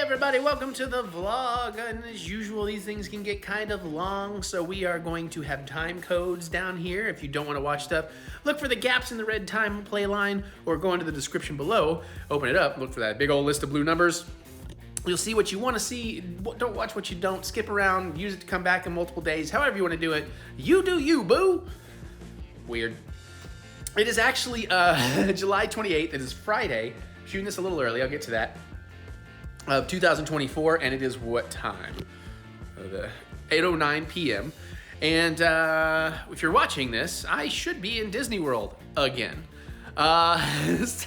everybody, welcome to the vlog. And as usual, these things can get kind of long, so we are going to have time codes down here. If you don't want to watch stuff, look for the gaps in the red time play line, or go into the description below, open it up, look for that big old list of blue numbers. You'll see what you want to see. Don't watch what you don't. Skip around, use it to come back in multiple days. However you want to do it, you do you, boo. Weird. It is actually July 28th. It is Friday. Shooting this a little early, I'll get to that. Of 2024, and it is what time? 8:09 p.m. And if you're watching this, I should be in Disney World again. This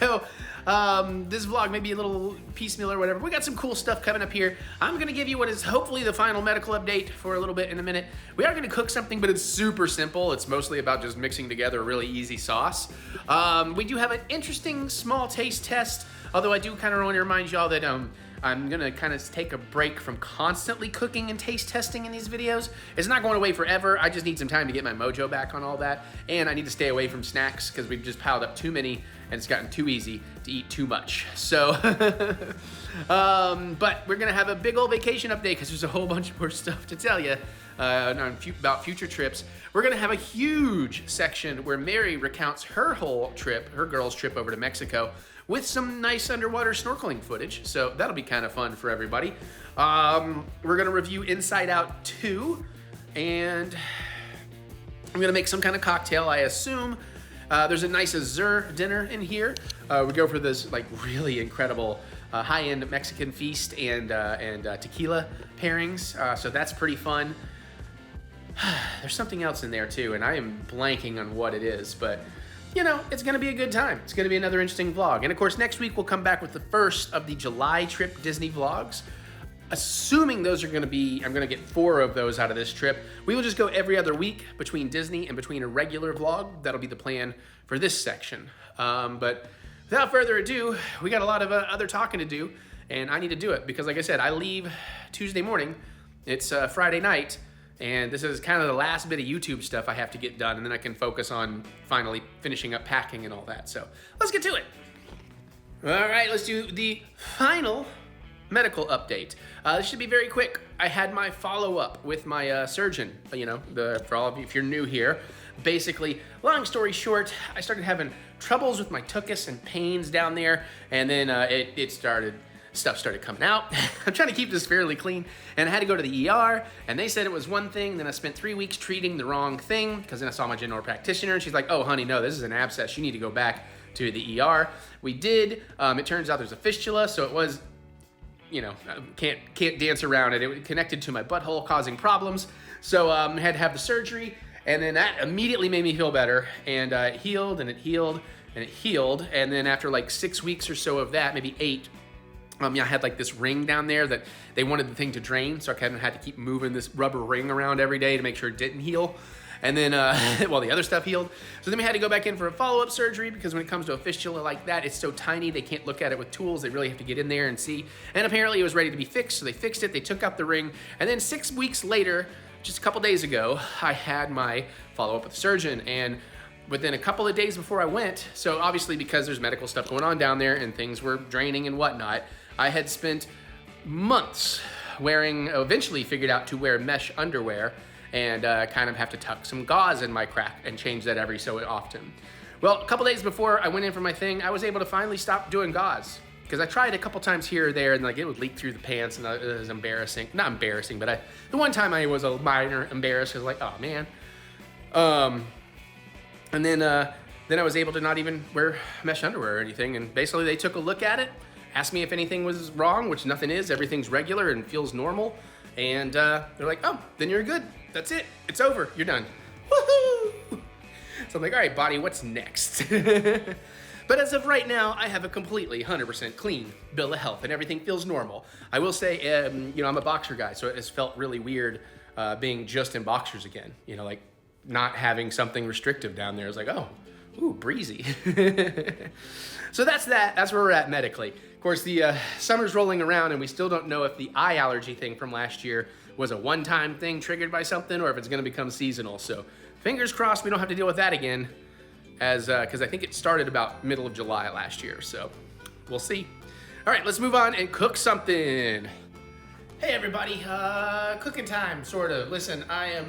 vlog may be a little piecemeal or whatever. We got some cool stuff coming up here. I'm gonna give you what is hopefully the final medical update for a little bit in a minute. We are gonna cook something, but it's super simple. It's mostly about just mixing together a really easy sauce. We do have an interesting small taste test, although I do kind of want to remind y'all that I'm gonna kind of take a break from constantly cooking and taste testing in these videos. It's not going away forever. I just need some time to get my mojo back on all that. And I need to stay away from snacks because we've just piled up too many and it's gotten too easy to eat too much. So, but we're gonna have a big old vacation update because there's a whole bunch more stuff to tell you about future trips. We're gonna have a huge section where Mary recounts her whole trip, her girls' trip over to Mexico, with some nice underwater snorkeling footage. So that'll be kind of fun for everybody. We're gonna review Inside Out 2, and I'm gonna make some kind of cocktail, I assume. There's a nice Azur dinner in here. We go for this like really incredible high-end Mexican feast and tequila pairings. So that's pretty fun. There's something else in there too, and I am blanking on what it is, but you know, it's gonna be a good time. It's gonna be another interesting vlog. And of course, next week we'll come back with the first of the July trip Disney vlogs. Assuming those are gonna be, I'm gonna get 4 of those out of this trip. We will just go every other week between Disney and between a regular vlog. That'll be the plan for this section. But without further ado, we got a lot of other talking to do, and I need to do it because like I said, I leave Tuesday morning. It's Friday night. And this is kind of the last bit of YouTube stuff I have to get done, and then I can focus on finally finishing up packing and all that. So let's get to it. All right, let's do the final medical update. This should be very quick. I had my follow-up with my surgeon, you know, for all of you, if you're new here. Basically, long story short, I started having troubles with my tuchus and pains down there, and then stuff started coming out. I'm trying to keep this fairly clean, and I had to go to the ER, and they said it was one thing. Then I spent 3 weeks treating the wrong thing, because then I saw my general practitioner, and she's like, oh, honey, no, this is an abscess. You need to go back to the ER. We did. It turns out there's a fistula, so it was, you know, can't dance around it. It connected to my butthole, causing problems. So I had to have the surgery, and then that immediately made me feel better, and it healed, and it healed, and it healed. And then after like 6 weeks or so of that, maybe 8, I had like this ring down there that they wanted the thing to drain, so I kind of had to keep moving this rubber ring around every day to make sure it didn't heal. And then, well, the other stuff healed. So then we had to go back in for a follow-up surgery because when it comes to a fistula like that, it's so tiny, they can't look at it with tools. They really have to get in there and see. And apparently it was ready to be fixed, so they fixed it, they took out the ring. And then 6 weeks later, just a couple days ago, I had my follow-up with the surgeon. And within a couple of days before I went, so obviously because there's medical stuff going on down there and things were draining and whatnot, I had spent months eventually figured out to wear mesh underwear and kind of have to tuck some gauze in my crack and change that every so often. Well, a couple days before I went in for my thing, I was able to finally stop doing gauze because I tried a couple times here or there and like it would leak through the pants and it was embarrassing. Not embarrassing, but the one time I was a minor embarrassed because like, oh man. And then I was able to not even wear mesh underwear or anything. And basically they took a look at it, asked me if anything was wrong, which nothing is. Everything's regular and feels normal. And they're like, oh, then you're good. That's it. It's over. You're done. Woohoo! So I'm like, all right, body, what's next? But as of right now, I have a completely 100% clean bill of health and everything feels normal. I will say, you know, I'm a boxer guy, so it's felt really weird being just in boxers again. You know, like not having something restrictive down there. It's like, oh, ooh, breezy. So that's that. That's where we're at medically. Of course, the summer's rolling around and we still don't know if the eye allergy thing from last year was a one-time thing triggered by something or if it's gonna become seasonal. So fingers crossed we don't have to deal with that again because I think it started about middle of July last year. So we'll see. All right, let's move on and cook something. Hey everybody, cooking time, sort of. Listen, I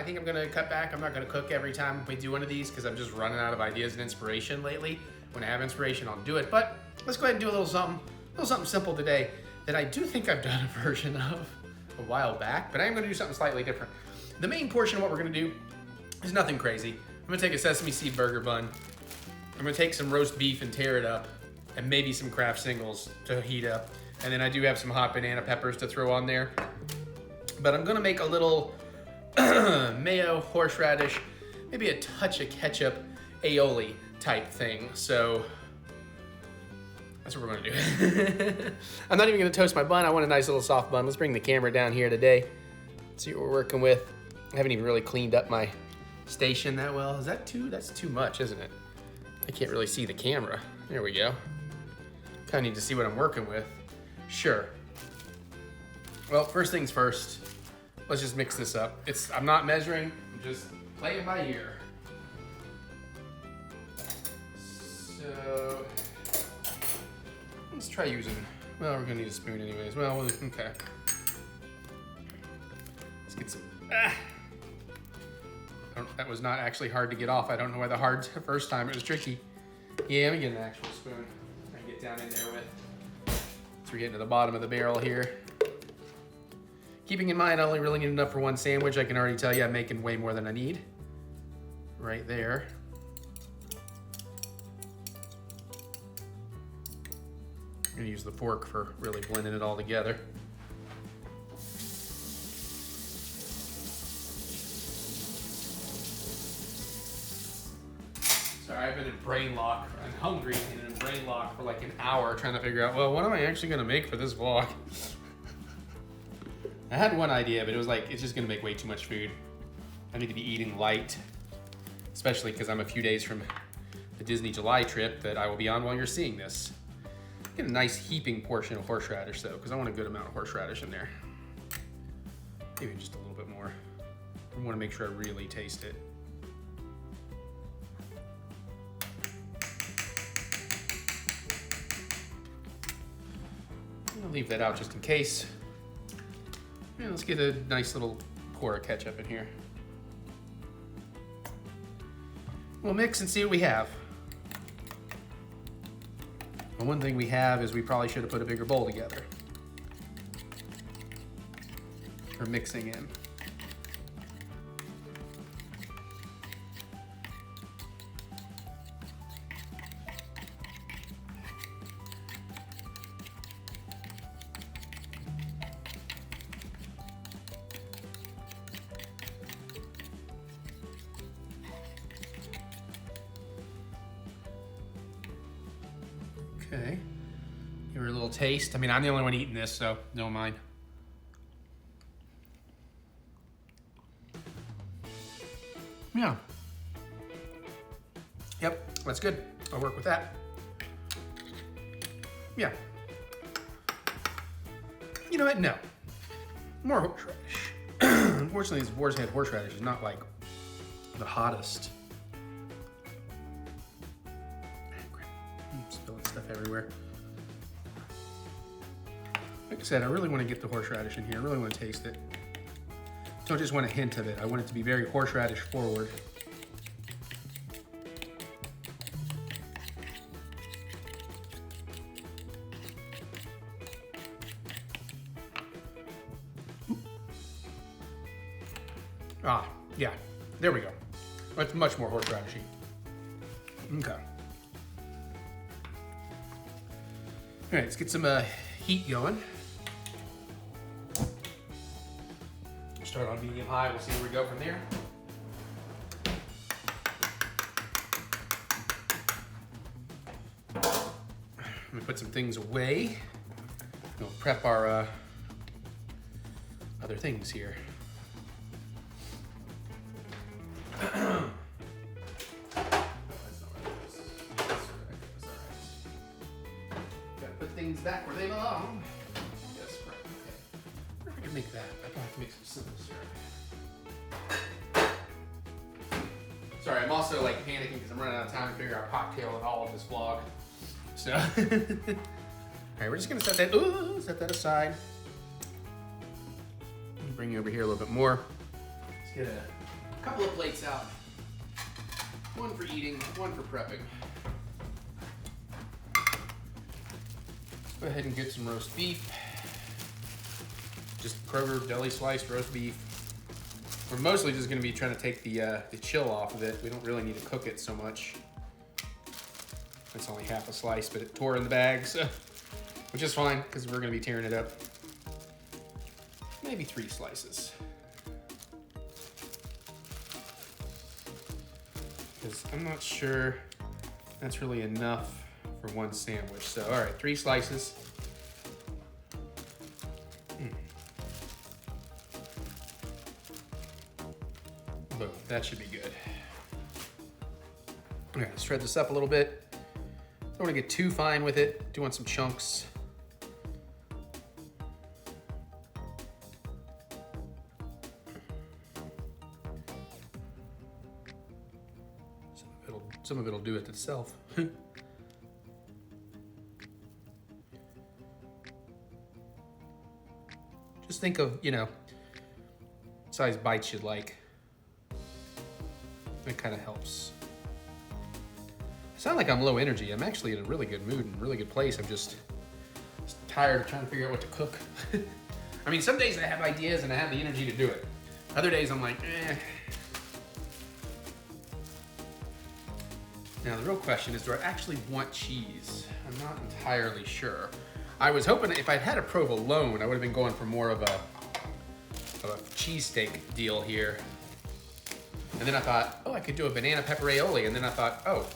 think I'm gonna cut back. I'm not gonna cook every time we do one of these because I'm just running out of ideas and inspiration lately. When I have inspiration, I'll do it. But let's go ahead and do a little something simple today that I do think I've done a version of a while back, but I am gonna do something slightly different. The main portion of what we're gonna do is nothing crazy. I'm gonna take a sesame seed burger bun. I'm gonna take some roast beef and tear it up, and maybe some Kraft singles to heat up. And then I do have some hot banana peppers to throw on there. But I'm gonna make a little mayo, horseradish, maybe a touch of ketchup, aioli type thing. So that's what we're gonna do. I'm not even gonna toast my bun. I want a nice little soft bun. Let's bring the camera down here today. See what we're working with. I haven't even really cleaned up my station that well. Is that that's too much, isn't it? I can't really see the camera. There we go. Kind of need to see what I'm working with. Sure. Well, first things first, let's just mix this up. I'm not measuring, I'm just playing by ear. So, let's try using, well, we're gonna need a spoon anyways. Well, okay. Let's get some, that was not actually hard to get off. I don't know why the first time it was tricky. Yeah, let me get an actual spoon. I can get down in there with. So we're getting to the bottom of the barrel here. Keeping in mind, I only really need enough for one sandwich. I can already tell you I'm making way more than I need. Right there. I'm gonna use the fork for really blending it all together. Sorry, I've been in brain lock. I'm hungry and in brain lock for like an hour trying to figure out, well, what am I actually gonna make for this vlog? I had one idea, but it was like, it's just gonna make way too much food. I need to be eating light, especially because I'm a few days from the Disney July trip that I will be on while you're seeing this. Get a nice heaping portion of horseradish though, because I want a good amount of horseradish in there. Maybe just a little bit more. I wanna make sure I really taste it. I'll leave that out just in case. Yeah, let's get a nice little pour of ketchup in here. We'll mix and see what we have. And one thing we have is we probably should have put a bigger bowl together for mixing in. Okay, give her a little taste. I mean, I'm the only one eating this, so don't mind. Yeah. Yep, that's good. I'll work with that. Yeah. You know what? No. More horseradish. Unfortunately, this boar's head horseradish is not like the hottest. Spilling stuff everywhere. Like I said, I really want to get the horseradish in here. I really want to taste it. Don't just want a hint of it. I want it to be very horseradish forward. Ah, yeah, there we go. That's much more horseradishy. Okay. All right, let's get some heat going. Start on medium high, we'll see where we go from there. Let me put some things away. We'll prep our other things here. Things back where they belong. Yes, right, okay. I can make that. I don't have to make some simple syrup. Sorry, I'm also like panicking because I'm running out of time to figure out cocktail and all of this vlog. So, All right, we're just gonna set that aside. Bring you over here a little bit more. Let's get a couple of plates out. One for eating, one for prepping. Go ahead and get some roast beef. Just Kroger deli sliced roast beef. We're mostly just gonna be trying to take the chill off of it. We don't really need to cook it so much. It's only half a slice, but it tore in the bag, so, which is fine, because we're gonna be tearing it up. Maybe 3 slices. Because I'm not sure that's really enough for one sandwich. So, all right, 3 slices. Boom, that should be good. All right, let's shred this up a little bit. Don't want to get too fine with it. Do want some chunks. Some of it'll do it itself. Just think of, size bites you'd like. It kind of helps. I sound like I'm low energy. I'm actually in a really good mood and really good place. I'm just tired of trying to figure out what to cook. I mean, some days I have ideas and I have the energy to do it. Other days I'm like, eh. Now the real question is, do I actually want cheese? I'm not entirely sure. I was hoping if I'd had a provolone, I would have been going for more of a cheesesteak deal here. And then I thought, oh, I could do a banana pepper aioli. And then I thought, oh,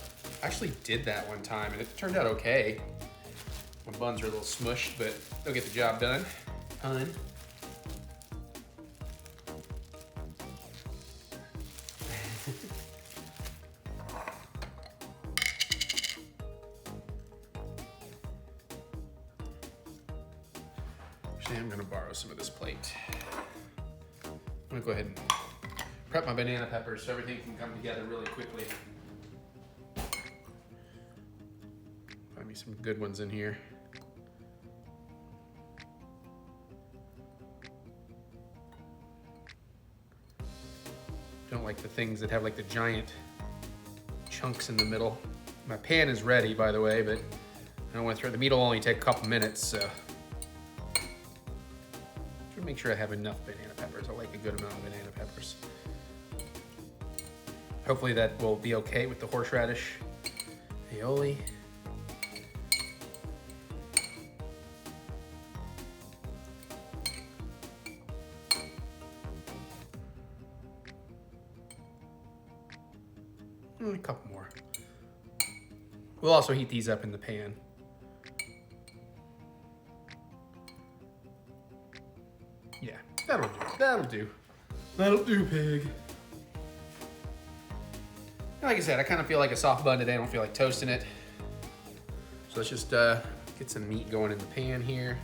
I actually did that one time and it turned out okay. My buns are a little smushed, but they'll get the job done. Hun. Actually, I'm gonna borrow some of this plate. I'm gonna go ahead and prep my banana peppers so everything can come together really quickly. Find me some good ones in here. Don't like the things that have like the giant chunks in the middle. My pan is ready, by the way, but I don't want to throw, the meat will only take a couple minutes, so. Should make sure I have enough banana peppers. I like a good amount of banana peppers. Hopefully that will be okay with the horseradish aioli. A couple more. We'll also heat these up in the pan. Yeah, that'll do. That'll do. That'll do, pig. Like I said, I kind of feel like a soft bun today. I don't feel like toasting it. So let's just get some meat going in the pan here.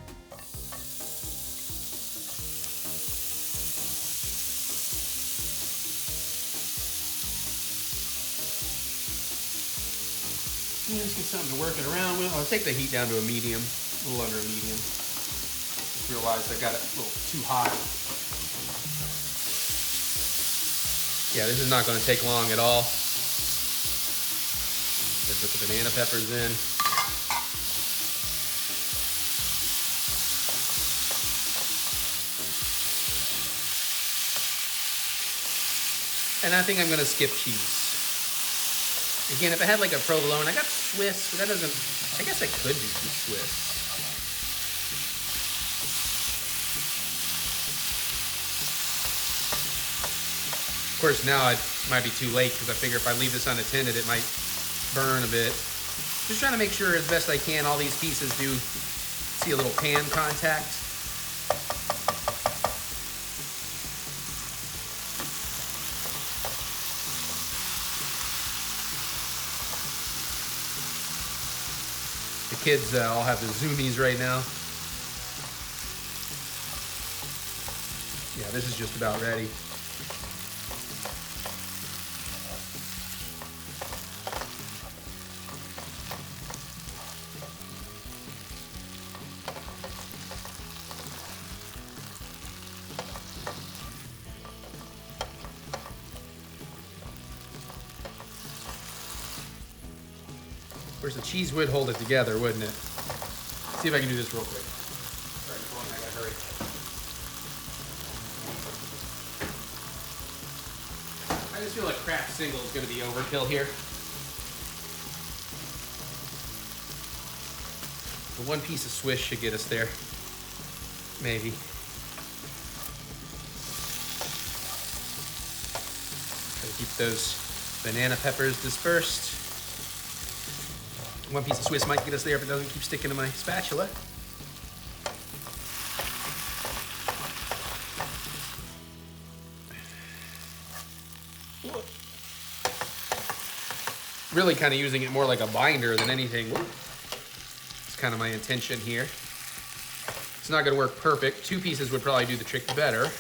Yeah, let's get something to work it around with. I'll take the heat down to a medium, a little under a medium. Just realized I got it a little too hot. Yeah, this is not going to take long at all. Let's put the banana peppers in. And I think I'm going to skip cheese. Again, if I had like a provolone, I got Swiss, but that doesn't, I guess I could do some Swiss. Of course, now it might be too late because I figure if I leave this unattended, it might burn a bit. Just trying to make sure as best I can all these pieces do see a little pan contact. The kids all have the zoomies right now. Yeah, this is just about ready. course, the cheese would hold it together, wouldn't it? Let's see if I can do this real quick. All right, come on, I gotta hurry. I just feel like Kraft single is gonna be overkill here. The one piece of Swiss should get us there. Maybe. Try to keep those banana peppers dispersed. One piece of Swiss might get us there if it doesn't keep sticking to my spatula. Really kind of using it more like a binder than anything. It's kind of my intention here. It's not going to work perfect. 2 pieces would probably do the trick better.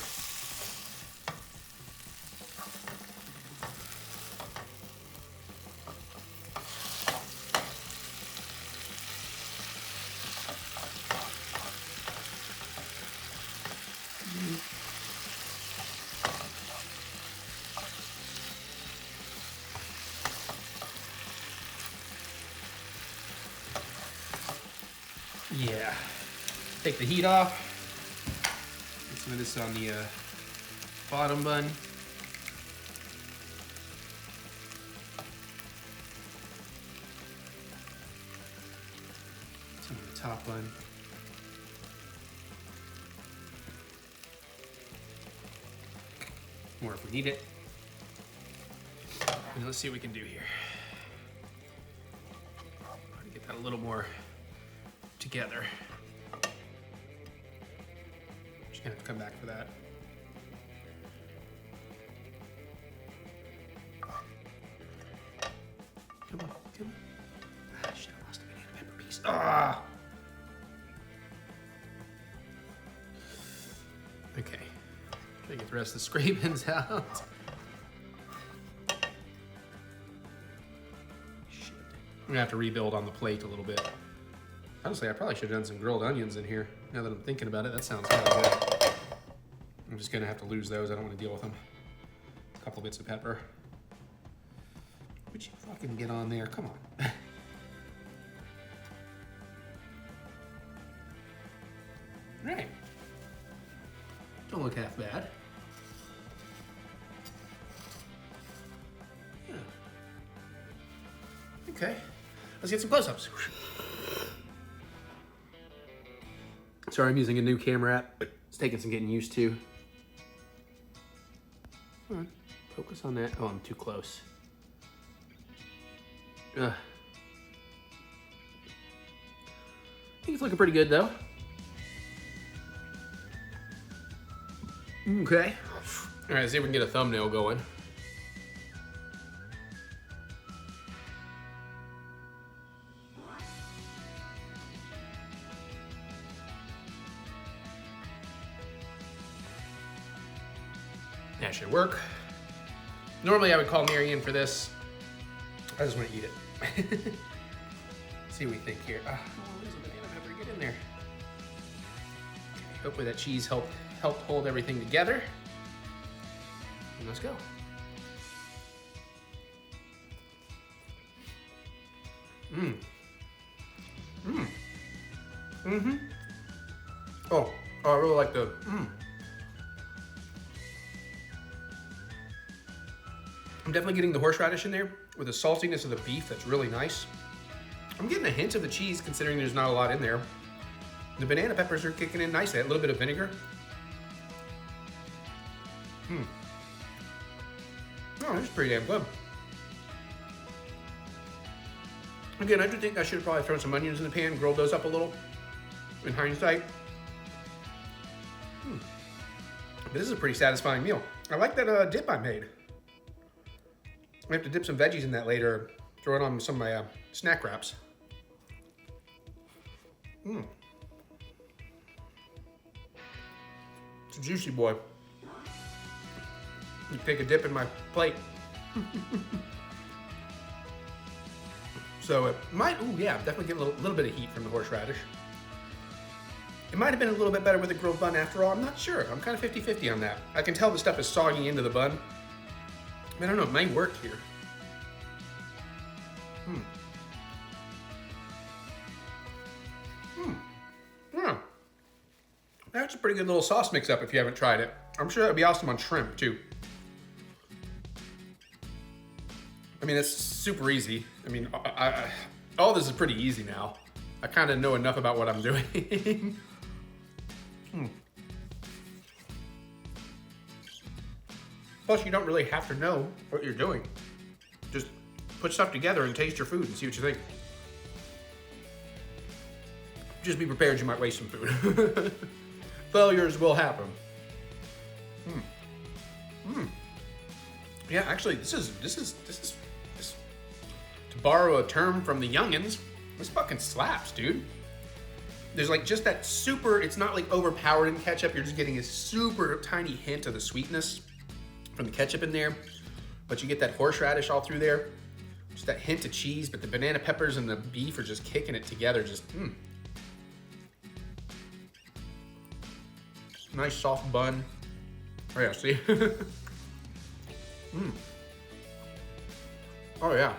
Yeah. Take the heat off. Get some of this on the bottom bun. Some on the top bun. More if we need it. And let's see what we can do here. Try to get that a little more together. Just gonna have to come back for that. Come on, come on. Ah, shit, I lost a banana pepper piece. Ah! Okay. Try to get the rest of the scrapings out. Shit. I'm gonna have to rebuild on the plate a little bit. Honestly, I probably should have done some grilled onions in here. Now that I'm thinking about it, that sounds kind of good. I'm just gonna have to lose those. I don't want to deal with them. A couple bits of pepper. Would you fucking get on there? Come on. All right. Don't look half bad. Yeah. Okay. Let's get some close-ups. Sorry, I'm using a new camera app. It's taking some getting used to. Come on, focus on that. Oh, I'm too close. I think it's looking pretty good though. Okay. All right, let's see if we can get a thumbnail going. That should work. Normally I would call Mary in for this. I just want to eat it. See what we think here. Oh, there's a banana pepper. Get in there. Okay, hopefully that cheese helped hold everything together. And let's go. Oh, I really like the I'm definitely getting the horseradish in there with the saltiness of the beef. That's really nice. I'm getting a hint of the cheese considering there's not a lot in there. The banana peppers are kicking in nicely. A little bit of vinegar. Oh, this is pretty damn good. Again, I do think I should have probably thrown some onions in the pan, grilled those up a little in hindsight. But this is a pretty satisfying meal. I like that dip I made. I have to dip some veggies in that later, throw it on some of my snack wraps. It's a juicy boy. You take a dip in my plate. So it might, ooh yeah, definitely get a little bit of heat from the horseradish. It might have been a little bit better with a grilled bun after all. I'm not sure. I'm kind of 50-50 on that. I can tell the stuff is soggy into the bun. I don't know, it might work here. That's a pretty good little sauce mix-up if you haven't tried it. I'm sure that'd be awesome on shrimp, too. I mean, it's super easy. I mean, all this is pretty easy now. I kind of know enough about what I'm doing. Plus, you don't really have to know what you're doing. Just put stuff together and taste your food and see what you think. Just be prepared, you might waste some food. Failures will happen. Yeah, actually, this is to borrow a term from the youngins, this fucking slaps, dude. There's like just that super, it's not like overpowered in ketchup, you're just getting a super tiny hint of the sweetness from the ketchup in there, but you get that horseradish all through there, just that hint of cheese, but the banana peppers and the beef are just kicking it together, just, Nice soft bun. Oh yeah, see? Oh yeah.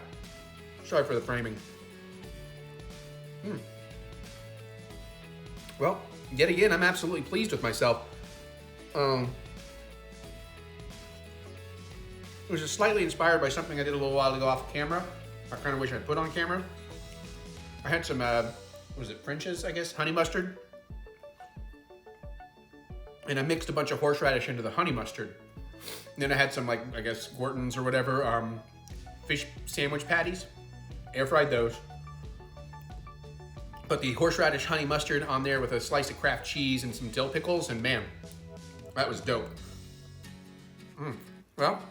Sorry for the framing. Well, yet again, I'm absolutely pleased with myself. It was just slightly inspired by something I did a little while ago off camera. I kind of wish I'd put on camera. I had some, what was it, French's, I guess, honey mustard. And I mixed a bunch of horseradish into the honey mustard. And then I had some, like, I guess, Gorton's or whatever, fish sandwich patties. Air fried those. Put the horseradish honey mustard on there with a slice of Kraft cheese and some dill pickles, and man, that was dope. Well,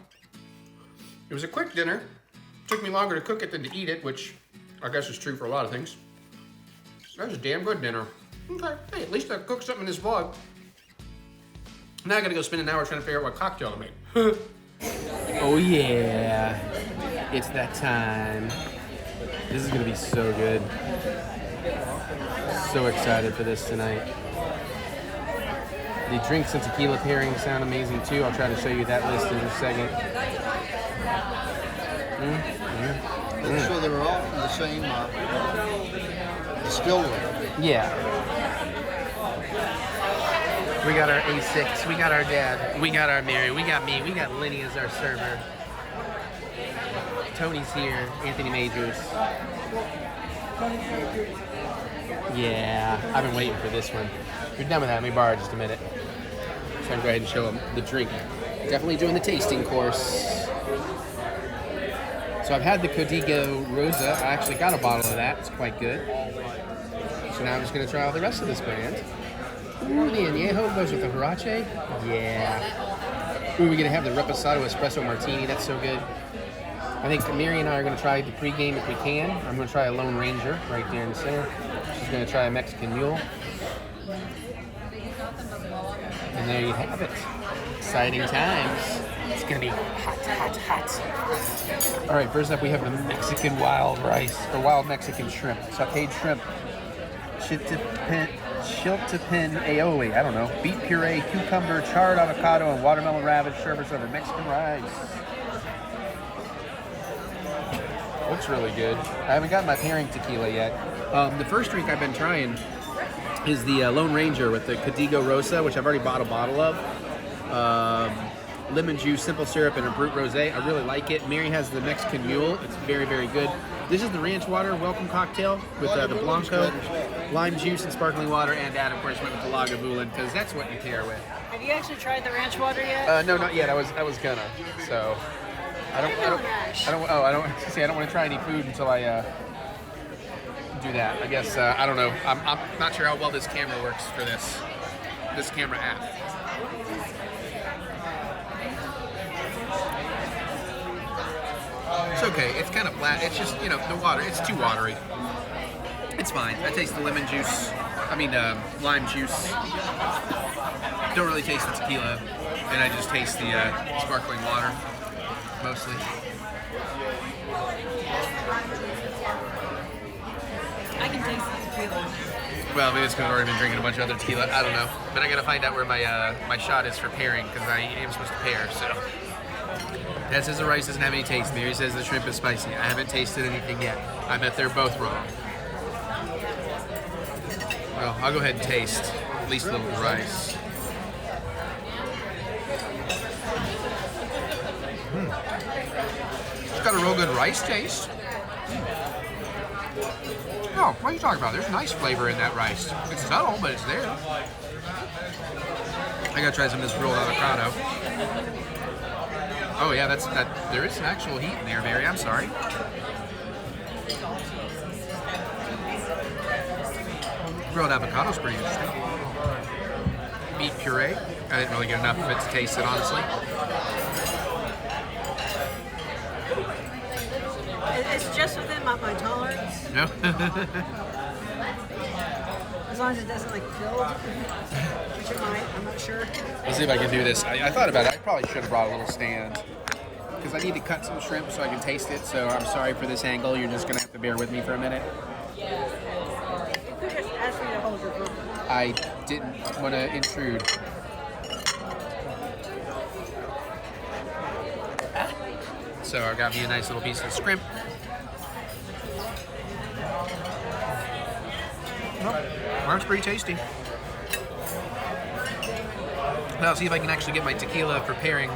it was a quick dinner. Took me longer to cook it than to eat it, which I guess is true for a lot of things. That was a damn good dinner. Okay, hey, at least I cooked something in this vlog. Now I gotta go spend an hour trying to figure out what cocktail to make. Oh yeah, it's that time. This is gonna be so good. So excited for this tonight. The drinks and tequila pairings sound amazing too. I'll try to show you that list in a second. So they were all from the same distillery. Yeah. We got our A6, we got our dad, we got our Mary, we got me, we got Lenny as our server. Tony's here, Anthony Majors. Yeah, I've been waiting for this one. You're done with that, let me borrow just a minute. So I can go ahead and show them the drink. Definitely doing the tasting course. So I've had the Código Rosa. I actually got a bottle of that, it's quite good. So now I'm just gonna try all the rest of this brand. Ooh, the añejo goes with the huarache. Yeah. Ooh, we're gonna have the reposado espresso martini. That's so good. I think Mary and I are gonna try the pregame if we can. I'm gonna try a Lone Ranger right there in the center. She's gonna try a Mexican Mule. And there you have it. Exciting times. It's gonna be hot, hot, hot. All right, first up we have the Mexican wild rice, or wild Mexican shrimp, sauteed shrimp. Chiltepin aioli, I don't know. Beet puree, cucumber, charred avocado, and watermelon radish served over Mexican rice. Looks really good. I haven't got my pairing tequila yet. The first drink I've been trying is the Lone Ranger with the Código Rosa, which I've already bought a bottle of. Lemon juice, simple syrup, and a brut rosé. I really like it. Mary has the Mexican Mule. It's very, very good. This is the ranch water welcome cocktail with the Blanco, lime juice, and sparkling water, and Dad, of course, went with the Lagavulin because that's what you pair with. Have you actually tried the ranch water yet? No, not yet. I was gonna. So I don't want to try any food until I do that. I guess I don't know. I'm not sure how well this camera works for this camera app. It's okay. It's kind of flat. It's just, you know, the water. It's too watery. It's fine. I taste the lemon juice. Lime juice. Don't really taste the tequila, and I just taste the sparkling water mostly. I can taste the tequila. Well, maybe it's because I've already been drinking a bunch of other tequila. I don't know, but I gotta find out where my shot is for pairing because I am supposed to pair. So. Dad says the rice doesn't have any taste. Mary says the shrimp is spicy. I haven't tasted anything yet. I bet they're both wrong. Well, I'll go ahead and taste. at least a little rice. It's got a real good rice taste. Oh, what are you talking about? There's nice flavor in that rice. It's subtle, but it's there. I gotta try some of this grilled avocado. Oh yeah, there is some actual heat in there, Mary. I'm sorry. Grilled avocado's pretty interesting. Beet puree. I didn't really get enough of it to taste it, honestly. It's just within my tolerance. No. As long as it doesn't like build, which it might. I'm not sure. Let's see if I can do this. I thought about it. I probably should have brought a little stand because I need to cut some shrimp so I can taste it. So I'm sorry for this angle. You're just gonna have to bear with me for a minute. Who just asked me to hold your phone? I didn't want to intrude. So I got me a nice little piece of shrimp. Well, that's pretty tasty. Now I'll see if I can actually get my tequila preparing.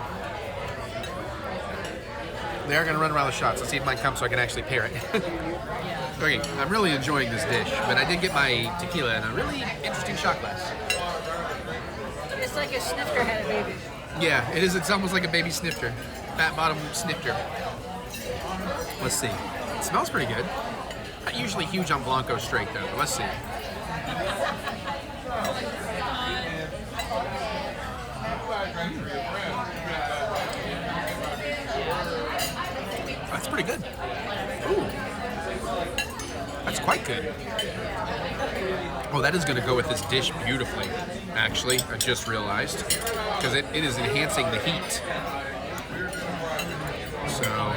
They are going to run around the shots. Let's see if mine comes so I can actually pair it. Okay, I'm really enjoying this dish, but I did get my tequila in a really interesting shot glass. It's like a snifter had a baby. Yeah, it is. It's almost like a baby snifter. Fat bottom snifter. Let's see. It smells pretty good. Not usually huge on Blanco straight though, but let's see. That's pretty good. Ooh. That's quite good. Oh, that is going to go with this dish beautifully, actually. I just realized. Because it is enhancing the heat. So...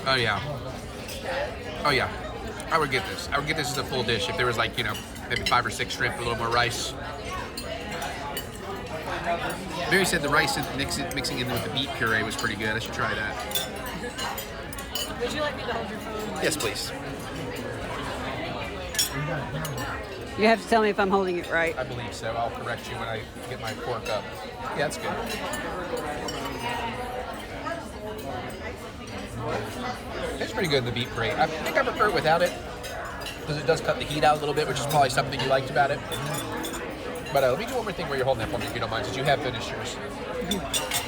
Oh, yeah. Oh, yeah. I would get this. I would get this as a full dish if there was like, you know, maybe 5 or 6 shrimp, a little more rice. Mary said the rice and mixing in with the beet puree was pretty good. I should try that. Would you like me to hold your phone? Yes, please. You have to tell me if I'm holding it right. I believe so. I'll correct you when I get my fork up. Yeah, that's good. It's pretty good in the beet puree. I think I prefer it without it because it does cut the heat out a little bit, which is probably something you liked about it. But let me do one more thing where you're holding that for me, if you don't mind, since you have finished yours.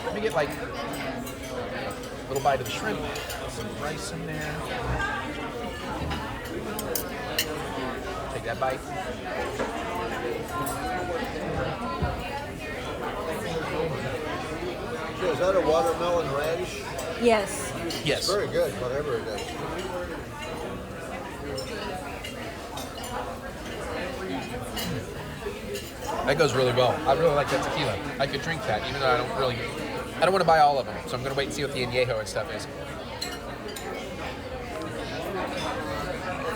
Let me get like a little bite of the shrimp, some rice in there. Take that bite. So is that a watermelon radish? Yes. Yes. It's very good, whatever it is. That goes really well. I really like that tequila. I could drink that, even though I don't want to buy all of them. So I'm going to wait and see what the añejo and stuff is.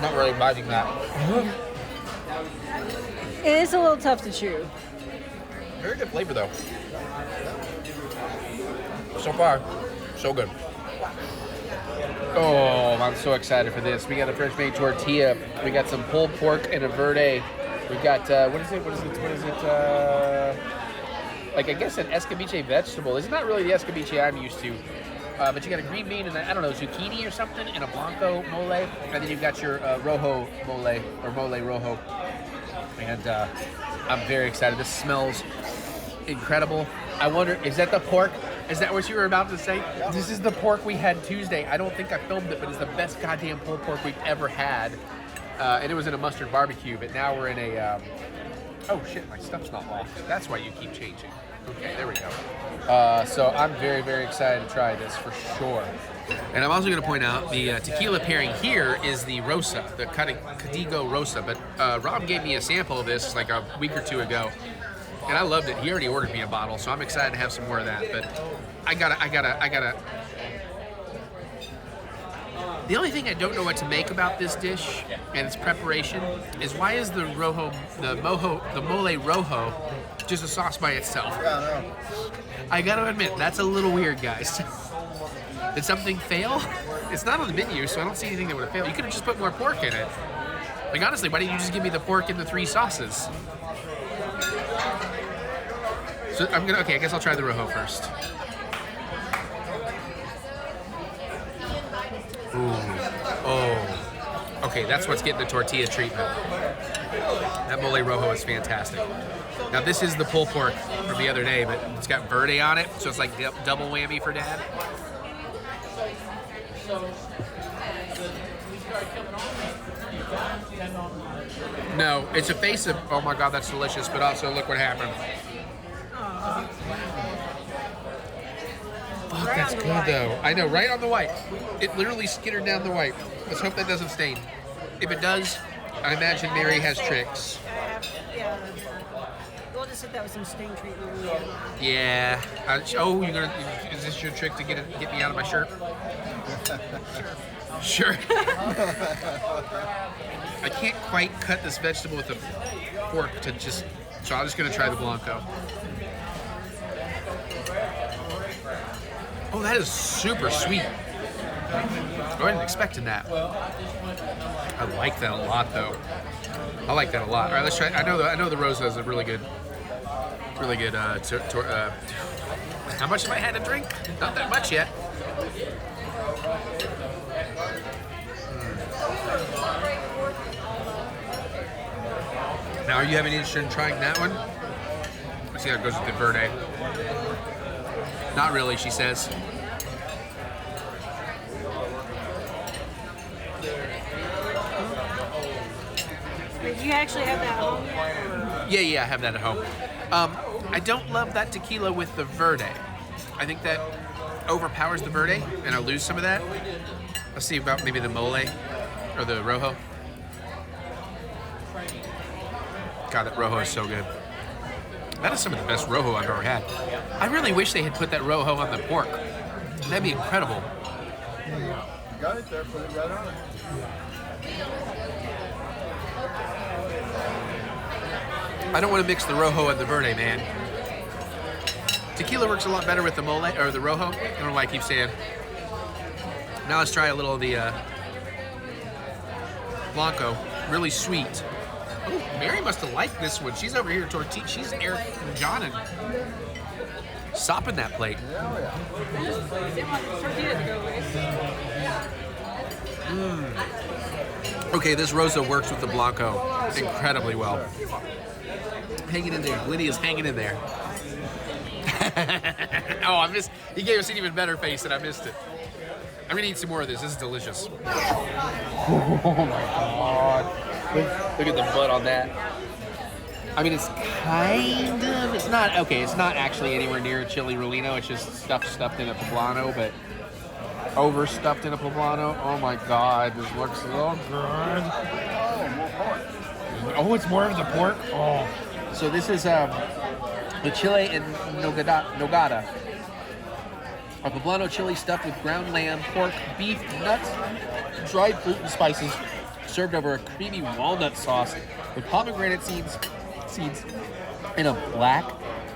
Not really biting that. It is a little tough to chew. Very good flavor, though. So far, so good. Oh, I'm so excited for this. We got a fresh made tortilla. We got some pulled pork and a verde. We got, what is it? Like, I guess an escabeche vegetable. It's not really the escabeche I'm used to. But you got a green bean and I don't know, zucchini or something, and a blanco mole. And then you've got your rojo mole, or mole rojo. And I'm very excited. This smells incredible. I wonder, is that the pork? Is that what you were about to say? Yeah. This is the pork we had Tuesday. I don't think I filmed it, but it's the best goddamn pulled pork we've ever had. And it was in a mustard barbecue, but now we're in a, oh shit, my stuff's not locked. That's why you keep changing. Okay, there we go. So I'm very, very excited to try this for sure. And I'm also going to point out the tequila pairing here is the Rosa, the Cadigo Rosa. But Rob gave me a sample of this like a week or two ago, and I loved it. He already ordered me a bottle, so I'm excited to have some more of that. But I gotta. The only thing I don't know what to make about this dish and its preparation is why is the mole rojo just a sauce by itself? Yeah, I know. I gotta admit, that's a little weird, guys. Did something fail? It's not on the menu, so I don't see anything that would have failed. You could have just put more pork in it. Like, honestly, why didn't you just give me the pork and the 3 sauces? So okay, I guess I'll try the rojo first. Ooh, oh. Okay, that's what's getting the tortilla treatment. That mole rojo is fantastic. Now this is the pulled pork from the other day, but it's got verde on it, so it's like double whammy for Dad. No, it's a face of, oh my God, that's delicious, but also look what happened. Fuck, that's good though. I know, right on the white. It literally skittered down the white. Let's hope that doesn't stain. If it does, I imagine Mary has tricks. Yeah. We'll just hit that with some stain treatment. Yeah. Oh, is this your trick to get me out of my shirt? Sure. I can't quite cut this vegetable with a fork so I'm just gonna try the Blanco. Oh, that is super sweet. I wasn't expecting that. I like that a lot, though. I like that a lot. All right, let's try. I know the Rosa is a really good. How much have I had to drink? Not that much yet. Now, are you having interest in trying that one? Let's see how it goes with the verde. Not really, she says. Did you actually have that at home yet? Yeah, I have that at home. I don't love that tequila with the verde. I think that overpowers the verde, and I'll lose some of that. Let's see about maybe the mole or the rojo. God, that rojo is so good. That is some of the best rojo I've ever had. I really wish they had put that rojo on the pork. That'd be incredible. You got it there, put it right on it. I don't want to mix the rojo and the verde, man. Tequila works a lot better with the mole or the rojo. I don't know why I keep saying. Now let's try a little of the Blanco. Really sweet. Oh, Mary must have liked this one. She's over here tortilla. She's Eric and John and sopping that plate. Okay, this Rosa works with the Blanco incredibly well. Hanging in there. Lydia's hanging in there. Oh, he gave us an even better face and I missed it. I'm gonna eat some more of this. This is delicious. Oh my God. Look at the butt on that. I mean, it's not actually anywhere near chili relleno. It's just stuffed in a poblano, but overstuffed in a poblano. Oh my God, this looks so good. Oh, it's more of the pork? Oh. So this is the chile en nogada. A poblano chili stuffed with ground lamb, pork, beef, nuts, dried fruit, and spices, served over a creamy walnut sauce with pomegranate seeds in a black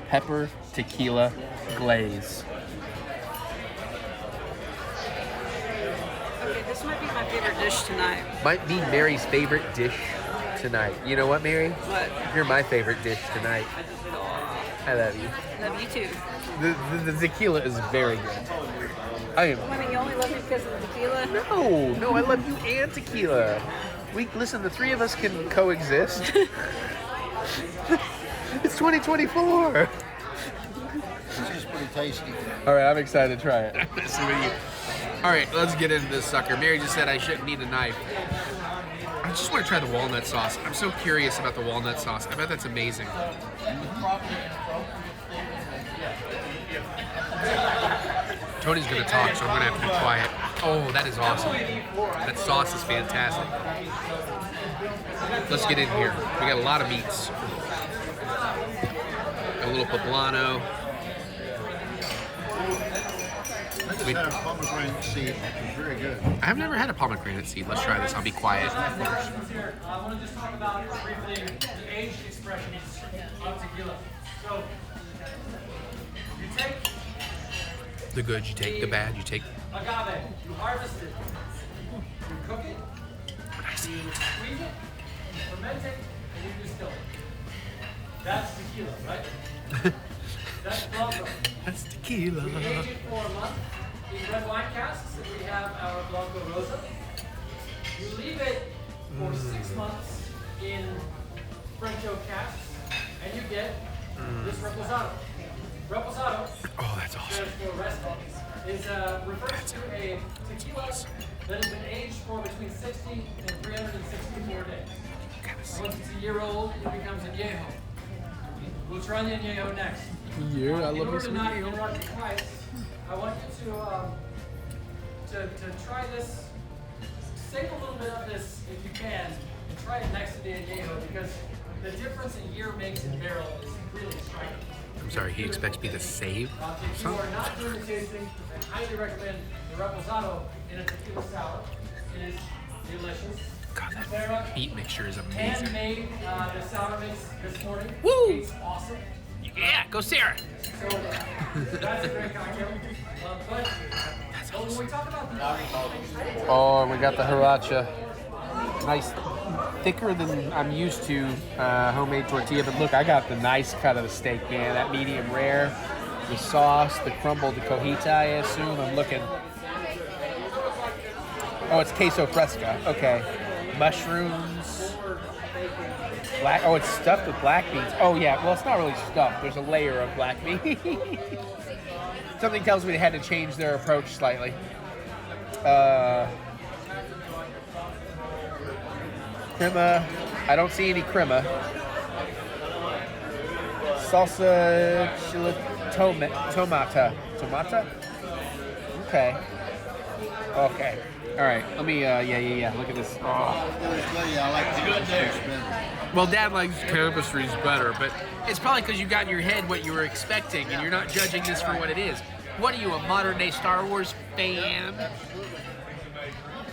pepper tequila glaze. Okay, this might be my favorite dish tonight. Might be Mary's favorite dish tonight. You know what, Mary? What? You're my favorite dish tonight. I love you. Love you too. The tequila is very good. I mean, you only love me because of the tequila? No, I love you and tequila. Listen, the three of us can coexist. It's 2024. This is pretty tasty. All right, I'm excited to try it. All right, let's get into this sucker. Mary just said I shouldn't need a knife. I just want to try the walnut sauce. I'm so curious about the walnut sauce. I bet that's amazing. Tony's gonna talk, so I'm gonna have to be quiet. Oh, that is awesome. That sauce is fantastic. Let's get in here. We got a lot of meats. Got a little poblano. I just had a pomegranate seed, which is very good. I've never had a pomegranate seed. Let's try this. I'll be quiet. I want to just talk about briefly the aged expression of tequila. So, you take The good you take, the bad you take. Agave, you harvest it, you cook it, you squeeze it, you ferment it, and you distill it. That's tequila, right? That's Blanco. That's tequila. We age it for a month in red wine casks, and we have our Blanco Rosa. You leave it for 6 months in French oak casks, and you get this reposado. Reposado, Oh, that's awesome. for resto, is refers to a tequila that has been aged for between 60 and 364 days. Once it's a year old, it becomes añejo. We'll try the añejo next. Yeah, I In love order this to not video. interrupt you twice, I want you to try this. Save a little bit of this if you can, and try it next to the añejo because the difference a year makes in barrel is really striking. I'm sorry, he expects me to save If you are not doing the tasting, I highly recommend the reposado in a tequila sour. It is delicious. God, Sarah, that meat mixture is amazing. handmade the sour mix this morning. Woo! It's awesome. Yeah, go Sarah. So that's a great cocktail. But when we talk about the Oh, we got the Sriracha. Nice, thicker than I'm used to homemade tortilla. But look, I got the nice cut of the steak, man. That medium rare, the sauce, the crumbled cojita, I assume. I'm looking. Oh, it's queso fresca. Okay. Mushrooms. Black. Oh, it's stuffed with black beans. Oh, yeah. Well, it's not really stuffed. There's a layer of black beans. Something tells me they had to change their approach slightly. Crema. I don't see any crema. Salsa tomata. Tomata? Okay. Okay. All right. Let me, yeah. Look at this. Oh. I like the good better. Well, Dad likes tapestries better, but it's probably because you got in your head what you were expecting, and you're not judging this for what it is. What are you, a modern-day Star Wars fan?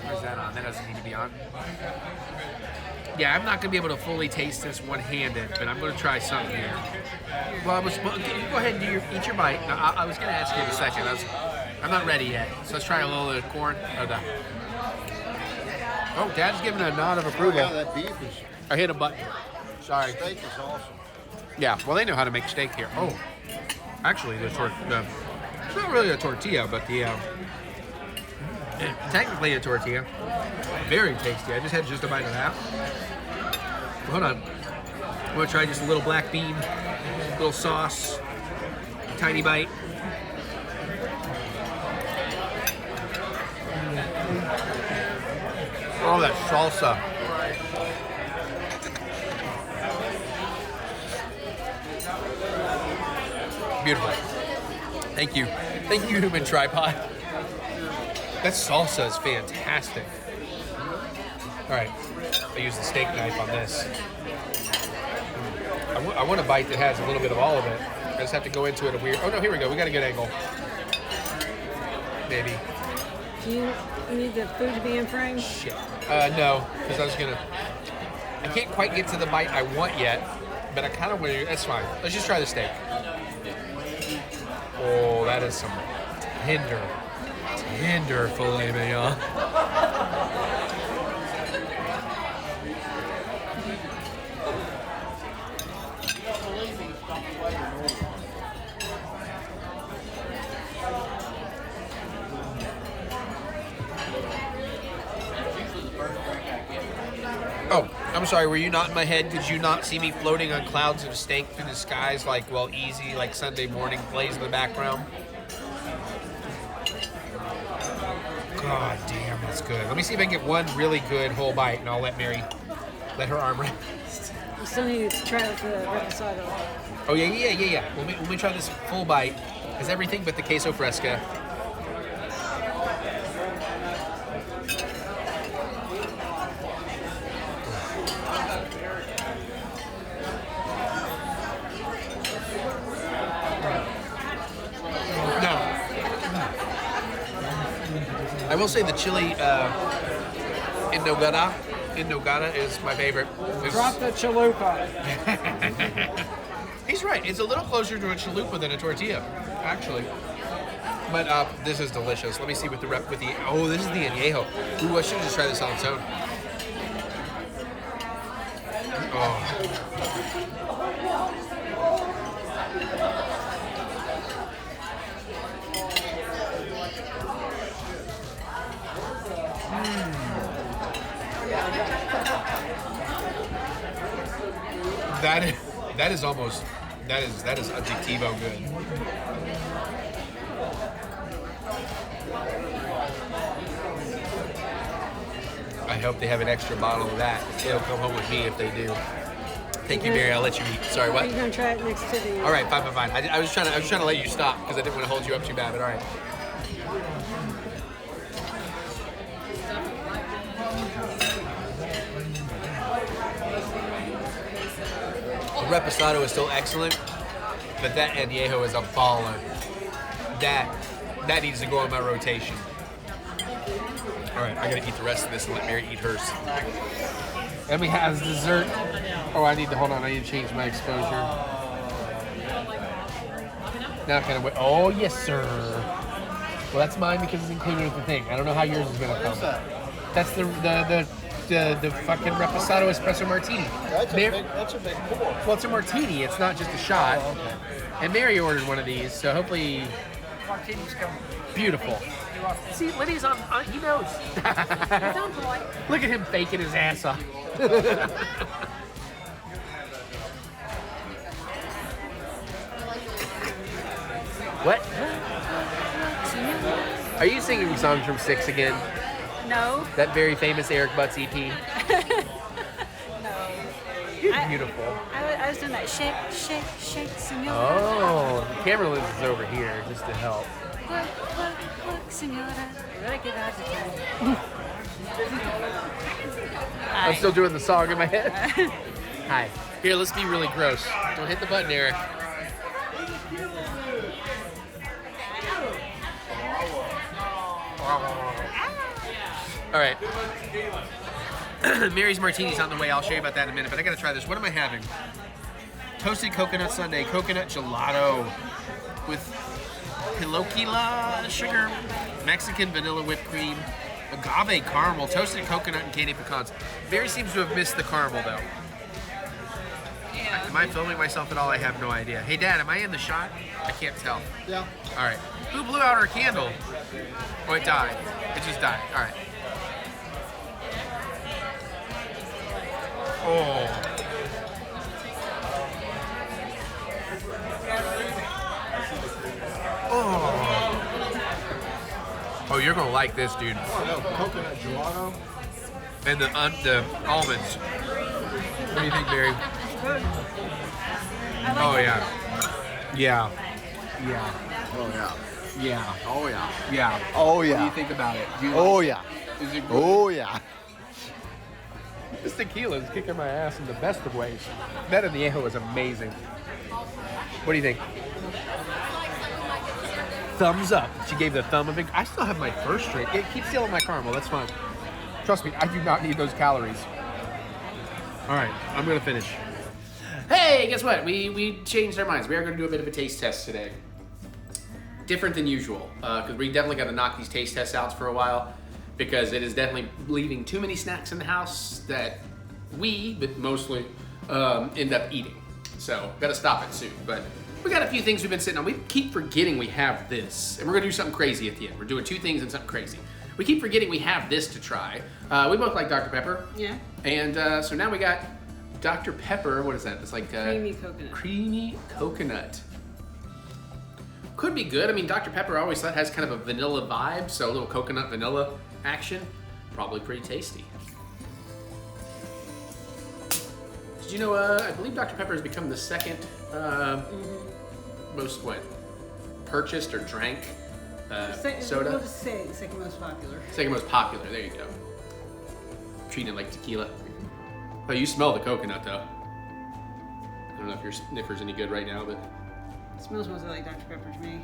Where's that on? That doesn't need to be on. Yeah, I'm not going to be able to fully taste this one-handed, but I'm going to try something here. Well, go ahead and eat your bite. No, I was going to ask you in a second. I'm not ready yet, so let's try a little of the corn. Oh, Dad's giving a nod of approval. Yeah, that beef is, I hit a button. Sorry. steak is awesome. Yeah, well, they know how to make steak here. Oh, actually, it's not really a tortilla, but technically a tortilla. Very tasty. I just had just a bite of that. Hold on. I'm gonna try just a little black bean, little sauce, tiny bite. Oh, that salsa. Beautiful. Thank you. Thank you, human tripod. That salsa is fantastic. All right, I use the steak knife on this. I want a bite that has a little bit of all of it. I just have to go into it a weird. Oh no, here we go. We got a good angle. Maybe. Do you need the food to be in frame? Shit. No, because I was gonna. I can't quite get to the bite I want yet, but I kind of want to. That's fine. Let's just try the steak. Oh, that is some tender filet mignon. Oh, I'm sorry, were you not in my head? Could you not see me floating on clouds of steak through the skies like, well, easy, like Sunday morning plays in the background? God damn, that's good. Let me see if I can get one really good whole bite, and I'll let Mary let her arm rest. You still need to try with the reposado. Oh, yeah. Let me try this full bite. Has everything but the queso fresca. I will say the chili in nogada is my favorite. Drop the chalupa. He's right. It's a little closer to a chalupa than a tortilla, actually. But this is delicious. Let me see with the oh, this is the añejo. Ooh, I should just try this on its own. Oh. That is adjectivo good. I hope they have an extra bottle of that. It'll come home with me if they do. Thank you, Mary. I'll let you eat. Sorry, what? Are you gonna try it next to the? All right, fine. I was trying to let you stop because I didn't want to hold you up too bad. But all right. The reposado is still excellent, but that añejo is a baller. That needs to go on my rotation. All right, I gotta eat the rest of this and let Mary eat hers. And we have dessert. Oh, I need to change my exposure. Now kind of wait. Oh, yes, sir. Well, that's mine because it's included with the thing. I don't know how yours is gonna come. That's the fucking reposado espresso martini. That's a big pour. Well, it's a martini. It's not just a shot. Oh, okay. And Mary ordered one of these, so hopefully, Martini's coming. beautiful. See, Lenny's on he knows. Look at him faking his ass off. What? Are you singing songs from Six again? No. That very famous EricButts EP? No. You're beautiful. I was doing that shake, shake, shake, senora. Oh, the camera lens is over here just to help. Look, senora. Really good appetite. I'm still doing the song in my head. Hi. Here, let's be really gross. Don't hit the button, Eric. All right. Mary's martini's on the way. I'll show you about that in a minute, but I gotta try this. What am I having? Toasted coconut sundae, coconut gelato with piloquila sugar, Mexican vanilla whipped cream, agave caramel, toasted coconut, and candy pecans. Mary seems to have missed the caramel though. Yeah. Am I filming myself at all? I have no idea. Hey Dad, am I in the shot? I can't tell. Yeah. All right. Who blew out our candle? Oh, it died. It just died. All right. Oh. Oh, you're gonna like this, dude. Oh, no, coconut gelato. And the almonds. What do you think, Barry? Oh yeah. Yeah. Yeah. Oh, yeah. Yeah. Oh, yeah. Yeah. Oh, What do you yeah. think about it? Do you Oh, like yeah. it? Is it good? Oh, yeah. This tequila is kicking my ass in the best of ways. That añejo is amazing. What do you think? Thumbs up. She gave the thumb a big. I still have my first drink. It keeps stealing my caramel. That's fine. Trust me, I do not need those calories. All right, I'm gonna finish. Hey, guess what? We changed our minds. We are going to do a bit of a taste test today. Different than usual, because we definitely got to knock these taste tests out for a while, because it is definitely leaving too many snacks in the house that we, but mostly, end up eating. So, got to stop it soon. But we got a few things we've been sitting on. We keep forgetting we have this, and we're going to do something crazy at the end. We're doing two things and something crazy. We keep forgetting we have this to try. We both like Dr. Pepper. Yeah. And so now we got Dr. Pepper. What is that? It's like Creamy coconut. Creamy coconut. Could be good. I mean, Dr. Pepper I always thought has kind of a vanilla vibe, so a little coconut vanilla action. Probably pretty tasty. Did you know, I believe Dr. Pepper has become the second most, purchased or drank soda? We'll just say second most popular. Second most popular, there you go. Treating it like tequila. Oh, you smell the coconut though. I don't know if your sniffer's any good right now, but It smells mostly like Dr. Pepper to me.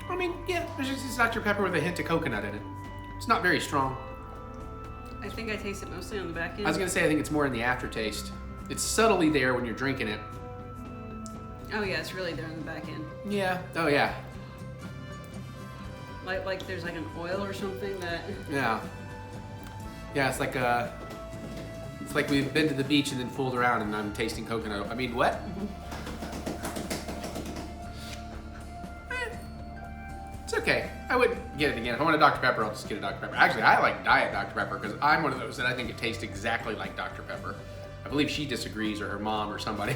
I mean, yeah, there's just Dr. Pepper with a hint of coconut in it. It's not very strong. I think I taste it mostly on the back end. I was gonna say I think it's more in the aftertaste. It's subtly there when you're drinking it. Oh yeah, it's really there on the back end. Yeah. Oh yeah. Like there's like an oil or something that. Yeah. Yeah, it's like we've been to the beach and then fooled around and I'm tasting coconut. I mean, what? It's okay. I would get it again. If I want a Dr. Pepper, I'll just get a Dr. Pepper. Actually, I like Diet Dr. Pepper because I'm one of those that I think it tastes exactly like Dr. Pepper. I believe she disagrees, or her mom, or somebody.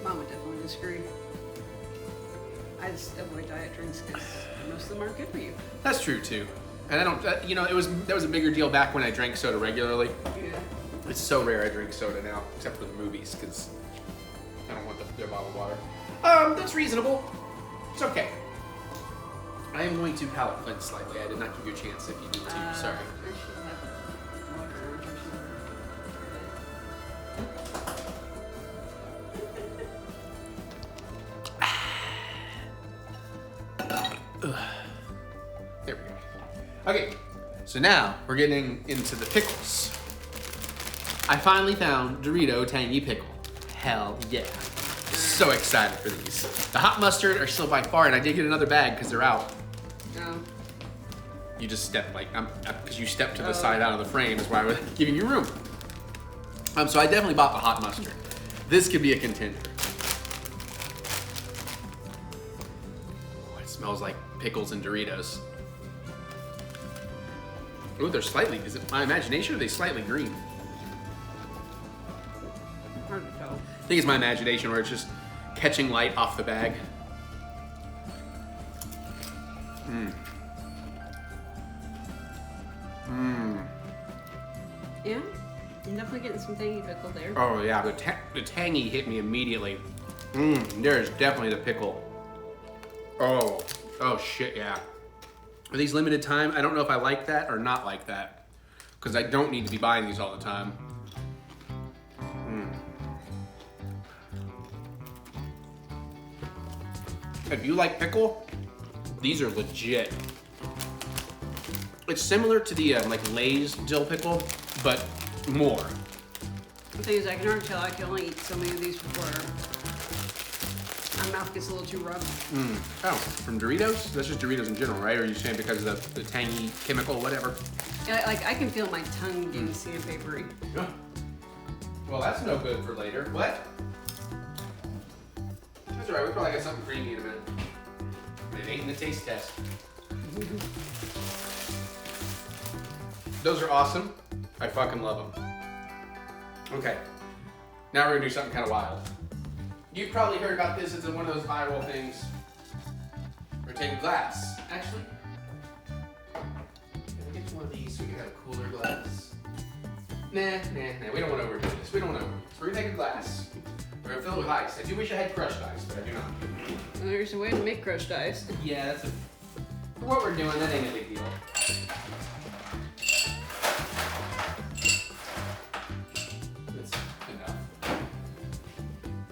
Mom would definitely disagree. I just avoid diet drinks because most of them aren't good for you. That's true too. And I don't, that was a bigger deal back when I drank soda regularly. Yeah. It's so rare I drink soda now, except for the movies, because I don't want their bottled water. That's reasonable. It's okay. I am going to palate cleanse slightly. I did not give you a chance if you need to. Sorry. There we go. Okay, so now we're getting into the pickles. I finally found Dorito Tangy Pickle. Hell yeah. So excited for these. The hot mustard are still by far, and I did get another bag because they're out. No. You just stepped because you stepped to the side out of the frame is why I was giving you room. So I definitely bought the hot mustard. This could be a contender. Oh, it smells like pickles and Doritos. Ooh, they're slightly, is it my imagination or are they slightly green? Hard to tell. I think it's my imagination where it's just catching light off the bag. Yeah, you're definitely getting some tangy pickle there. Oh yeah, the tangy hit me immediately. There is definitely the pickle. Oh shit, yeah. Are these limited time? I don't know if I like that or not like that, because I don't need to be buying these all the time. If you like pickle, these are legit. It's similar to the like Lay's dill pickle, but more. The thing is, I can already tell I can only eat so many of these before my mouth gets a little too rough. Oh, from Doritos? That's just Doritos in general, right? Or are you saying because of the tangy chemical, whatever? Yeah, like I can feel my tongue getting sandpapery. Yeah. Well, that's no good for later. What? That's all right. We probably got something creamy in a minute. But it ain't in the taste test. Those are awesome. I fucking love them. Okay. Now we're gonna do something kind of wild. You've probably heard about this. It's one of those viral things. We're taking glass. Actually, can we get one of these so we can have a cooler glass? Nah. We don't want to overdo this. We don't want to. So we're gonna take a glass. We're gonna fill it with ice. I do wish I had crushed ice, but I do not. Well, there's a way to make crushed ice. Yeah, that's for what we're doing. That ain't a big deal. That's enough.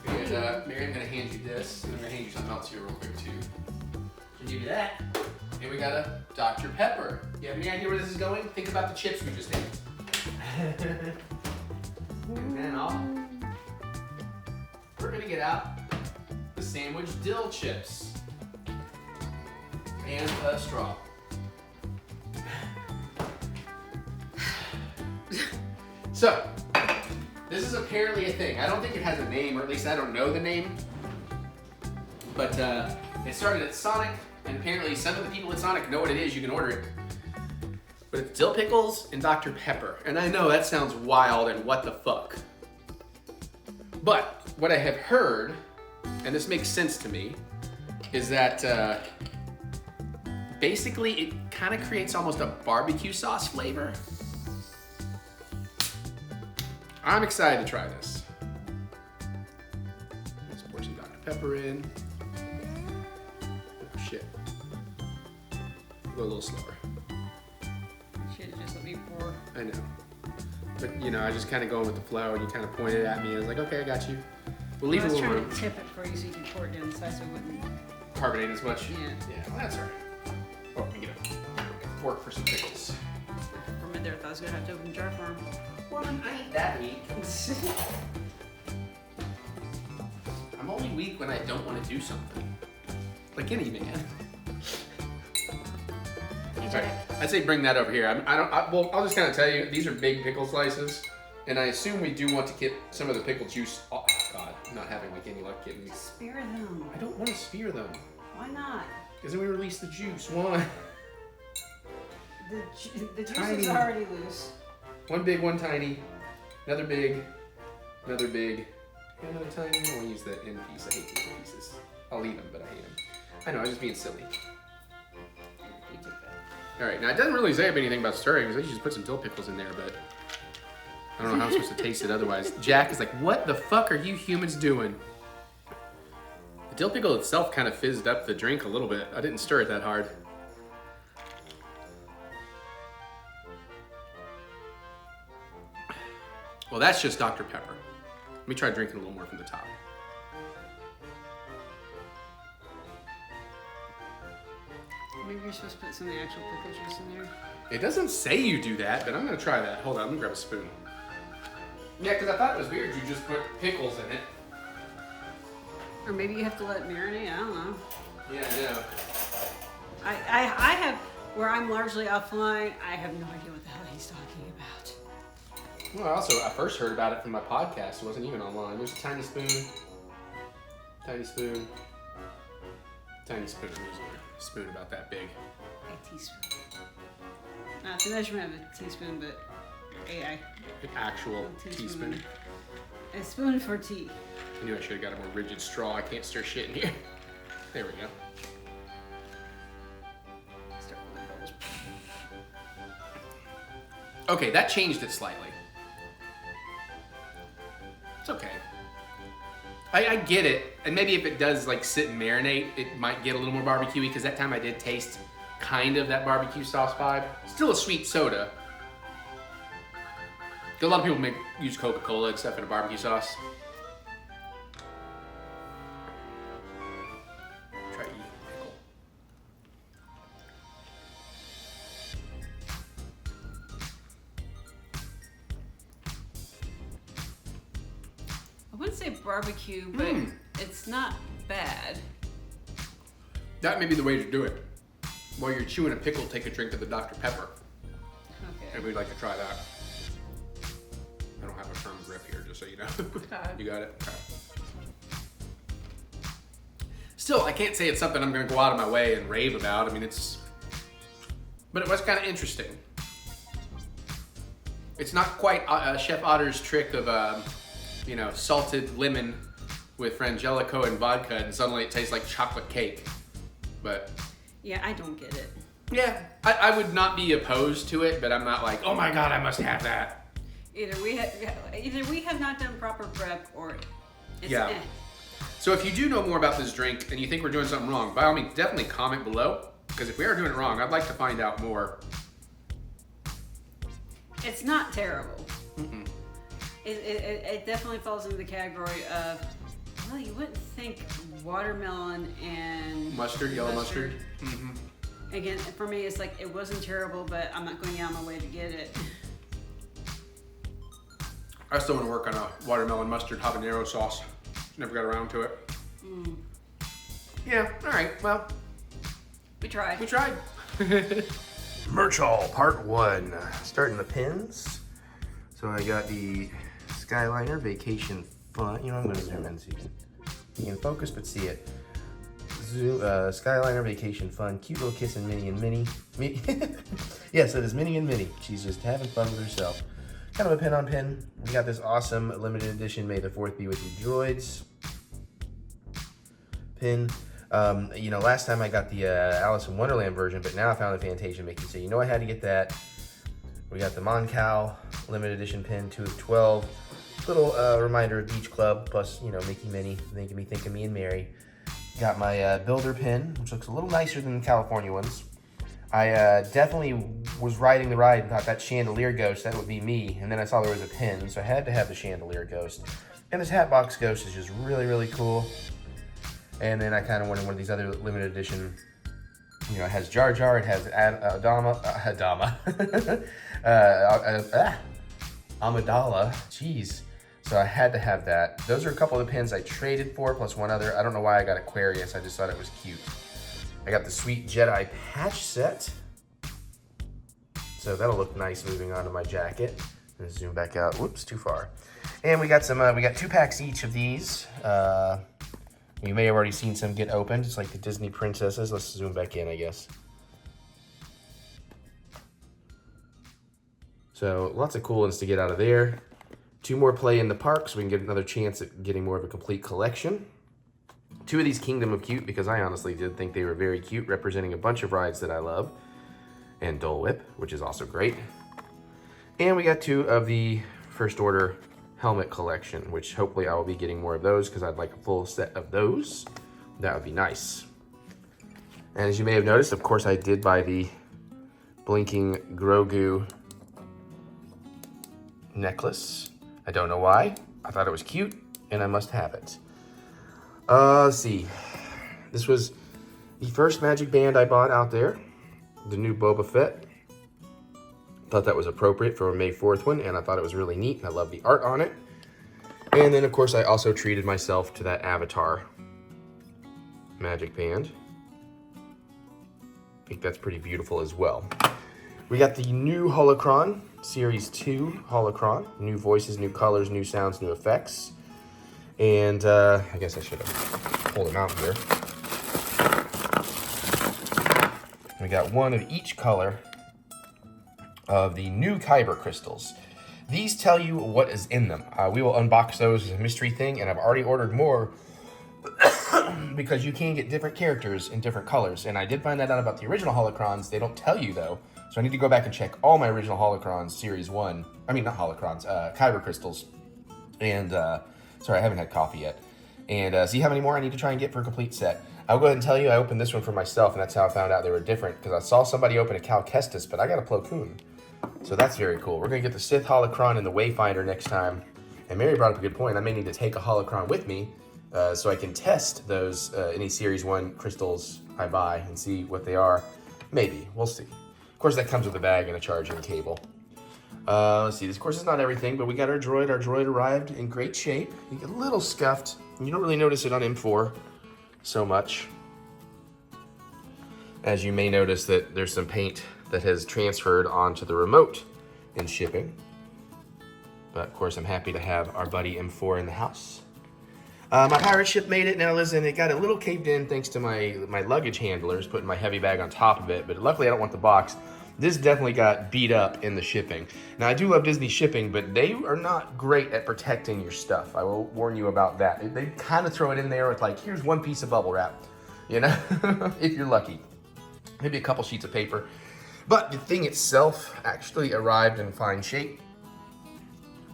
And Mary, I'm gonna hand you this, and I'm gonna hand you something else here real quick too. Can you do that? And we got a Dr. Pepper. You have any idea where this is going? Think about the chips we just ate. And then we're gonna get out the sandwich dill chips and a straw. So, this is apparently a thing. I don't think it has a name, or at least I don't know the name. But it started at Sonic, and apparently some of the people at Sonic know what it is. You can order it. But it's dill pickles and Dr. Pepper. And I know that sounds wild and what the fuck. But what I have heard, and this makes sense to me, is that basically it kind of creates almost a barbecue sauce flavor. I'm excited to try this. Let's pour some Dr. Pepper in. Oh shit. Go a little slower. Should have just let me pour. I know. But you know, I just kind of going with the flow, and you kind of pointed at me, and I was like, okay, I got you. We'll leave I a was little trying room. to tip it for you so you can pour it down the side so it wouldn't. Carbonate as much? Yeah. Yeah, well, that's all right. Oh, let me get up. fork for some pickles. For a minute there, I thought I was gonna have to open the jar for him. Woman, I ain't that weak. I'm only weak when I don't want to do something. Like any man. Alright, I'd say bring that over here. Well, I'll just kind of tell you, these are big pickle slices, and I assume we do want to get some of the pickle juice. Oh God, not having like any luck getting these. Spear them. I don't want to spear them. Why not? Because then we release the juice. Why? The juice Tiny. is already loose. One big, one tiny. Another big. Another big. And another tiny. I want to use the end piece. I hate these pieces. I'll leave them, but I hate them. I know, I was just being silly. You took that. Alright, now it doesn't really say anything about stirring, because I just put some dill pickles in there, but I don't know how I'm supposed to taste it otherwise. Jack is like, what the fuck are you humans doing? The dill pickle itself kind of fizzed up the drink a little bit. I didn't stir it that hard. Well, that's just Dr. Pepper. Let me try drinking a little more from the top. Maybe you're supposed to put some of the actual pickle juice in there. It doesn't say you do that, but I'm gonna try that. Hold on, let me grab a spoon. Yeah, because I thought it was weird you just put pickles in it. Or maybe you have to let it marinate. I don't know. Yeah, I know. I have, where I'm largely offline, I have no idea what the hell he's talking about. Well, I first heard about it from my podcast. It wasn't even online. There's a tiny spoon. Tiny spoon. Tiny spoon. There's a spoon about that big. A teaspoon. It's a measurement of a teaspoon, but AI. An actual teaspoon. A spoon for tea. I knew I should have got a more rigid straw. I can't stir shit in here. There we go. Start with the bubbles. Okay, that changed it slightly. It's okay. I get it. And maybe if it does like sit and marinate, it might get a little more barbecue-y, because that time I did taste kind of that barbecue sauce vibe. Still a sweet soda. A lot of people use Coca-Cola and stuff in a barbecue sauce. Try eating pickle. I wouldn't say barbecue, but it's not bad. That may be the way to do it. While you're chewing a pickle, take a drink of the Dr. Pepper. Okay. And we'd like to try that. I don't have a firm grip here, just so you know. You got it? Okay. Still, I can't say it's something I'm going to go out of my way and rave about. I mean, but it was kind of interesting. It's not quite Chef Otter's trick of, salted lemon with frangelico and vodka, and suddenly it tastes like chocolate cake. But Yeah, I don't get it. yeah, I would not be opposed to it, but I'm not like, oh my God, I must have that. Either we have not done proper prep, or it's Yeah. So if you do know more about this drink and you think we're doing something wrong, by all means, definitely comment below. Because if we are doing it wrong, I'd like to find out more. It's not terrible. It definitely falls into the category of, well, you wouldn't think watermelon and Mustard, yellow mustard. Mm-hmm. Again, for me, it's like, it wasn't terrible, but I'm not going out of my way to get it. I still want to work on a watermelon mustard habanero sauce. Never got around to it. Yeah, all right, well, We tried. we tried. Merch Haul Part 1. Starting the pins. So I got the Skyliner Vacation Fun. I'm going to zoom in so you can focus but see it. Skyliner Vacation Fun. Cute little kissing Minnie and Minnie. Yes, it is Minnie and Minnie. She's just having fun with herself. Kind of a pin on pin. We got this awesome limited edition May the 4th Be With You Droids pin. Last time I got the Alice in Wonderland version, but now I found the Fantasia Mickey, so I had to get that. We got the Moncal limited edition pin, 2 of 12. Little reminder of Beach Club, plus, Mickey, Minnie, making me think of me and Mary. Got my Builder pin, which looks a little nicer than the California ones. I definitely was riding the ride and thought that chandelier ghost, that would be me. And then I saw there was a pin, so I had to have the chandelier ghost. And this Hatbox Ghost is just really, really cool. And then I kind of wanted one of these other limited edition You know, it has Jar Jar, it has Amidala, jeez. So I had to have that. Those are a couple of the pins I traded for, plus one other. I don't know why I got Aquarius, I just thought it was cute. I got the Sweet Jedi patch set. So that'll look nice moving onto my jacket. I'm gonna zoom back out, whoops, too far. And we got some, we got 2 packs each of these. You may have already seen some get opened. It's like the Disney princesses. Let's zoom back in, I guess. So lots of cool ones to get out of there. 2 more play in the park so we can get another chance at getting more of a complete collection. 2 of these Kingdom of Cute because I honestly did think they were very cute, representing a bunch of rides that I love. And Dole Whip, which is also great. And we got 2 of the First Order helmet collection, which hopefully I will be getting more of those because I'd like a full set of those. That would be nice. And as you may have noticed, of course, I did buy the blinking Grogu necklace. I don't know why. I thought it was cute, and I must have it. Let's see. This was the first Magic Band I bought out there. The new Boba Fett. Thought that was appropriate for a May 4th one, and I thought it was really neat. I love the art on it. And then, of course, I also treated myself to that Avatar Magic Band. I think that's pretty beautiful as well. We got the new Holocron, Series 2 Holocron. New voices, new colors, new sounds, new effects. And I guess I should have pulled them out here. We got 1 of each color of the new Kyber crystals. These tell you what is in them. We will unbox those as a mystery thing, and I've already ordered more because you can get different characters in different colors. And I did find that out about the original Holocrons. They don't tell you though. So I need to go back and check all my original Holocrons Series 1. I mean, not Holocrons, Kyber crystals. And, sorry, I haven't had coffee yet. And see how many more I need to try and get for a complete set. I'll go ahead and tell you, I opened this one for myself, and that's how I found out they were different, because I saw somebody open a Cal Kestis, but I got a Plo Koon. So that's very cool. We're going to get the Sith Holocron and the Wayfinder next time. And Mary brought up a good point. I may need to take a Holocron with me so I can test those, any Series 1 crystals I buy and see what they are. Maybe. We'll see. Of course, that comes with a bag and a charging cable. Let's see. This, of course, is not everything, but we got our droid. Our droid arrived in great shape. You get a little scuffed. You don't really notice it on M4 so much. As you may notice that there's some paint that has transferred onto the remote in shipping. But of course, I'm happy to have our buddy M4 in the house. My pirate ship made it. Now listen, it got a little caved in thanks to my luggage handlers putting my heavy bag on top of it, but luckily I don't want the box. This definitely got beat up in the shipping. Now I do love Disney shipping, but they are not great at protecting your stuff. I will warn you about that. They kind of throw it in there with like, here's 1 piece of bubble wrap, you know, if you're lucky. Maybe a couple sheets of paper. But the thing itself actually arrived in fine shape.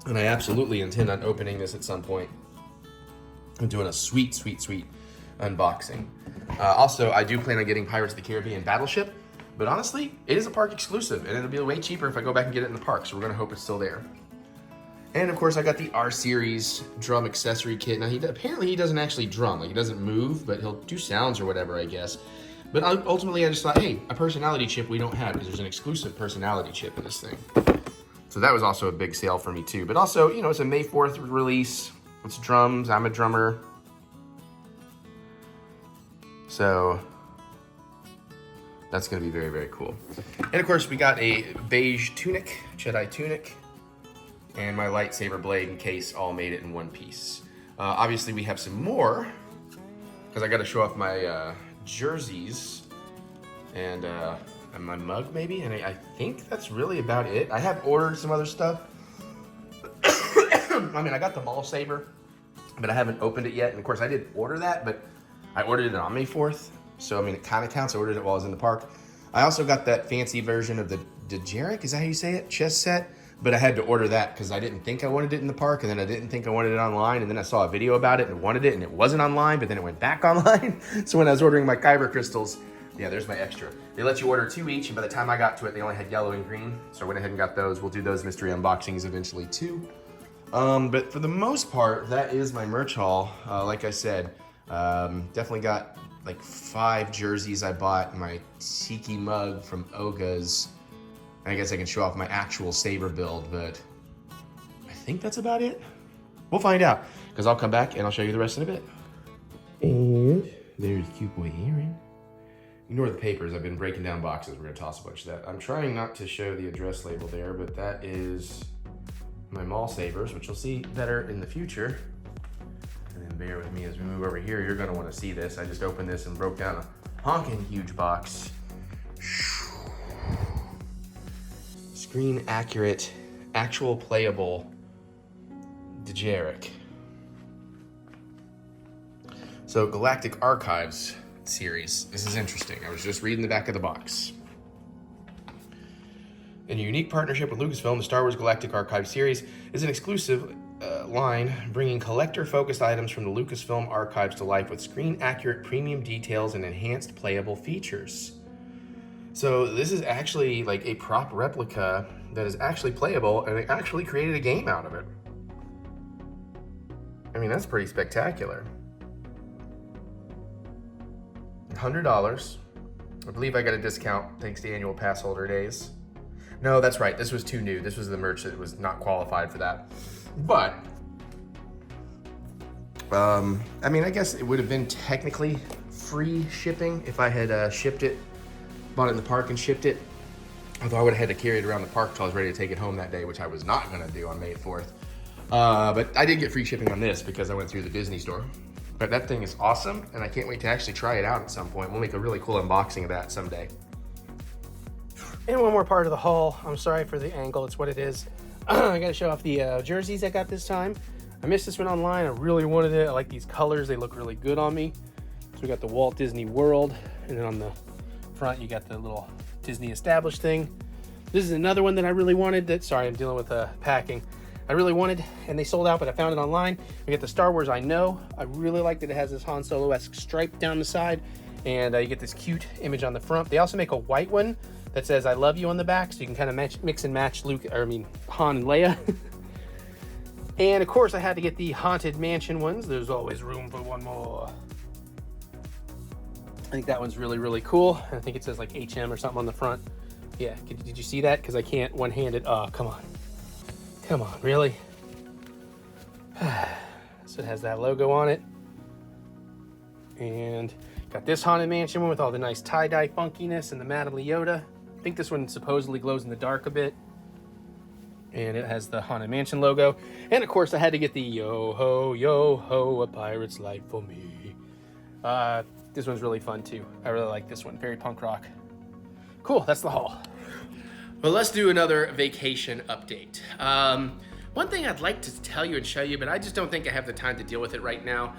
And I absolutely intend on opening this at some point. I'm doing a sweet, sweet, sweet unboxing. Also, I do plan on getting Pirates of the Caribbean Battleship. But honestly, it is a park exclusive, and it'll be way cheaper if I go back and get it in the park, so we're gonna hope it's still there. And of course, I got the R-Series drum accessory kit. Now, apparently he doesn't actually drum, like he doesn't move, but he'll do sounds or whatever, I guess. But ultimately, I just thought, hey, a personality chip we don't have, because there's an exclusive personality chip in this thing. So that was also a big sale for me too. But also, you know, it's a May 4th release. It's drums, I'm a drummer. So that's gonna be very, very cool. And of course, we got a beige tunic, Jedi tunic, and my lightsaber blade and case all made it in 1 piece. Obviously, we have some more, because I gotta show off my jerseys and my mug maybe, and I think that's really about it. I have ordered some other stuff. I mean, I got the ball saber, but I haven't opened it yet. And of course, I did order that, but I ordered it on May 4th. So, I mean, it kind of counts. I ordered it while I was in the park. I also got that fancy version of the Dejeric, is that how you say it? Chess set. But I had to order that because I didn't think I wanted it in the park, and then I didn't think I wanted it online, and then I saw a video about it and wanted it, and it wasn't online, but then it went back online. So when I was ordering my Kyber crystals, yeah, there's my extra. They let you order 2 each, and by the time I got to it, they only had yellow and green. So I went ahead and got those. We'll do those mystery unboxings eventually too. But for the most part, that is my merch haul. Like I said, definitely got like 5 jerseys I bought, my tiki mug from Oga's. I guess I can show off my actual saber build, but I think that's about it. We'll find out, because I'll come back and I'll show you the rest in a bit. And there's cute boy Aaron. Ignore the papers, I've been breaking down boxes. We're gonna toss a bunch of that. I'm trying not to show the address label there, but that is my mall sabers, which you'll see better in the future. And then bear with me as we move over here. You're gonna wanna see this. I just opened this and broke down a honking huge box. Screen accurate, actual playable TheEric. So Galactic Archives series. This is interesting. I was just reading the back of the box. In a unique partnership with Lucasfilm, the Star Wars Galactic Archives series is an exclusive line bringing collector-focused items from the Lucasfilm archives to life with screen-accurate premium details and enhanced playable features. So this is actually like a prop replica that is actually playable, and they actually created a game out of it. I mean, that's pretty spectacular. $100. I believe I got a discount thanks to annual pass holder days. No, that's right. This was too new. This was the merch that was not qualified for that. But, I mean, I guess it would have been technically free shipping if I had shipped it, bought it in the park and shipped it. Although I would have had to carry it around the park until I was ready to take it home that day, which I was not going to do on May 4th. But I did get free shipping on this because I went through the Disney store. But that thing is awesome, and I can't wait to actually try it out at some point. We'll make a really cool unboxing of that someday. And one more part of the haul. I'm sorry for the angle, it's what it is. I gotta show off the jerseys I got this time. I missed this one online, I really wanted it. I like these colors, they look really good on me. So we got the Walt Disney World, and then on the front you got the little Disney established thing. This is another one that I really wanted. Sorry, I'm dealing with packing. I really wanted, and they sold out, but I found it online. We get the Star Wars I Know. I really like that it has this Han Solo-esque stripe down the side, and you get this cute image on the front. They also make a white one that says I love you on the back, so you can kind of mix and match Han and Leia. And of course I had to get the Haunted Mansion ones. There's always room for one more. I think that one's really, really cool. I think it says like HM or something on the front. Yeah, did you see that? Because I can't one-handed, oh, come on. Come on, really? So it has that logo on it. And got this Haunted Mansion one with all the nice tie-dye funkiness and the Madame Leota. I think this one supposedly glows in the dark a bit. And it has the Haunted Mansion logo. And of course I had to get the yo-ho, a pirate's life for me. This one's really fun too. I really like this one, very punk rock. Cool, that's the haul. Well, let's do another vacation update. One thing I'd like to tell you and show you, but I just don't think I have the time to deal with it right now,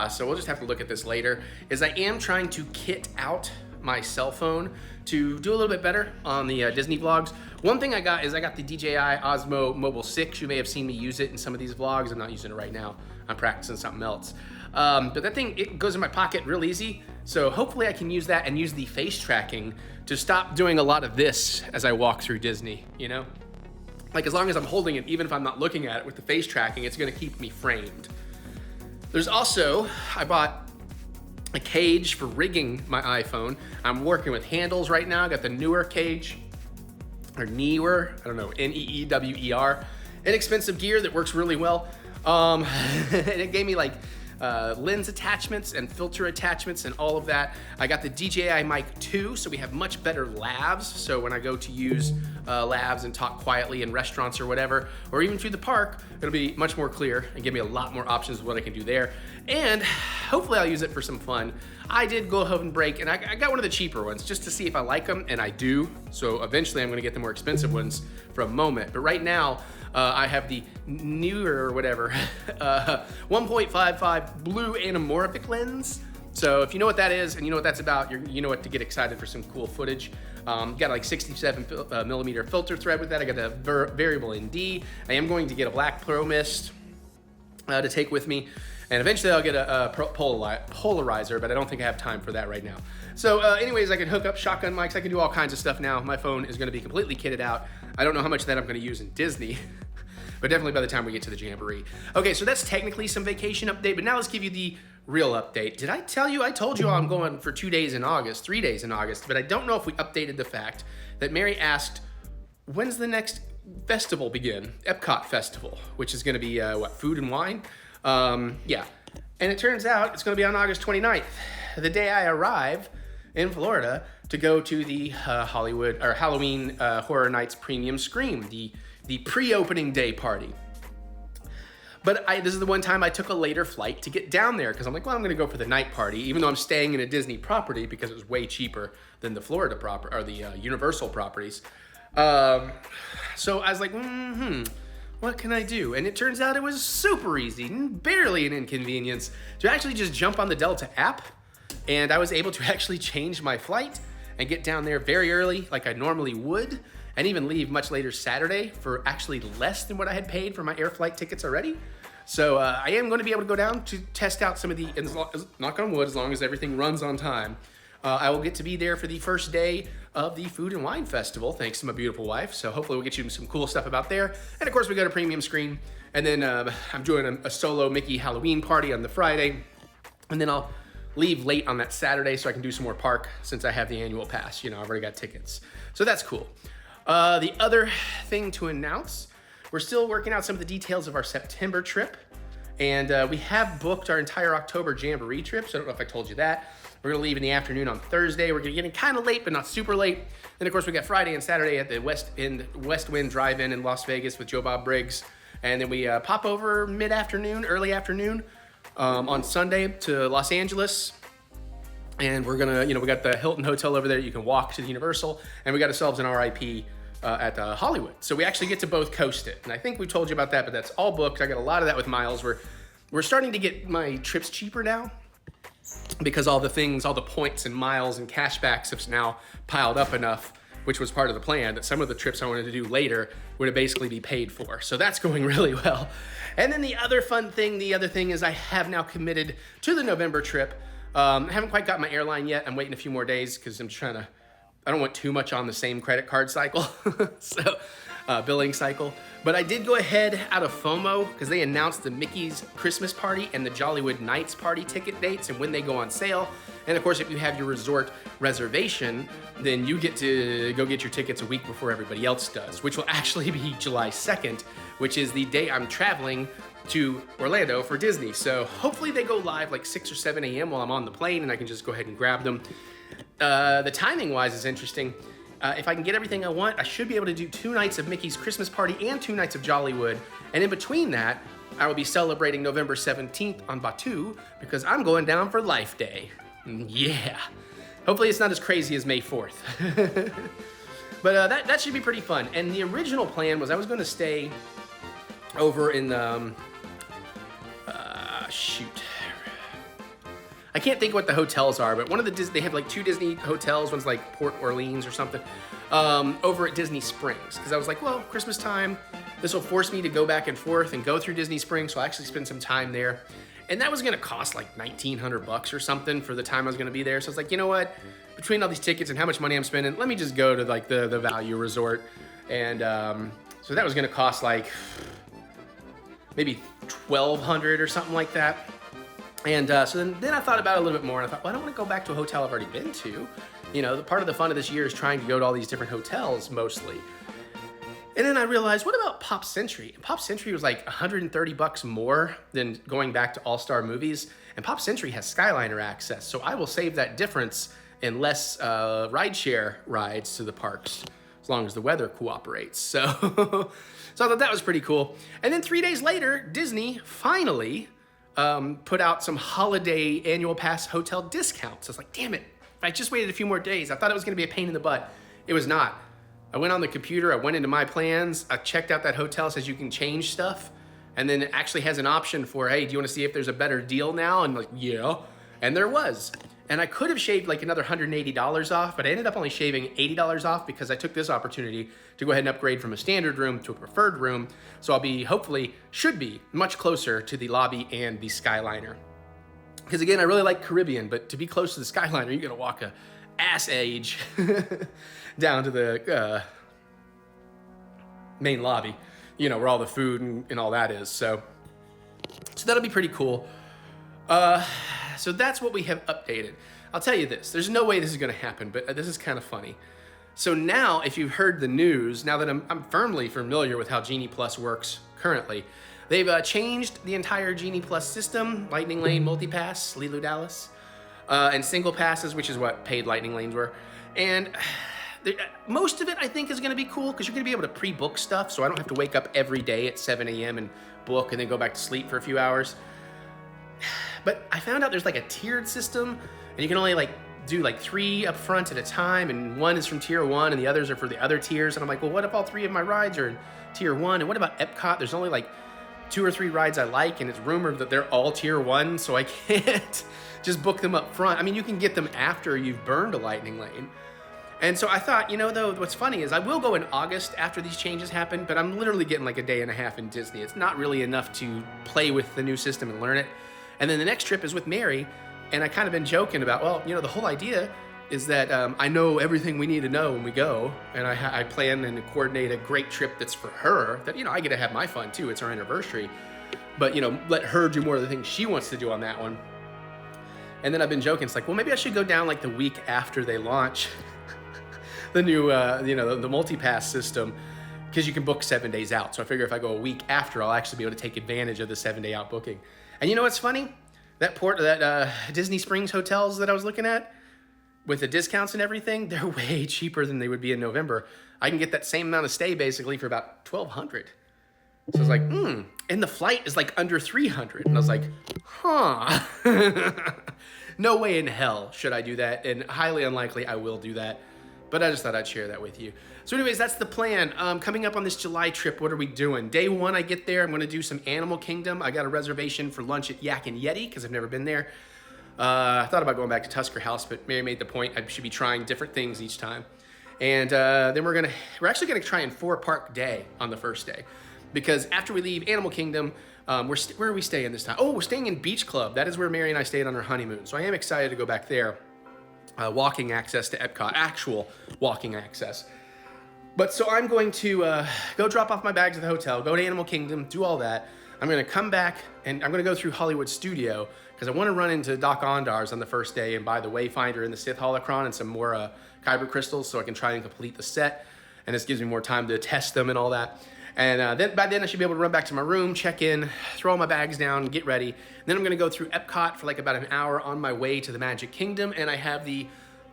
so we'll just have to look at this later, is I am trying to kit out my cell phone to do a little bit better on the Disney vlogs. One thing I got is I got the DJI Osmo Mobile 6. You may have seen me use it in some of these vlogs. I'm not using it right now. I'm practicing something else. But that thing, it goes in my pocket real easy. So hopefully I can use that and use the face tracking to stop doing a lot of this as I walk through Disney, you know? Like as long as I'm holding it, even if I'm not looking at it with the face tracking, it's gonna keep me framed. There's also, I bought a cage for rigging my iPhone. I'm working with handles right now. I got the newer cage, or newer, I don't know, Neewer. Inexpensive gear that works really well. And it gave me like lens attachments and filter attachments and all of that. I got the DJI Mic 2, so we have much better lavs. So when I go to use lavs and talk quietly in restaurants or whatever, or even through the park, it'll be much more clear and give me a lot more options of what I can do there. And hopefully I'll use it for some fun. I did go ahead and break, and I got one of the cheaper ones just to see if I like them, and I do. So eventually I'm gonna get the more expensive ones for a moment. But right now, I have the newer or whatever 1.55 blue anamorphic lens. So if you know what that is and you know what that's about, you know what to get excited for some cool footage. Got like 67 millimeter filter thread with that. I got the variable ND. I am going to get a black Pro Mist to take with me. And eventually I'll get a polarizer, but I don't think I have time for that right now. So anyways, I can hook up shotgun mics. I can do all kinds of stuff now. My phone is gonna be completely kitted out. I don't know how much of that I'm gonna use in Disney. but definitely by the time we get to the Jamboree. Okay, so that's technically some vacation update, but now let's give you the real update. Did I tell you? I told you I'm going for 3 days in August, but I don't know if we updated the fact that Mary asked, when's the next festival begin? Epcot Festival, which is gonna be, food and wine? Yeah. And it turns out it's gonna be on August 29th, the day I arrive in Florida to go to the Halloween Horror Nights Premium Scream, the pre-opening day party. But this is the one time I took a later flight to get down there because I'm like, well, I'm going to go for the night party, even though I'm staying in a Disney property because it was way cheaper than the Florida or the Universal properties. So I was like, what can I do? And it turns out it was super easy, barely an inconvenience, to actually just jump on the Delta app. And I was able to actually change my flight and get down there very early like I normally would, and even leave much later Saturday for actually less than what I had paid for my air flight tickets already. So I am going to be able to go down to test out some of the, knock on wood, as long as everything runs on time. I will get to be there for the first day of the Food and Wine Festival, thanks to my beautiful wife. So hopefully we'll get you some cool stuff about there. And of course we got a premium screen. And then I'm doing a solo Mickey Halloween party on the Friday. And then I'll leave late on that Saturday so I can do some more park since I have the annual pass. You know, I've already got tickets. So that's cool. The other thing to announce, we're still working out some of the details of our September trip. And we have booked our entire October Jamboree trip. So I don't know if I told you that. We're gonna leave in the afternoon on Thursday. We're getting kind of late, but not super late. Then of course we got Friday and Saturday at the West Wind Drive-In in Las Vegas with Joe Bob Briggs. And then we pop over mid-afternoon, early afternoon on Sunday to Los Angeles. And we're gonna, we got the Hilton Hotel over there. You can walk to the Universal, and we got ourselves an RIP at Hollywood. So we actually get to both coast it. And I think we told you about that, but that's all booked. I got a lot of that with miles. We're starting to get my trips cheaper now because all the points and miles and cashbacks have now piled up enough, which was part of the plan, that some of the trips I wanted to do later would basically be paid for. So that's going really well. And then the other thing is I have now committed to the November trip. I haven't quite got my airline yet. I'm waiting a few more days because I'm just I don't want too much on the same credit card cycle, so billing cycle. But I did go ahead out of FOMO because they announced the Mickey's Christmas party and the Jollywood Nights party ticket dates and when they go on sale. And of course, if you have your resort reservation, then you get to go get your tickets a week before everybody else does, which will actually be July 2nd, which is the day I'm traveling to Orlando for Disney. So hopefully they go live like 6 or 7 a.m. while I'm on the plane and I can just go ahead and grab them. The timing wise is interesting. If I can get everything I want, I should be able to do 2 nights of Mickey's Christmas party and 2 nights of Jollywood. And in between that, I will be celebrating November 17th on Batu because I'm going down for Life Day. Yeah. Hopefully it's not as crazy as May 4th. But that should be pretty fun. And the original plan was I was going to stay over in I can't think what the hotels are, but one of they have like 2 Disney hotels. One's like Port Orleans or something, over at Disney Springs. Because I was like, well, Christmas time, this will force me to go back and forth and go through Disney Springs. So I actually spent some time there. And that was gonna cost like $1,900 or something for the time I was gonna be there. So I was like, you know what? Between all these tickets and how much money I'm spending, let me just go to like the value resort. And so that was gonna cost like maybe $1,200 or something like that. And so then I thought about it a little bit more, and I thought, well, I don't want to go back to a hotel I've already been to. The part of the fun of this year is trying to go to all these different hotels mostly. And then I realized, what about Pop Century? And Pop Century was like $130 more than going back to All-Star Movies. And Pop Century has Skyliner access, so I will save that difference in less rideshare rides to the parks, as long as the weather cooperates. So I thought that was pretty cool. And then 3 days later, Disney finally put out some holiday annual pass hotel discounts. I was like, damn it, if I just waited a few more days, I thought it was gonna be a pain in the butt. It was not. I went on the computer, I went into my plans, I checked out that hotel, says you can change stuff, and then it actually has an option for, hey, do you wanna see if there's a better deal now? And like, yeah, and there was. And I could have shaved like another $180 off, but I ended up only shaving $80 off because I took this opportunity to go ahead and upgrade from a standard room to a preferred room. So I'll be, should be much closer to the lobby and the Skyliner. Because again, I really like Caribbean, but to be close to the Skyliner, you gotta walk a ass age down to the main lobby. you know, where all the food and all that is. So that'll be pretty cool. So that's what we have updated. I'll tell you this, there's no way this is gonna happen, but this is kind of funny. So now, if you've heard the news, now that I'm firmly familiar with how Genie Plus works currently, they've changed the entire Genie Plus system, Lightning Lane, Multipass, Lilu Dallas, and single passes, which is what paid Lightning Lanes were. And most of it, I think, is gonna be cool because you're gonna be able to pre-book stuff, so I don't have to wake up every day at 7 a.m. and book and then go back to sleep for a few hours. But I found out there's like a tiered system, and you can only like do like 3 up front at a time, and 1 is from tier 1 and the others are for the other tiers. And I'm like, well, what if all 3 of my rides are in tier 1? And what about Epcot? There's only like 2 or 3 rides I like, and it's rumored that they're all tier 1, so I can't just book them up front. I mean, you can get them after you've burned a Lightning Lane. And so I thought, you know, though, what's funny is I will go in August after these changes happen, but I'm literally getting like a day and a half in Disney. It's not really enough to play with the new system and learn it. And then the next trip is with Mary, and I kind of been joking about, well, you know, the whole idea is that I know everything we need to know when we go, and I plan and coordinate a great trip that's for her, that, you know, I get to have my fun too, it's our anniversary, but, you know, let her do more of the things she wants to do on that one. And then I've been joking, it's like, well, maybe I should go down like the week after they launch the new, you know, the multi-pass system, because you can book 7 days out. So I figure if I go a week after, I'll actually be able to take advantage of the 7-day out booking. And you know what's funny? That Disney Springs hotels that I was looking at, with the discounts and everything, they're way cheaper than they would be in November. I can get that same amount of stay basically for about $1,200. So I was like, and the flight is like under $300. And I was like, huh. No way in hell should I do that, and highly unlikely I will do that. But I just thought I'd share that with you. So anyways, that's the plan. Coming up on this July trip, what are we doing? Day 1, I get there, I'm gonna do some Animal Kingdom. I got a reservation for lunch at Yak and Yeti, because I've never been there. I thought about going back to Tusker House, but Mary made the point I should be trying different things each time. And then we're actually gonna try and 4-park day on the first day. Because after we leave Animal Kingdom, where are we staying this time? Oh, we're staying in Beach Club. That is where Mary and I stayed on our honeymoon. So I am excited to go back there. Walking access to Epcot, actual walking access. But so I'm going to go drop off my bags at the hotel, go to Animal Kingdom, do all that. I'm gonna come back and I'm gonna go through Hollywood Studio because I wanna run into Doc Ondar's on the first day and buy the Wayfinder and the Sith Holocron and some more Kyber crystals so I can try and complete the set. And this gives me more time to test them and all that. And then by then I should be able to run back to my room, check in, throw all my bags down, get ready. And then I'm gonna go through Epcot for like about an hour on my way to the Magic Kingdom. And I have the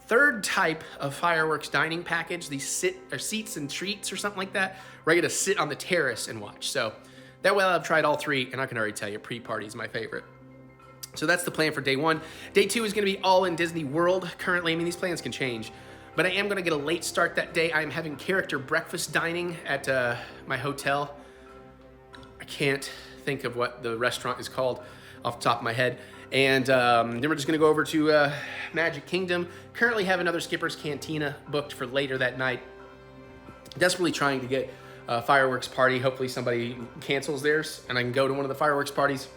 3rd type of fireworks dining package, these seats and treats or something like that, where I get to sit on the terrace and watch. So that way I've tried all 3, and I can already tell you, pre-party is my favorite. So that's the plan for day 1. Day 2 is gonna be all in Disney World currently. I mean, these plans can change. But I am gonna get a late start that day. I am having character breakfast dining at my hotel. I can't think of what the restaurant is called off the top of my head. And then we're just gonna go over to Magic Kingdom. Currently have another Skipper's Cantina booked for later that night. Desperately trying to get a fireworks party. Hopefully somebody cancels theirs and I can go to one of the fireworks parties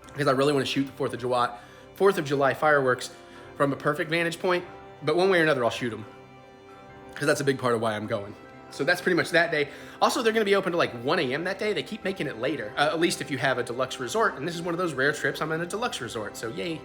because I really wanna shoot the 4th of July fireworks from a perfect vantage point. But one way or another, I'll shoot them because that's a big part of why I'm going. So that's pretty much that day. Also, they're gonna be open to like 1 a.m. that day. They keep making it later, at least if you have a deluxe resort. And this is one of those rare trips I'm in a deluxe resort, so yay.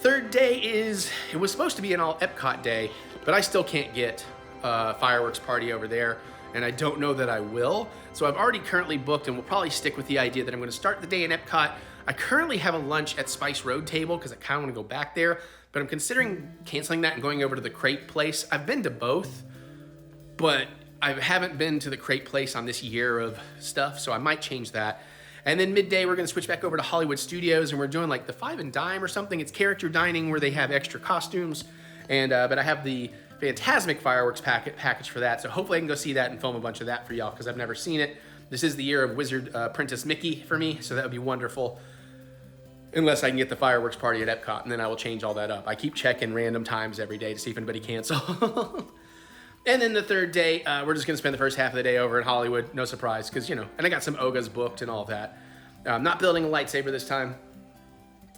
3rd day it was supposed to be an all Epcot day, but I still can't get a fireworks party over there, and I don't know that I will. So I've already currently booked, and we'll probably stick with the idea that I'm gonna start the day in Epcot. I currently have a lunch at Spice Road Table because I kind of want to go back there, but I'm considering canceling that and going over to the Crepe Place. I've been to both, but I haven't been to the Crepe Place on this year of stuff, so I might change that. And then midday, we're gonna switch back over to Hollywood Studios, and we're doing like the 5 and Dime or something. It's character dining where they have extra costumes, and but I have the Fantasmic fireworks package for that, so hopefully I can go see that and film a bunch of that for y'all because I've never seen it. This is the year of Wizard Apprentice Mickey for me, so that would be wonderful. Unless I can get the fireworks party at Epcot, and then I will change all that up. I keep checking random times every day to see if anybody cancels. And then the 3rd day, we're just gonna spend the first half of the day over in Hollywood. No surprise, because, you know, and I got some Ogas booked and all that. I'm not building a lightsaber this time,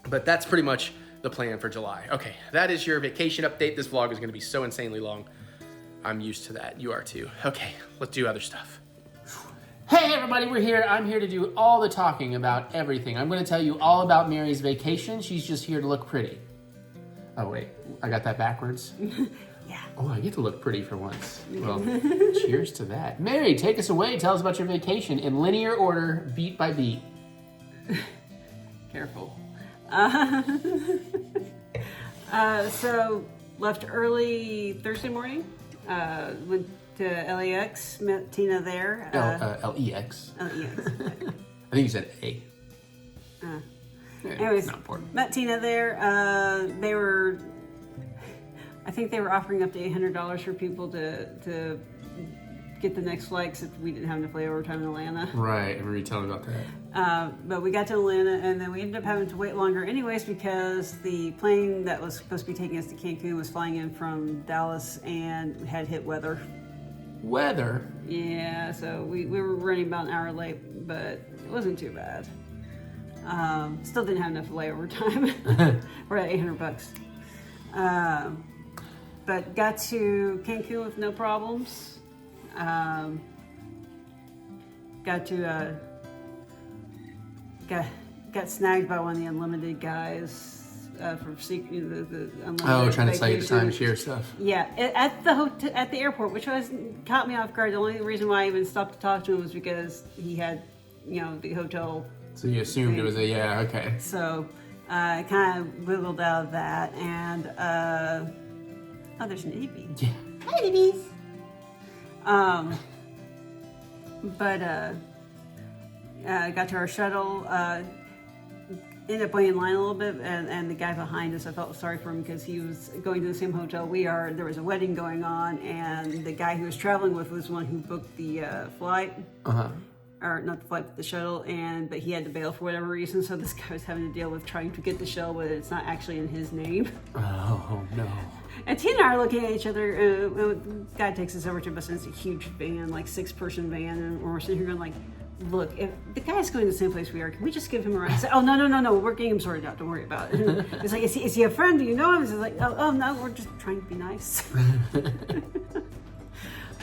but that's pretty much the plan for July. Okay, that is your vacation update. This vlog is gonna be so insanely long. I'm used to that, you are too. Okay, let's do other stuff. Hey everybody, we're here. I'm here to do all the talking about everything. I'm going to tell you all about Mary's vacation. She's just here to look pretty. Oh wait, I got that backwards. Yeah. Oh, I get to look pretty for once. Well, cheers to that. Mary, take us away. Tell us about your vacation in linear order, beat by beat. Careful. So left early Thursday morning. Went to LAX, met Tina there. LEX. LEX. I think you said A. Anyways, not important. met Tina there. I think they were offering up to $800 for people to get the next flight, except we didn't have enough layover time in Atlanta. Right, I remember you telling me about that. But we got to Atlanta, and then we ended up having to wait longer anyways because the plane that was supposed to be taking us to Cancun was flying in from Dallas and had hit weather. Weather? Yeah, so we were running about an hour late, but it wasn't too bad. Still didn't have enough layover time. We're at $800. But got to Cancun with no problems. Got snagged by one of the unlimited guys from the unlimited Trying to sell you the vacation. timeshare stuff. Yeah, at the airport, which caught me off guard. The only reason why I even stopped to talk to him was because he had, the hotel. So you assumed it was okay. So I kind of wiggled out of that, and there's an itty Yeah. Hi, babies. Got to our shuttle. Ended up waiting in line a little bit, and the guy behind us, I felt sorry for him because he was going to the same hotel we are. There was a wedding going on, and the guy who was traveling with was the one who booked the flight. Or not the flight, but the shuttle, but he had to bail for whatever reason, so this guy was having to deal with trying to get the shuttle, but it's not actually in his name. Oh, no. And Tina and I are looking at each other. The guy takes us over to a bus, and it's a huge van, like 6-person van, and we're sitting here going like, look, if the guy's going to the same place we are, can we just give him a ride? I said, oh, no, we're getting him sorted out, don't worry about it. It's like, is he a friend? Do you know him? It's like, oh no, we're just trying to be nice.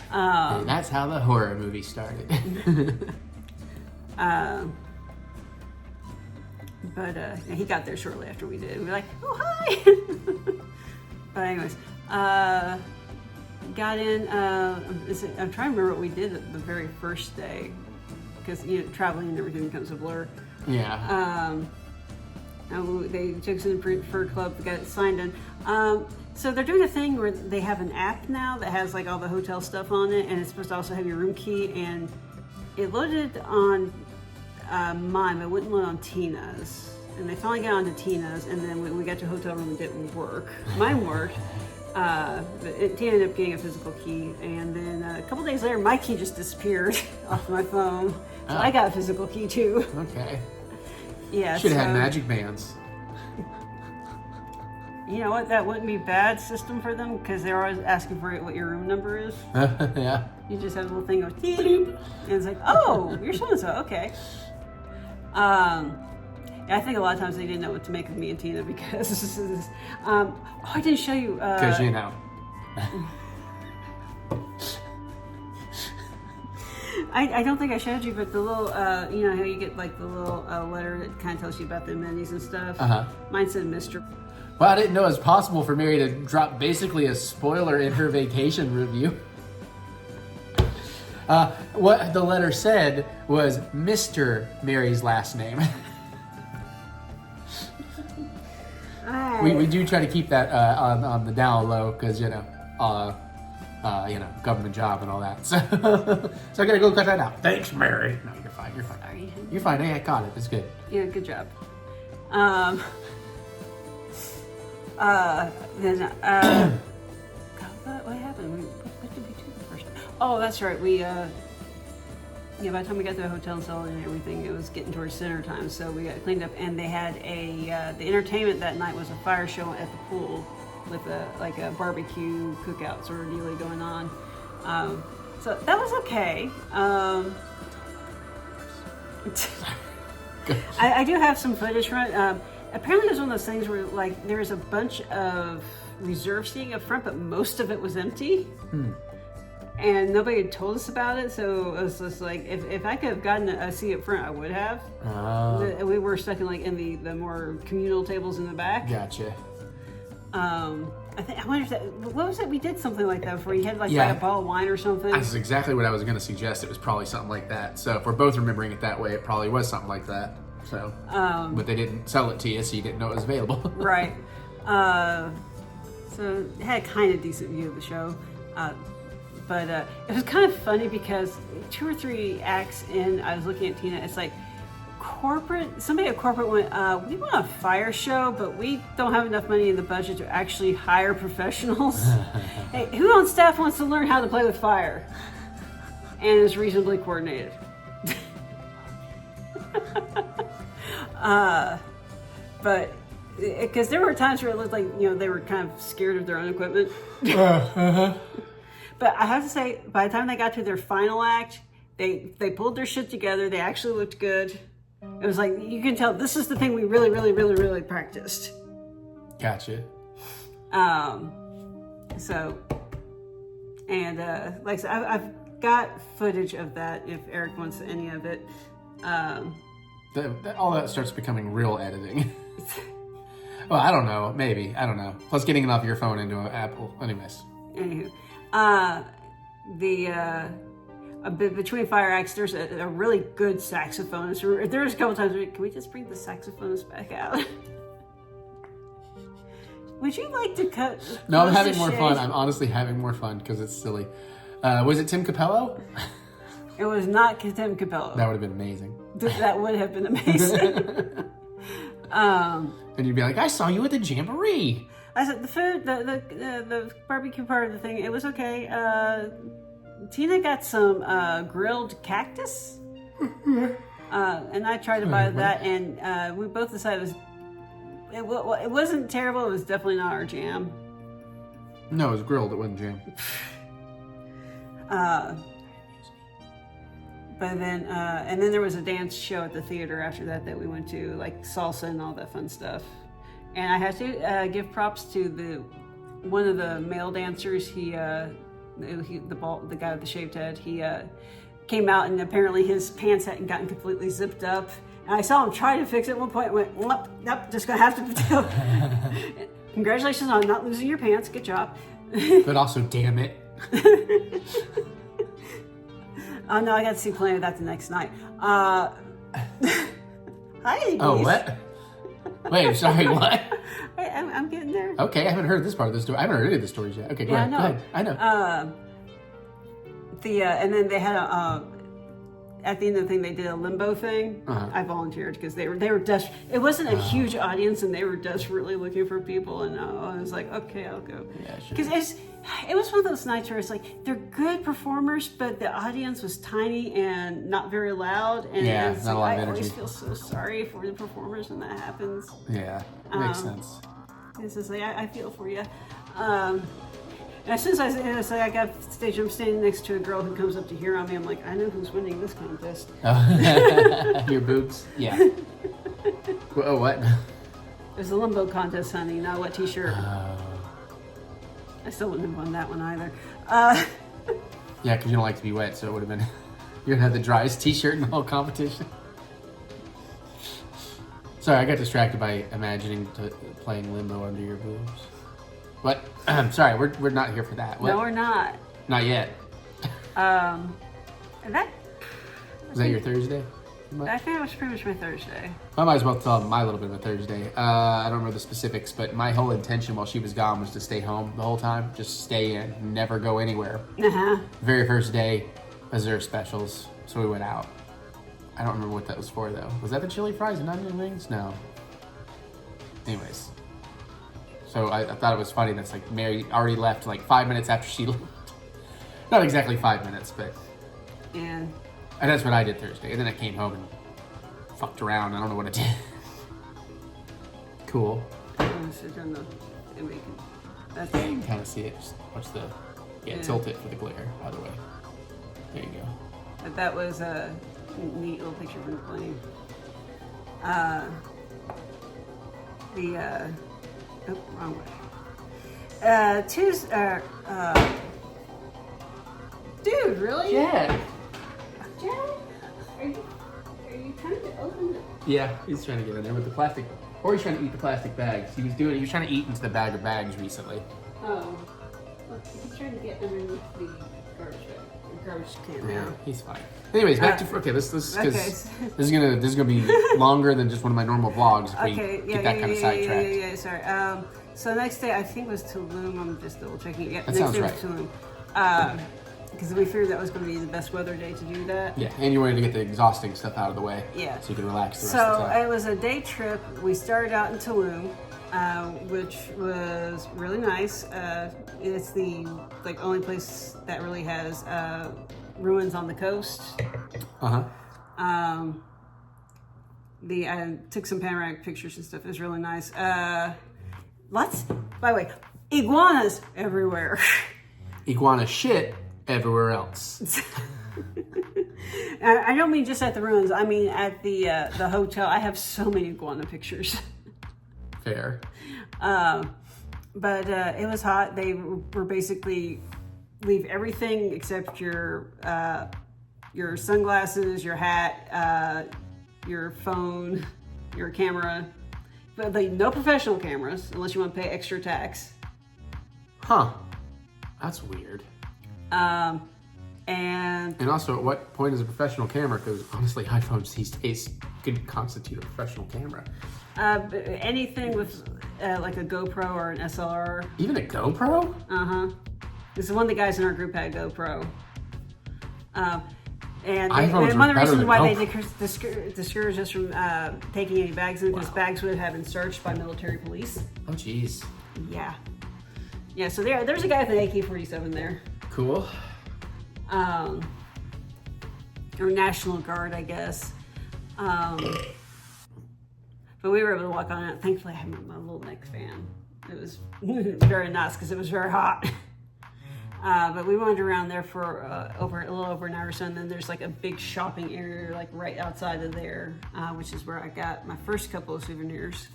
And that's how the horror movie started. He got there shortly after we did. We were like, oh, hi! But anyways, got in. I'm trying to remember what we did the very first day, because traveling and everything becomes a blur. Yeah. They took us in the fur club, got it signed in. So they're doing a thing where they have an app now that has like all the hotel stuff on it, and it's supposed to also have your room key, and it loaded on mine, but it wouldn't load on Tina's. And they finally got onto Tina's, and then when we got to a hotel room, it didn't work. Mine worked. But Tina ended up getting a physical key, and then a couple days later, my key just disappeared off my phone. So I got a physical key too. Okay. Yeah. Should have had magic bands. You know what? That wouldn't be a bad system for them because they're always asking for what your room number is. Yeah. You just have a little thing go beep, and it's like, oh, you're so and so. Okay. I think a lot of times they didn't know what to make of me and Tina because I didn't show you. Because I don't think I showed you, but the little, how you get like the little letter that kind of tells you about the amenities and stuff. Mine said Mr. Well, I didn't know it was possible for Mary to drop basically a spoiler in her vacation review. What the letter said was Mr. Mary's last name. We do try to keep that on the down low because government job and all that. So I gotta go cut that out. Thanks, Mary. No, you're fine. Sorry. You're fine. Hey, I caught it. It's good. Yeah, good job. What happened? What did we do the first? Oh, that's right. We by the time we got to the hotel and settled and everything, it was getting towards dinner time, so we got cleaned up. And they had the entertainment that night was a fire show at the pool with a barbecue cookout sort of deal going on. So that was okay. I do have some footage from it. Apparently, it was one of those things where like there was a bunch of reserved seating up front, but most of it was empty. and nobody had told us about it. So it was just like, if I could have gotten a seat up front, I would have. We were stuck in the more communal tables in the back. Gotcha. I wonder if what was it? We did something like that before. You had buy a bottle of wine or something. That's exactly what I was going to suggest. It was probably something like that. So if we're both remembering it that way, it probably was something like that. So, but they didn't sell it to you, so you didn't know it was available. Right. So it had a kind of decent view of the show. But it was kind of funny because 2 or 3 acts in, I was looking at Tina, it's like somebody at corporate went, we want a fire show, but we don't have enough money in the budget to actually hire professionals. Hey, who on staff wants to learn how to play with fire? And is reasonably coordinated. But because there were times where it looked like, they were kind of scared of their own equipment. But I have to say, by the time they got to their final act, they pulled their shit together. They actually looked good. It was like, you can tell this is the thing we really, really, really, really practiced. Gotcha. So, and like I said, I've got footage of that if Eric wants any of it. All that starts becoming real editing. Well, I don't know. Maybe. I don't know. Plus getting it off your phone into an Apple. Anyways. Anywho. Between fire acts, there's a really good saxophonist. There's a couple times, can we just bring the saxophonist back out? Would you like to cut? No, I'm having more fun. I'm honestly having more fun because it's silly. Was it Tim Capello? It was not Tim Capello. That would have been amazing. That would have been amazing. And you'd be like, I saw you at the Jamboree. I said the food, the barbecue part of the thing, it was okay. Tina got some grilled cactus, and I tried to buy that, and we both decided it wasn't terrible. It was definitely not our jam. No, it was grilled. It wasn't jam. But then, and then there was a dance show at the theater after that we went to, like salsa and all that fun stuff. And I have to give props to one of the male dancers. The guy with the shaved head. He came out and apparently his pants hadn't gotten completely zipped up. And I saw him try to fix it at one point. And went, nope, just gonna have to do. Congratulations on not losing your pants. Good job. But also, damn it. Oh no, I got to see plenty of that the next night. Hi. Oh, what? Wait, sorry, what? Wait, I'm getting there. Okay, I haven't heard this part of the story. I haven't heard any of the stories yet. Okay, go ahead. Go ahead. I know. And then they had at the end of the thing, they did a limbo thing. Uh-huh. I volunteered because they were desperate. It wasn't a huge audience, and they were desperately looking for people. And I was like, okay, I'll go. Yeah, sure. Because it was one of those nights where it's like they're good performers, but the audience was tiny and not very loud. And not a lot of energy. I always feel so sorry for the performers when that happens. Yeah, makes sense. It's just like I feel for you. And as soon as I got off the stage, I'm standing next to a girl who comes up to hear on me. I'm like, I know who's winning this contest. Your boobs? Yeah. Oh, what? There's a limbo contest, honey, not a wet t-shirt. I still wouldn't have won that one either. Yeah, because you don't like to be wet, so it would have been... You're going to have the driest t-shirt in the whole competition. Sorry, I got distracted by imagining playing limbo under your boobs. What? I'm sorry, we're not here for that. What? No, we're not. Not yet. And that... Was that your Thursday? I think it was pretty much my Thursday. I might as well tell my little bit of a Thursday. I don't remember the specifics, but my whole intention while she was gone was to stay home the whole time. Just stay in, never go anywhere. Uh-huh. Very first day, Azur specials, so we went out. I don't remember what that was for, though. Was that the chili fries and onion rings? No. Anyways. So I thought it was funny that's like Mary already left like 5 minutes after she left. Not exactly 5 minutes, but... And that's what I did Thursday. And then I came home and fucked around. I don't know what I did. Cool. I'm going to sit down and make it. That's Yeah, you can kind of see it. Just watch the... Yeah, tilt it for the glare, by the way. There you go. But that was a neat little picture from the plane. Wrong way. Dude, really? Yeah. Jared, are you trying to open it? Yeah, he's trying to get in there with the plastic, or he's trying to eat the plastic bags. He was trying to eat into the bag of bags recently. Oh. Look, he's trying to get underneath the garbage can now. He's fine. Anyways, back to this because okay. this is gonna be longer than just one of my normal vlogs if we get that kind of sidetracked. Yeah, sorry. So next day I think was Tulum. I'm just double checking. Yeah, That next sounds day right. was Tulum. Because we figured that was going to be the best weather day to do that. Yeah, and you wanted to get the exhausting stuff out of the way. Yeah. So you can relax the rest So of the time. it was a day trip. We started out in Tulum, which was really nice. It's the only place that really has ruins on the coast. Uh-huh. I took some panoramic pictures and stuff. It was really nice. By the way, iguanas everywhere. Iguana shit everywhere else. I don't mean just at the ruins. I mean at the hotel. I have so many iguana pictures. Fair. But it was hot. They were basically leave everything except your sunglasses, your hat, your phone, your camera. But no professional cameras unless you want to pay extra tax. Huh. That's weird. And also, at what point is a professional camera? Because honestly, iPhones these days could constitute a professional camera. anything with like a GoPro or an SLR. Even a GoPro? This is one of the guys in our group had a GoPro. And iPhones one of the are better reasons than why they GoPro. discouraged us from taking any bags in, because bags would have been searched by military police. Oh, jeez. Yeah. Yeah, so there's a guy with an AK-47 there. Cool. Or National Guard, I guess. But we were able to walk on it. Thankfully, I had my little neck fan. It was very nice because it was very hot. But we wandered around there for a little over an hour or so, and then there's like a big shopping area like right outside of there, which is where I got my first couple of souvenirs.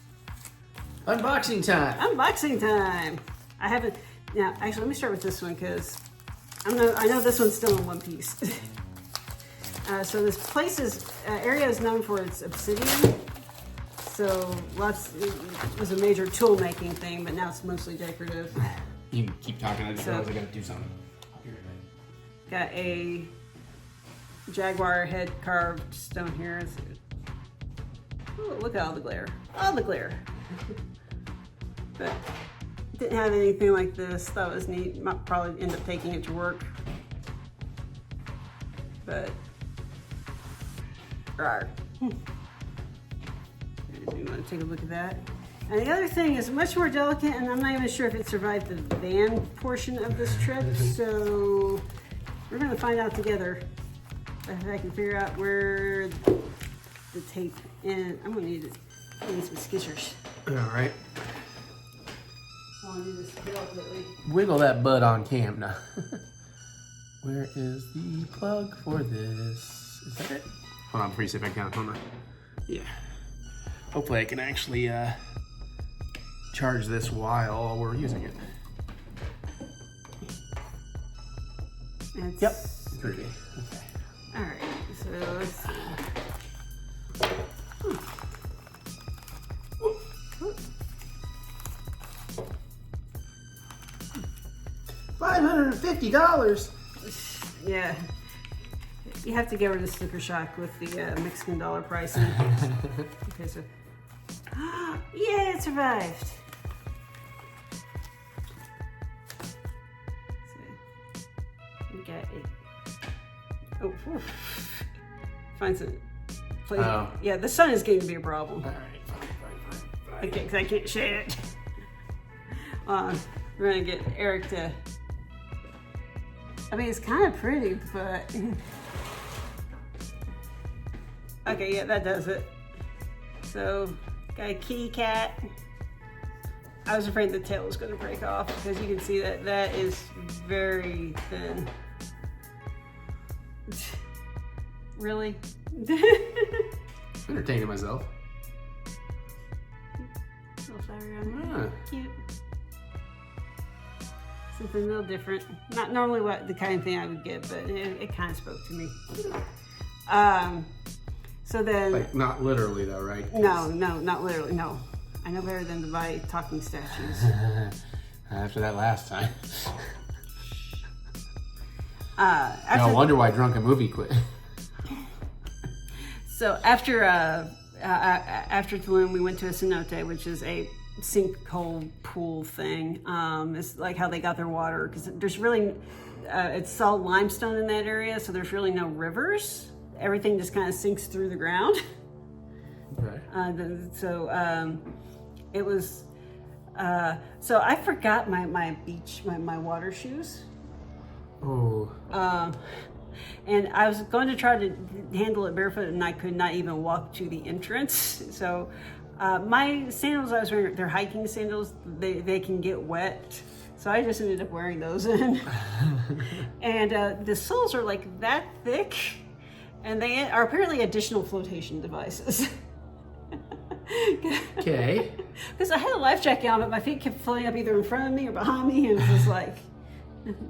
Unboxing time. Unboxing time. I haven't. Now, actually, let me start with this one because I know this one's still in one piece. So this area is known for its obsidian. So it was a major tool making thing, but now it's mostly decorative. You can keep talking. I just realized I gotta do something. I'll be right back. Got a jaguar head carved stone here. Oh, look at all the glare. All the glare. But didn't have anything like this. Thought it was neat. Might probably end up taking it to work. But rawr. You want to take a look at that? And the other thing is much more delicate, and I'm not even sure if it survived the van portion of this trip, so we're going to find out together if I can figure out where the tape and I'm going to need some scissors. All right. I want to do this delicately. Wiggle that butt on cam now. Where is the plug for this? Is that it? Hold on, pretty safe. I count. Hold on. Yeah. Hopefully I can actually charge this while we're using it. Yep. Okay. All right. So let's see. $550. Yeah. You have to give her the sticker shock with the Mexican dollar pricing. Okay, so. Yeah, it survived. So, we got it. Oh, whew. Find some. Oh. Yeah, the sun is getting to be a problem. All right, fine. Okay, because I can't shade it. We're gonna get Eric to. I mean, it's kind of pretty, but. Okay, yeah, that does it. So, got a kitty cat. I was afraid the tail was going to break off because you can see that is very thin. Really? Entertaining myself. Little flower on there. Ah. Cute. Something a little different. Not normally what the kind of thing I would get, but it kind of spoke to me. So then... Like, not literally, though, right? No, not literally, no. I know better than to buy talking statues. After that last time. After No wonder why Drunken Movie quit. So after Tulum, we went to a cenote, which is a sinkhole pool thing. It's like how they got their water, because there's really, it's all limestone in that area, so there's really no rivers. Everything just kind of sinks through the ground. Right. It was, so I forgot my water shoes. Oh. And I was going to try to handle it barefoot, and I could not even walk to the entrance. So my sandals I was wearing, they're hiking sandals. They can get wet. So I just ended up wearing those in. And the soles are like that thick, and they are apparently additional flotation devices. Okay. Because I had a life jacket on, but my feet kept floating up either in front of me or behind me, and it was just like,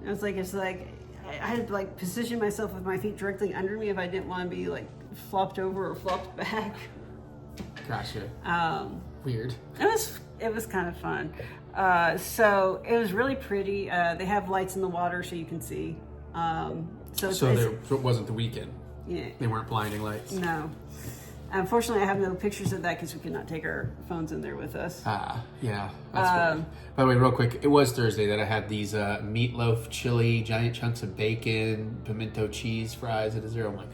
it's like I had to like position myself with my feet directly under me if I didn't want to be like flopped over or flopped back. Gotcha. Weird. It was kind of fun. So it was really pretty. They have lights in the water so you can see. So it wasn't the weekend. Yeah. They weren't blinding lights. No. Unfortunately, I have no pictures of that because we could not take our phones in there with us. Yeah. That's fair. By the way, real quick, it was Thursday that I had these meatloaf, chili, giant chunks of bacon, pimento cheese fries at dessert. Oh my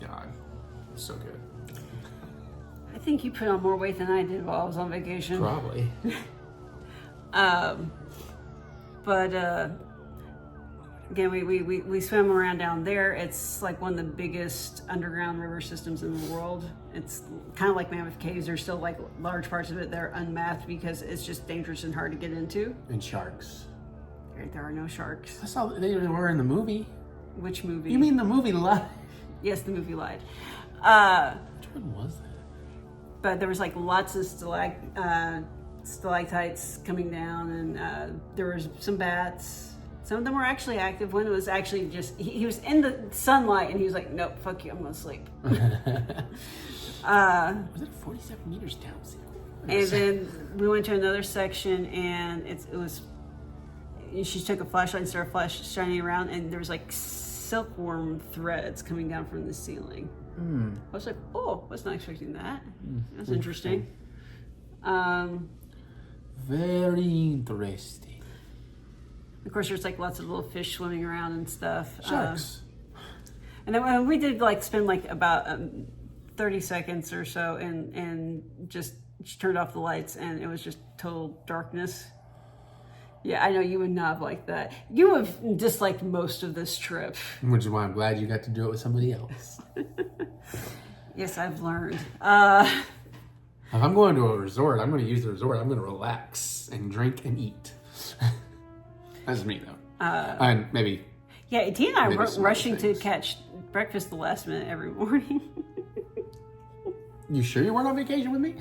god. So good. I think you put on more weight than I did while I was on vacation. Probably. Again, we swam around down there. It's like one of the biggest underground river systems in the world. It's kind of like Mammoth Caves. There's still like large parts of it that are unmapped because it's just dangerous and hard to get into. And sharks. There are no sharks. I saw they were in the movie. Which movie? You mean the movie Live? Yes, the movie Lied. Which one was that? But there was like lots of stalactites coming down, and there was some bats. Some of them were actually active. One was actually just, he was in the sunlight and he was like, nope, fuck you, I'm gonna sleep. Was it 47 meters down? And then we went to another section, and she took a flashlight and started shining around, and there was like silkworm threads coming down from the ceiling. I was like, oh, I was not expecting that. That's interesting. Very interesting. Of course, there's like lots of little fish swimming around and stuff. Sharks. And then we did like spend like about 30 seconds or so, and just turned off the lights, and it was just total darkness. Yeah, I know you would not have liked that. You have disliked most of this trip. Which is why I'm glad you got to do it with somebody else. Yes, I've learned. If I'm going to a resort, I'm going to use the resort. I'm going to relax and drink and eat. That's me, though. And maybe... Yeah, Tia and I were rushing to things. catch breakfast the last minute every morning. You sure you weren't on vacation with me?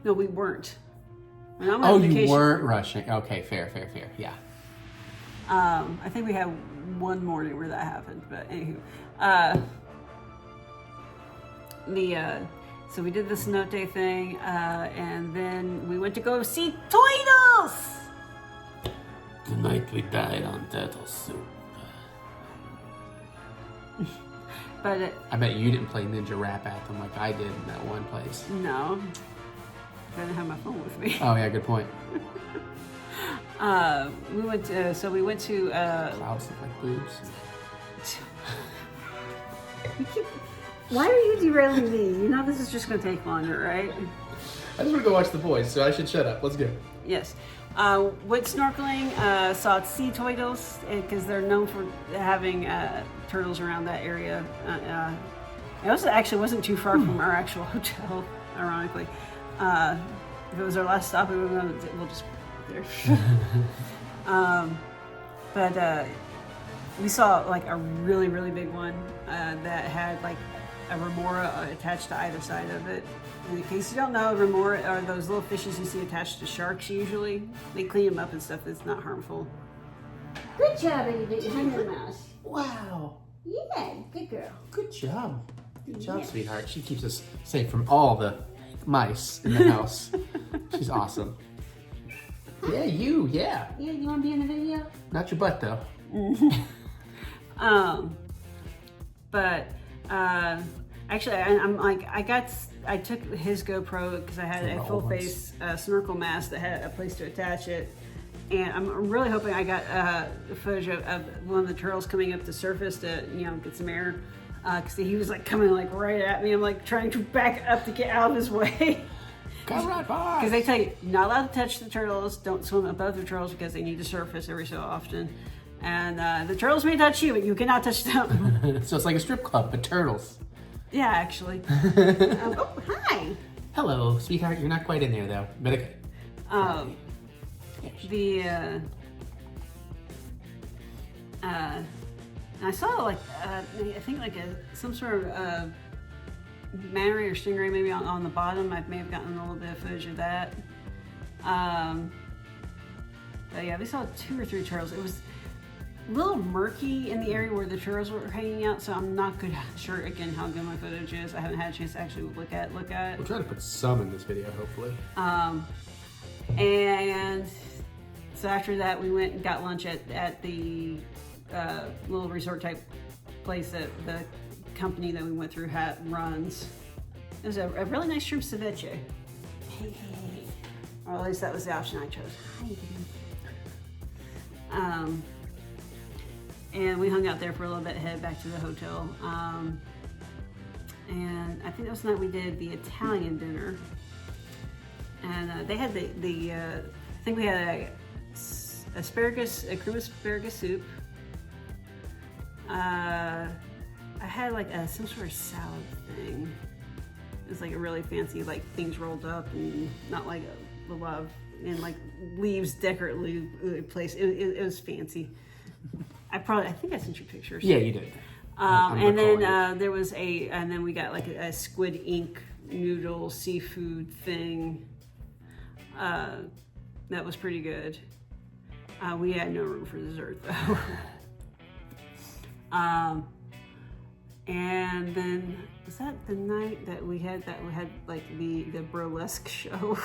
No, we weren't. When I'm on vacation, you weren't rushing. Okay, fair. Yeah. I think we had one morning where that happened, but anywho. So we did the cenote thing, and then we went to go see turtles! Tonight we died on turtle soup. But I bet you didn't play Ninja Rap Anthem like I did in that one place. no, I didn't have my phone with me. Oh yeah, good point. We went to Clouds look like boobs. Why are you derailing me? You know this is just going to take longer, right? I just want to go watch The Boys, so I should shut up. Let's go. Yes. Went snorkeling, saw sea turtles, because they're known for having turtles around that area. It actually wasn't too far from our actual hotel, ironically. If it was our last stop, we'll just there. But we saw like a really, really big one that had like a remora attached to either side of it. In case you don't know, remora are those little fishes you see attached to sharks usually. They clean them up and stuff. It's not harmful. Good job, honey mouse. Wow. Yeah, good girl. Good job. Good job, Yeah. sweetheart. She keeps us safe from all the mice in the house. She's awesome. Yeah, you. Yeah. Yeah, you want to be in the video? Not your butt, though. Actually, I took his GoPro because I had a full face snorkel mask that had a place to attach it, and I'm really hoping I got footage of one of the turtles coming up the surface to get some air, because he was like coming like right at me. I'm like trying to back up to get out of his way. Come right by. Because they tell you not allowed to touch the turtles, don't swim above the turtles because they need to surface every so often. And the turtles may touch you, but you cannot touch them. So it's like a strip club, but turtles. Yeah, actually. Oh, hi. Hello, sweetheart. You're not quite in there, though. But okay. I saw I think some sort of manta ray or stingray maybe on the bottom. I may have gotten a little bit of footage of that. But yeah, we saw 2 or 3 turtles. It was a little murky in the area where the turtles were hanging out, so I'm not sure again how good my footage is. I haven't had a chance to actually look at it. We'll try to put some in this video, hopefully. And so after that, we went and got lunch at the little resort type place that the company that we went through runs. It was a really nice shrimp ceviche. Hey. Or at least that was the option I chose. Hi. And we hung out there for a little bit, headed back to the hotel. And I think that was the night we did the Italian dinner. And they had I think we had a cream asparagus soup. I had like some sort of salad thing. It was like a really fancy, like things rolled up and not like a lot of, and like leaves, decorative place. It was fancy. I think I sent you pictures. Yeah, you did. And then and then we got like a squid ink noodle seafood thing. That was pretty good. We had no room for dessert though. And then was that the night that we had like the burlesque show?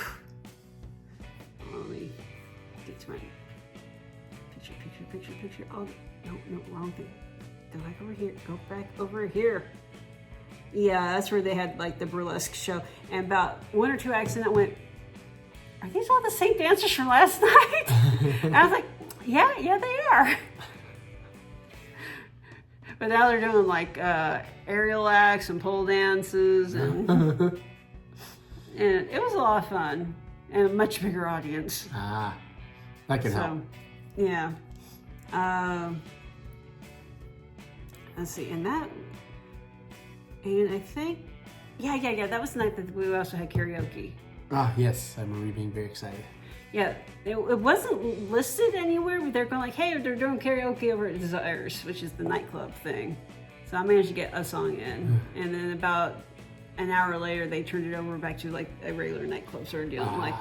Let me get to my picture. Oh no, wrong thing. Go back over here. Yeah, that's where they had like the burlesque show. And about 1 or 2 acts in that went, are these all the same dancers from last night? And I was like, yeah, they are. But now they're doing like aerial acts and pole dances, and and it was a lot of fun and a much bigger audience. That can help. Yeah. Let's see, and I think, yeah, that was the night that we also had karaoke. Yes, I remember you being very excited. Yeah, it wasn't listed anywhere, but they're going like, hey, they're doing karaoke over at Desires, which is the nightclub thing. So I managed to get a song in, and then about an hour later, they turned it over back to like a regular nightclub sort of deal. I'm like,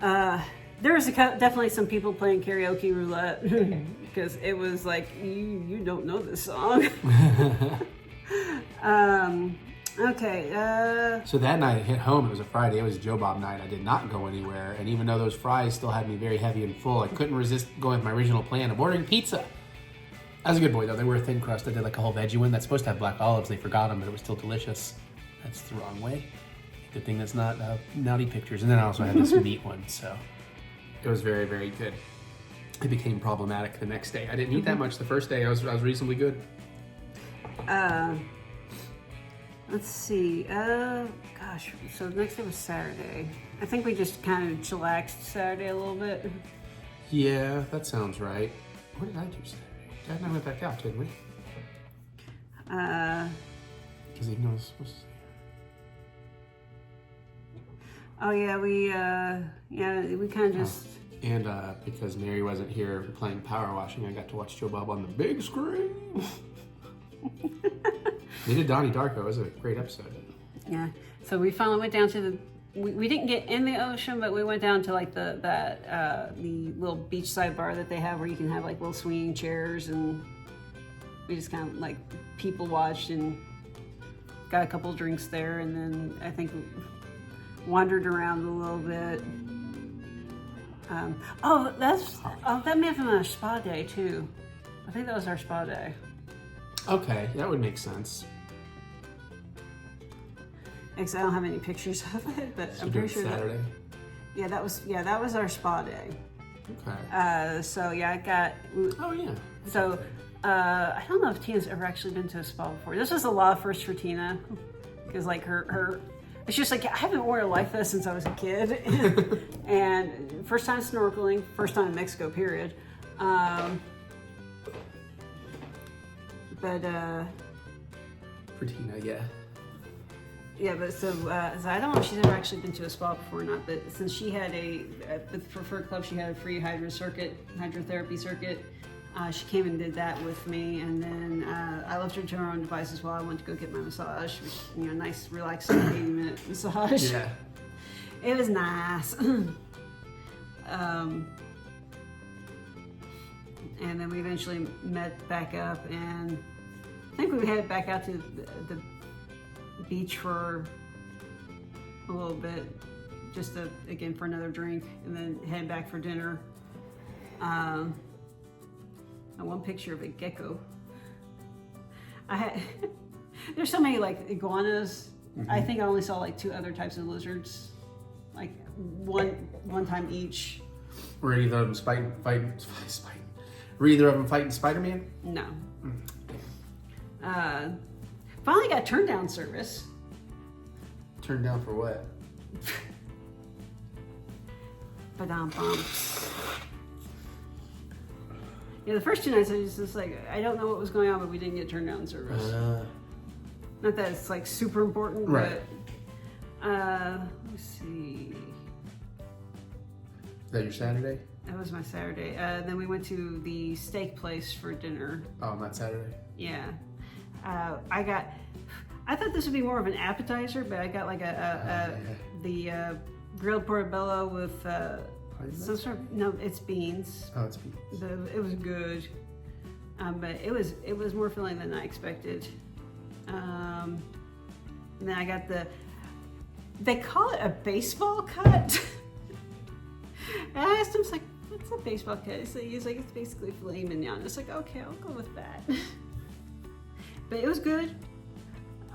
damn it. There was definitely some people playing karaoke roulette because it was like, you don't know this song. Okay. So that night I hit home. It was a Friday. It was Joe Bob night. I did not go anywhere. And even though those fries still had me very heavy and full, I couldn't resist going with my original plan of ordering pizza. I was a good boy, though. They were a thin crust. I did like a whole veggie one that's supposed to have black olives. They forgot them, but it was still delicious. That's the wrong way. Good thing that's not naughty pictures. And then I also had this meat one, so it was very, very good. It became problematic the next day. I didn't eat that much the first day. I was reasonably good. Let's see. Gosh. So the next day was Saturday. I think we just kind of chillaxed Saturday a little bit. Yeah, that sounds right. What did I do Saturday? Dad and I went back out, didn't we? Because he knows supposed to. Oh yeah, we kind of just. And because Mary wasn't here playing power washing, I got to watch Joe Bob on the big screen. They did Donnie Darko. It was a great episode. Yeah. So we finally went down to we didn't get in the ocean, but we went down to like the little beachside bar that they have where you can have like little swinging chairs, and we just kind of like people watched and got a couple drinks there, and then I think wandered around a little bit. That may have been our spa day too. I think that was our spa day. Okay, that would make sense. Because I don't have any pictures of it, but I'm pretty sure Saturday. that was our spa day. Okay. So yeah, I got. Oh yeah. So I don't know if Tina's ever actually been to a spa before. This was a lot of first for Tina, because like her. It's just like I haven't worn a life vest since I was a kid, and first time snorkeling, first time in Mexico, period. But For Tina, yeah. yeah, but so I don't know if she's ever actually been to a spa before or not. But since she had with Preferred Club, she had a free hydrotherapy circuit. She came and did that with me, and then I left her to her own devices while I went to go get my massage, which, nice, relaxing 80-minute massage. Yeah. It was nice. And then we eventually met back up, and I think we headed back out to the beach for a little bit, just again for another drink, and then head back for dinner. One picture of a gecko. There's so many like iguanas. Mm-hmm. I think I only saw like 2 other types of lizards, like one time each. Were either of them fighting? Were either of them fighting Spider-Man? No. Finally got turned down service. Turned down for what? Ba-dum-bum. Yeah, the first 2 nights I was just like, I don't know what was going on, but we didn't get turned down service. Not that it's like super important, right. But let's see. Is that your Saturday? That was my Saturday. Then we went to the steak place for dinner. Oh, not Saturday? Yeah. I thought this would be more of an appetizer, but I got like the grilled portobello with some sort of, no, it's beans. Oh, it's beans. It was good, but it was more filling than I expected. And then I got they call it a baseball cut. And I asked him, like, what's a baseball cut? So he's like, it's basically filet mignon. It's like, okay, I'll go with that. But it was good.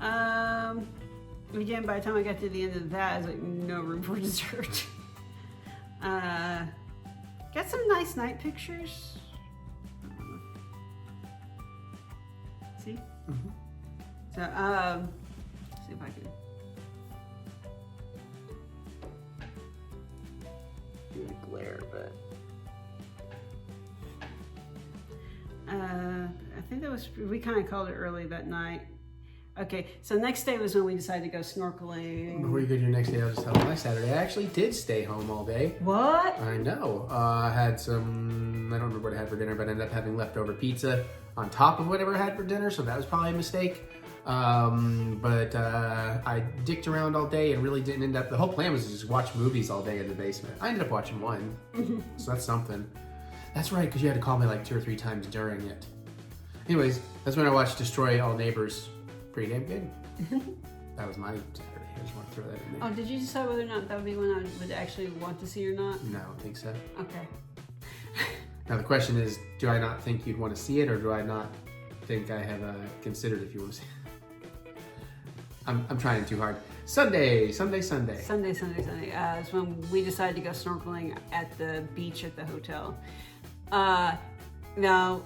Again, by the time I got to the end of that, I was like, no room for dessert. Got some nice night pictures. See? Mm-hmm. So, let's see if I can do the glare, but I think we kind of called it early that night. Okay, so next day was when we decided to go snorkeling. Before you go to your next day, I'll just tell you my Saturday. I actually did stay home all day. What? I know. I had some, I don't remember what I had for dinner, but I ended up having leftover pizza on top of whatever I had for dinner, so that was probably a mistake. But I dicked around all day and really didn't end up, the whole plan was to just watch movies all day in the basement. I ended up watching one, so that's something. That's right, because you had to call me like 2 or 3 times during it. Anyways, that's when I watched Destroy All Neighbors. Pretty damn good. That was my Saturday. I just want to throw that in there. Oh, did you decide whether or not that would be one I would actually want to see or not? No, I don't think so. Okay. Now the question is, do I not think you'd want to see it, or do I not think I have considered if you want to see it? I'm trying too hard. Sunday. Is when we decided to go snorkeling at the beach at the hotel. Now,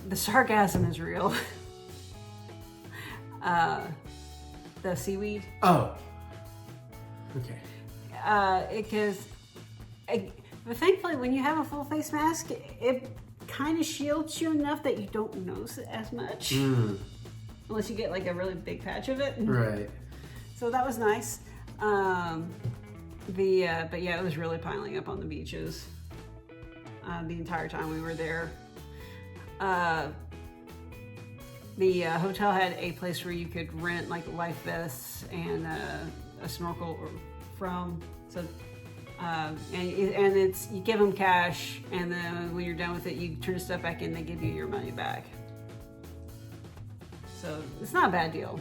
the sarcasm is real. The seaweed. Oh. Okay. But thankfully, when you have a full face mask, it kind of shields you enough that you don't notice it as much. Unless you get like a really big patch of it. Right. So that was nice. But yeah, it was really piling up on the beaches the entire time we were there. The hotel had a place where you could rent like life vests and a snorkel, or from. So, and it's you give them cash, and then when you're done with it, you turn the stuff back in. They give you your money back. So it's not a bad deal.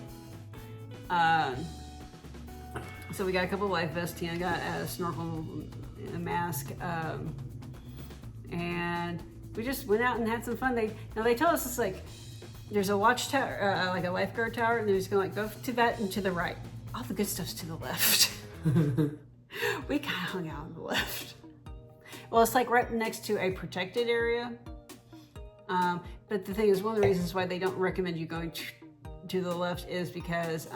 So we got a couple of life vests. Tina got a snorkel, a mask, and we just went out and had some fun. They told us it's like there's a watchtower, like a lifeguard tower, and they're just gonna like go to that and to the right. All the good stuff's to the left. We kind of hung out on the left. Well, it's like right next to a protected area. But the thing is, one of the reasons why they don't recommend you going to the left is because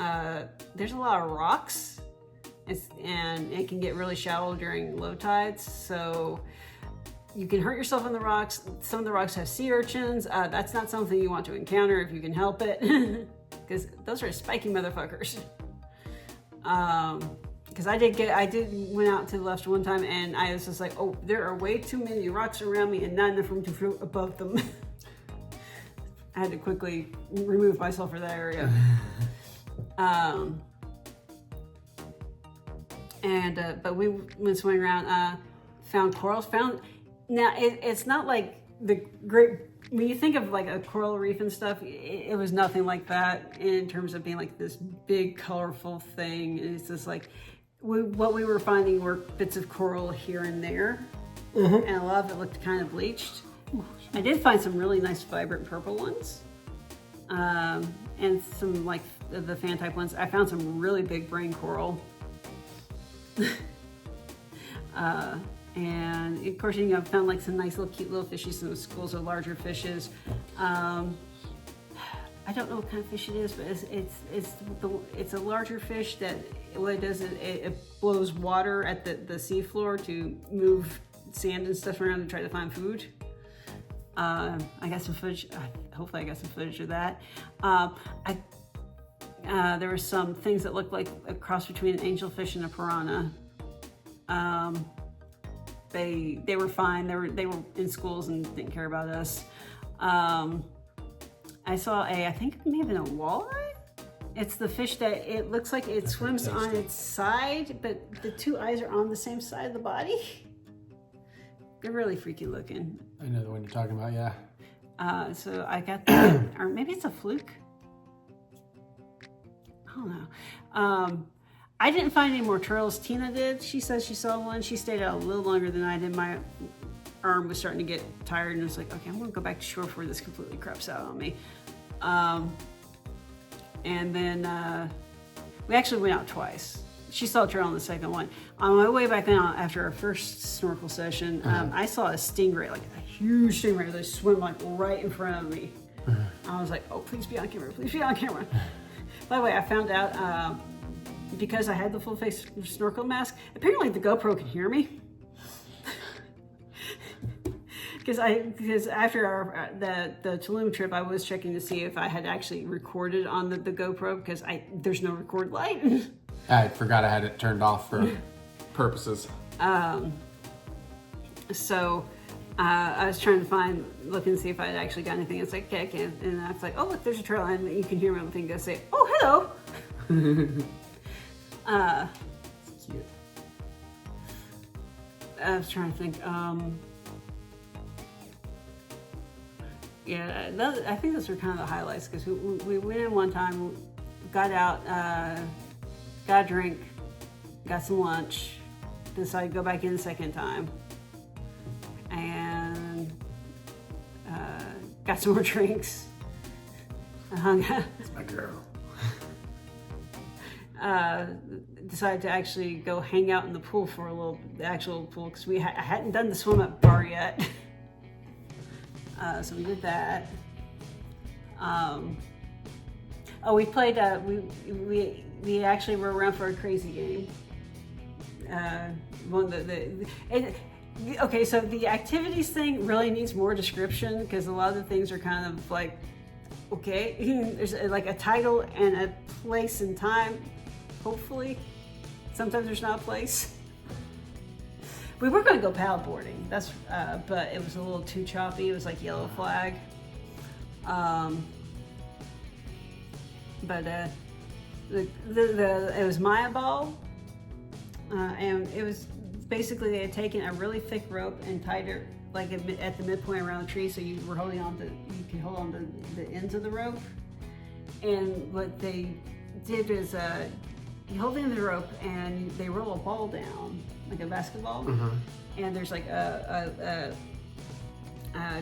there's a lot of rocks, and it can get really shallow during low tides. So you can hurt yourself on the rocks. Some of the rocks have sea urchins. That's not something you want to encounter if you can help it, because those are spiky motherfuckers. Because I did went out to the left one time, and I was just like, oh, there are way too many rocks around me and not enough room to float above them. I had to quickly remove myself from that area. But we went swimming around, found corals. Now it's not like the great. When you think of like a coral reef and stuff, it was nothing like that in terms of being like this big colorful thing. It's just like what we were finding were bits of coral here and there, and a lot of it looked kind of bleached. I did find some really nice vibrant purple ones, and some like the fan type ones. I found some really big brain coral. And of course, I found like some nice little cute little fishies, some schools of larger fishes. I don't know what kind of fish it is, but it's a larger fish that what it does is it blows water at the seafloor to move sand and stuff around to try to find food. I got some footage. Hopefully, I got some footage of that. There were some things that looked like a cross between an angelfish and a piranha. They were fine. They were in schools and didn't care about us. I saw I think it may have been a walleye. It's the fish that it looks like it swims on its side, but the two eyes are on the same side of the body. They're really freaky looking. I know the one you're talking about, yeah. So I got that, or maybe it's a fluke. I don't know. I didn't find any more turtles. Tina did. She says she saw one. She stayed out a little longer than I did. My arm was starting to get tired, and I was like, okay, I'm gonna go back to shore before this completely craps out on me. And then we actually went out twice. She saw a turtle on the second one. On my way back down after our first snorkel session, I saw a stingray, like a huge stingray that swim like right in front of me. I was like, oh, please be on camera, please be on camera. By the way, I found out because I had the full face snorkel mask, apparently the GoPro can hear me. Because after the Tulum trip, I was checking to see if I had actually recorded on the GoPro, because there's no record light. I forgot I had it turned off for purposes. So I was trying to look and see if I had actually got anything. It's like, okay, I can. And I was like, oh, look, there's a turtle. And you can hear me on the thing go say, oh, hello. Cute. I was trying to think. Yeah, I think those were kind of the highlights, because we went in one time, got out, got a drink, got some lunch, decided to go back in the second time, and got some more drinks. I hung out. That's my girl. Decided to actually go hang out in the pool for the actual pool, because I hadn't done the swim up bar yet. So we did that. We played. We actually were around for a crazy game. Okay, so the activities thing really needs more description, because a lot of the things are kind of like, okay, there's like a title and a place and time. Hopefully, sometimes there's not a place. We were going to go paddleboarding, but it was a little too choppy. It was like yellow flag. But it was Maya Ball, And it was basically they had taken a really thick rope and tied it like at the midpoint around the tree, so you were holding on to, you could hold on to the ends of the rope. And what they did is you hold the end of the rope and they roll a ball down, like a basketball, and there's like a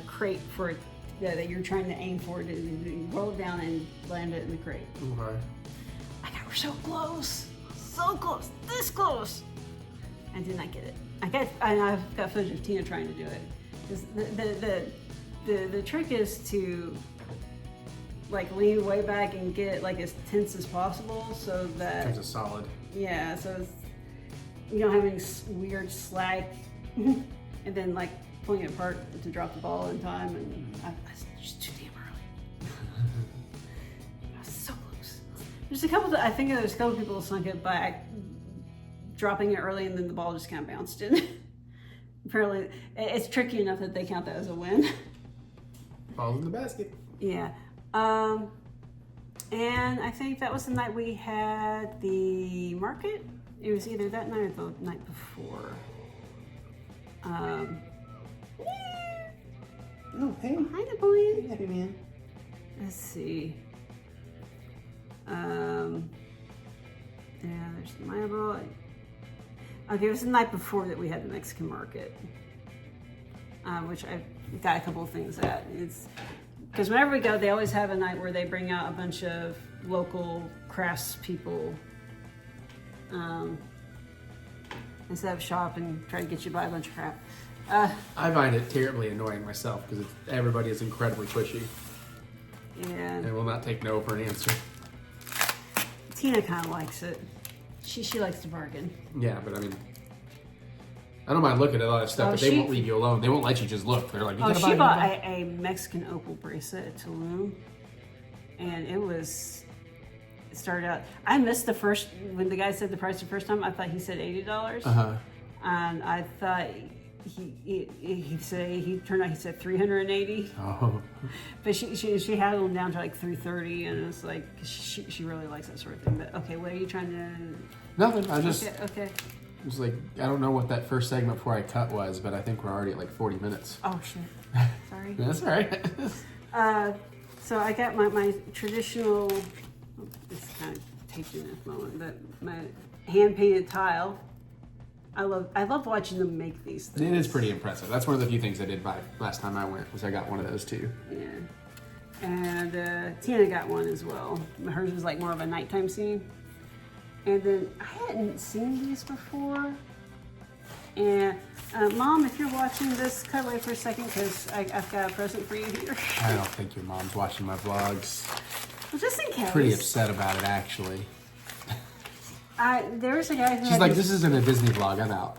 crate for it that you're trying to aim for. You roll it down and land it in the crate. Okay. I got so close, this close. I did not get it. I've got footage of Tina trying to do it. 'Cause the trick is to like lean way back and get it like as tense as possible, so that It's a solid. yeah, so it's, you don't have any weird slack, and then like pulling it apart to drop the ball in time. And I was just too damn early. I was so close. There's a couple. I think there's a couple people who sunk it by dropping it early, and then the ball just kind of bounced in. Apparently, it's tricky enough that they count that as a win. Falls in the basket. Yeah. And I think that was the night we had the market. It was either that night or the night before. Oh, hey. Hi, Napoleon. Happy man. Let's see. Yeah, there's the Maya. Okay, it was the night before that we had the Mexican market, which I got a couple of things at. It's because whenever we go, they always have a night where they bring out a bunch of local crafts people instead of shop and try to get you to buy a bunch of crap. I find it terribly annoying myself because everybody is incredibly pushy And and will not take no for an answer. Tina kind of likes it. She likes to bargain. Yeah, but I mean, I don't mind looking at all that stuff, Oh, but they she- won't leave you alone. They won't let you just look. They're like, you Oh, gotta buy, she you bought gotta buy. a Mexican opal bracelet at Tulum, and it started out. I missed the first when the guy said the price the first time. I thought he said $80, and I thought he said 380, Oh, but she had them down to like 330, and it was like she really likes that sort of thing. But okay, what are you trying to? nothing. I just Okay. was like, I don't know what that first segment before I cut was, but I think we're already at like 40 minutes. Oh shit. Sorry. That's all right. So I got my traditional, it's kind of taped in this moment, but my hand painted tile. I love watching them make these things. It is pretty impressive. That's one of the few things I did buy last time I went, was I got one of those too. Yeah. And Tina got one as well. Hers was like more of a nighttime scene. And then I hadn't seen these before. And Mom, if you're watching this, cut away for a second because I've got a present for you here. I don't think your mom's watching my vlogs. Well, just in case. Pretty upset about it, actually. There was a guy who She's had like, this isn't a Disney vlog, I'm out.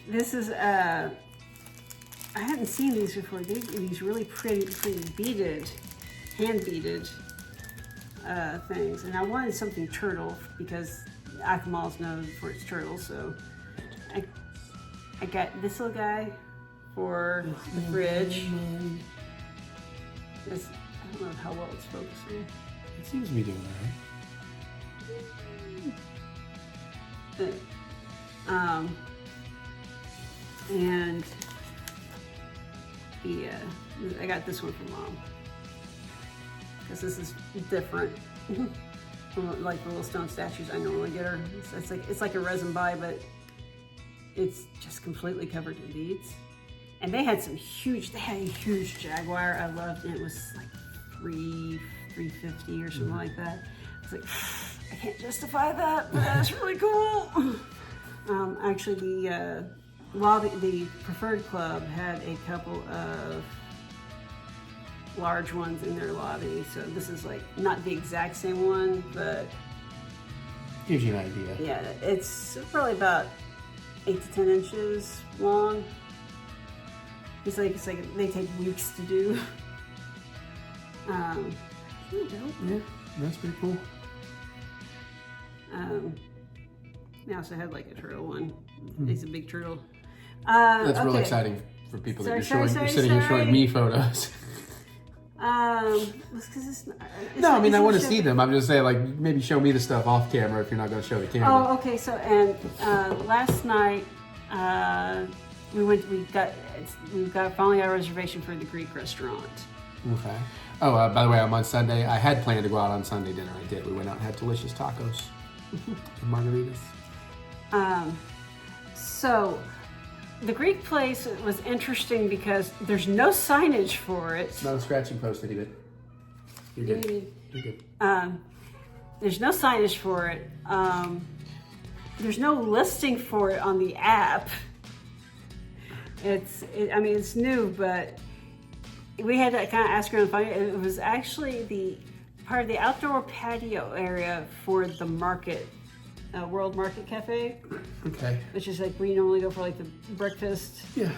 This is I hadn't seen these before. These really pretty beaded, hand beaded things, and I wanted something turtle because Akamal's known for its turtles. So I got this little guy for the fridge. This, I don't know how well it's focusing. It seems to be doing all right. And I got this one from Mom because this is different from like the little stone statues I normally get her. It's like a resin buy, but it's just completely covered in beads. And they had a huge jaguar I loved, and it was like $350 or something like that. I was like, I can't justify that, but that's really cool. Actually, the Preferred Club had a couple of large ones in their lobby. So this is like not the exact same one, but Gives you an idea. yeah, it's probably about 8 to 10 inches long. It's like they take weeks to do. Yeah, that's pretty cool. They also had like a turtle one. It's a big turtle. That's okay. really exciting for people that Sorry, you're sitting here showing me photos. It's not, No, I mean, I want to show- see them. I'm just saying, like, maybe show me the stuff off camera if you're not going to show the camera. Oh, okay. So, and last night we finally got a reservation for the Greek restaurant. Okay. Oh, by the way, I'm on Sunday. I had planned to go out on Sunday dinner. I did. We went out and had delicious tacos and margaritas. So, the Greek place was interesting because there's no signage for it. Not a scratching post, Eddie bit. You're good. You're good. There's no signage for it. There's no listing for it on the app. I mean, it's new, but we had to kind of ask around and find it. It was actually the part of the outdoor patio area for the market, World Market Cafe, Okay. which is like where you normally go for like the breakfast. Yeah.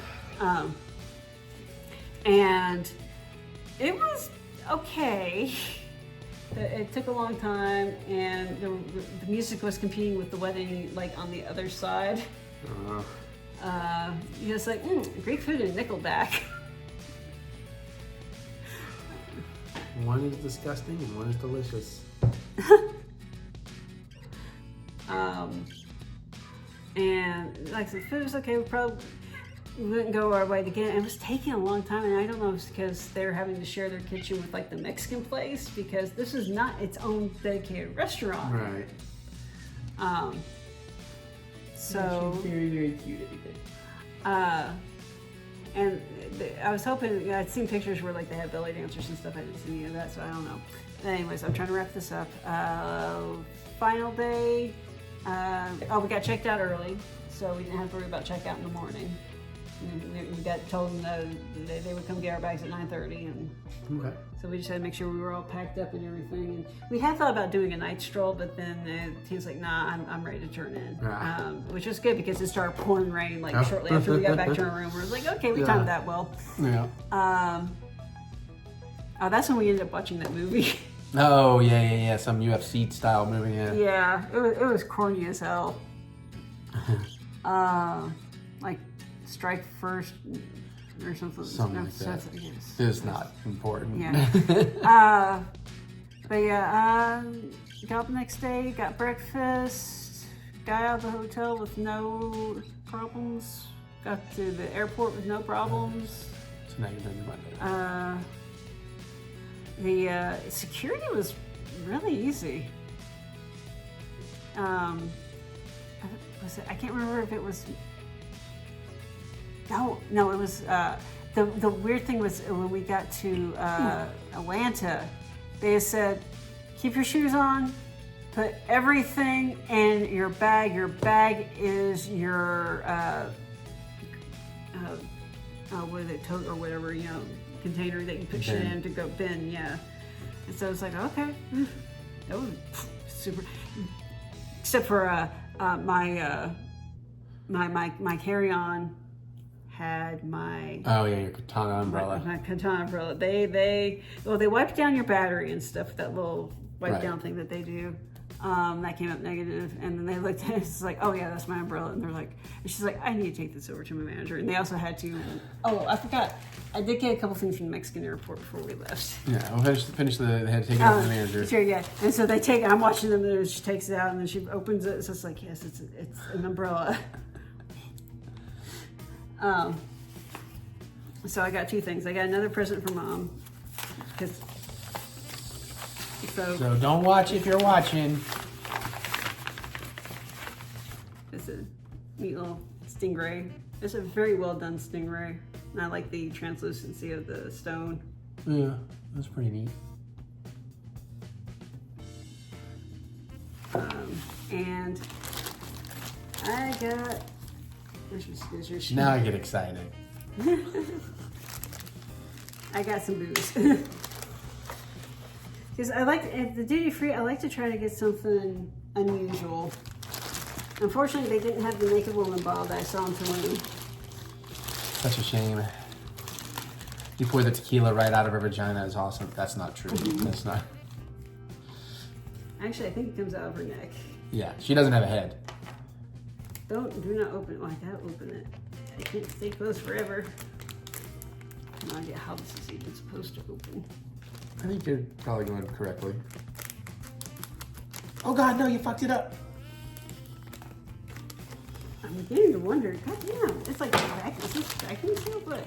And it was okay. It took a long time, and the music was competing with the wedding, like on the other side. Just like Greek food and Nickelback. One is disgusting and one is delicious. And like the food was okay. We wouldn't go our way again. It was taking a long time, and I don't know if it's because they're having to share their kitchen with like the Mexican place, because this is not its own dedicated restaurant. Right. So Very, very cute. and I was hoping, I'd seen pictures where like they had belly dancers and stuff. I didn't see any of that, so I don't know. Anyways, I'm trying to wrap this up. Final day. We got checked out early, so we didn't have to worry about checkout in the morning. We got told them that they would come get our bags at 9:30, and Okay. so we just had to make sure we were all packed up and everything. And we had thought about doing a night stroll, but then he was like, "Nah, I'm ready to turn in," which was good because it started pouring rain like shortly after we got back to our room. We were like, "Okay, we timed that well." Yeah. That's when we ended up watching that movie. Oh, yeah. Some UFC style movie, yeah. Yeah, it was corny as hell. Like Strike First or something. Something like that. Yes. It's not important. Yeah. But yeah, got up the next day, got breakfast, got out of the hotel with no problems, got to the airport with no problems. So now you're doing Monday. The security was really easy. I can't remember if it was. No, it was. The weird thing was when we got to Atlanta, they said, keep your shoes on, put everything in your bag. Your bag is your what is it, tote or whatever, container that you put shit in to go bin, yeah. And so it's like, okay, that was super. Except for my carry-on had my your katana umbrella. My katana umbrella. They wiped down your battery and stuff. That little wipe down thing that they do. That came up negative, and then they looked at it. It's like, oh yeah, that's my umbrella. And they're like, and she's like, I need to take this over to my manager. And they also had to. Oh, I forgot. I did get a couple things from the Mexican airport before we left. Yeah, we'll finish they had to take it over to the manager. Sure, yeah. And so they take it. I'm watching them, and she takes it out, and then she opens it. So it's like, yes, it's an umbrella. So I got two things. I got another present for Mom. So don't watch if you're watching. It's a neat little stingray. It's a very well done stingray. And I like the translucency of the stone. Yeah, that's pretty neat. And I got. There's Now I get excited. I got some booze. Because I like, at the duty free, I like to try to get something unusual. Unfortunately, they didn't have the naked woman bottle that I saw in Tulum. Such a shame. You pour the tequila right out of her vagina is awesome. That's not true. That's not. Actually, I think it comes out of her neck. Yeah, she doesn't have a head. Do not open it. Well, I gotta open it. I can't stay closed forever. No idea how this is even supposed to open. I think you're probably going correctly. Oh God, no, you fucked it up. I'm beginning to wonder. God damn, it's like is this vacuum seal? But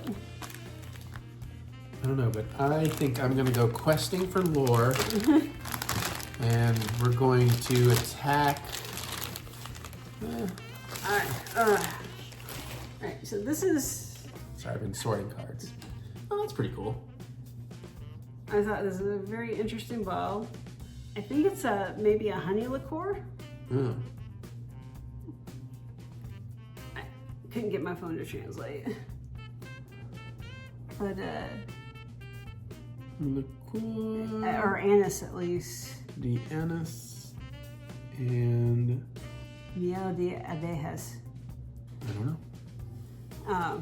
I don't know, but I think I'm gonna go questing for lore. And we're going to attack. Alright, so this is. Sorry, I've been sorting cards. Oh, that's pretty cool. I thought this was a very interesting bottle. I think it's maybe a honey liqueur. Mm. I couldn't get my phone to translate. But Liqueur. or anise at least. The anise and Miel de abejas. I don't know.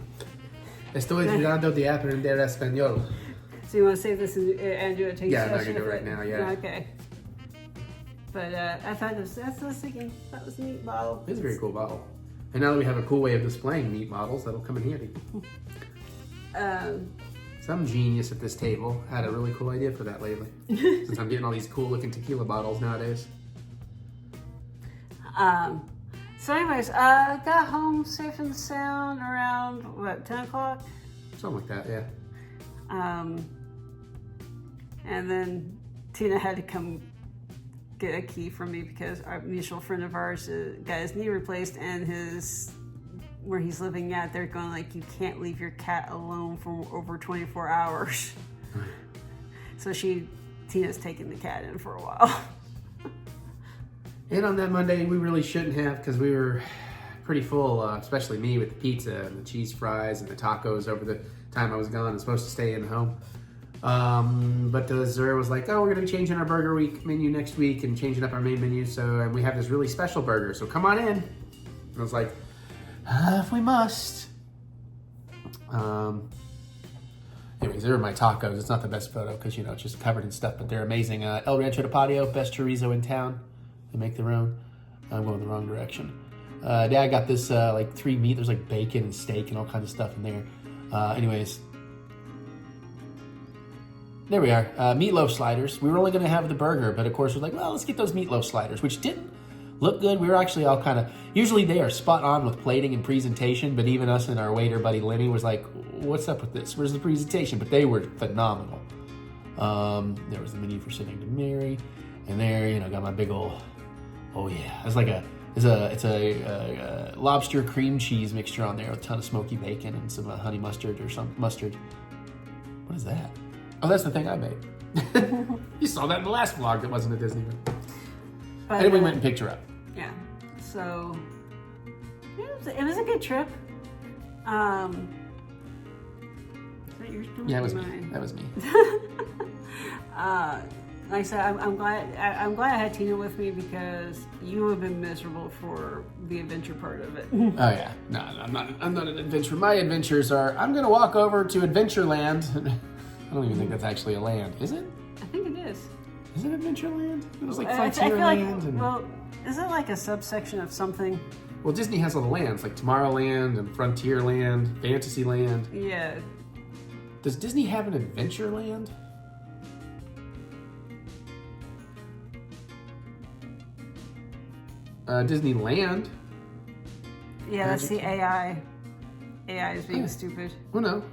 Estoy tratando de aprender español. So you want to save this and do a taste Yeah, I'm not session gonna do it of right now, yeah. Okay. But I thought that's what I was thinking. That was a neat bottle. It's a very cool bottle. And now that we have a cool way of displaying neat models, that'll come in handy. Some genius at this table had a really cool idea for that lately. Since I'm getting all these cool looking tequila bottles nowadays. So anyways, got home safe and sound around, what, 10 o'clock? Something like that, yeah. And then Tina had to come get a key from me because our mutual friend of ours got his knee replaced, and where he's living at, they're going like, you can't leave your cat alone for over 24 hours. So Tina's taking the cat in for a while. And on that Monday, we really shouldn't have, because we were pretty full, especially me with the pizza and the cheese fries and the tacos over the time I was gone. I was supposed to stay in home. But Azur was like, oh, we're going to be changing our burger week menu next week and changing up our main menu. And we have this really special burger, so come on in. And I was like, if we must. Anyways, they were my tacos. It's not the best photo because, it's just covered in stuff, but they're amazing. El Rancho de Patio, best chorizo in town. They make their own. I'm going the wrong direction. Dad got this like 3 meat. There's like bacon and steak and all kinds of stuff in there. Anyways, there we are. Meatloaf sliders. We were only going to have the burger, but of course we're like, well, let's get those meatloaf sliders, which didn't look good. We were actually all kind of, usually they are spot on with plating and presentation, but even us and our waiter buddy Lenny was like, what's up with this? Where's the presentation? But they were phenomenal. There was the menu for sitting to Mary, and there, got my big old, oh yeah, it's a lobster cream cheese mixture on there with a ton of smoky bacon and some honey mustard or some mustard. What is that? Oh, that's the thing I made. You saw that in the last vlog that wasn't a Disney one. But, And then we went and picked her up. Yeah. So it was a good trip. Is that yours? Yeah, it was me. Mine? That was me. Like I said, I'm glad I had Tina with me because you have been miserable for the adventure part of it. Oh yeah, no, I'm not an adventurer. My adventures are, I'm gonna walk over to Adventureland. I don't even think that's actually a land, is it? I think it is. Is it Adventureland? It was like I feel like, Frontierland. well, is it like a subsection of something? Well, Disney has all the lands, like Tomorrowland and Frontierland, Fantasyland. Yeah. Does Disney have an Adventureland? Disneyland. Yeah, that's the AI. AI is being stupid. Oh no.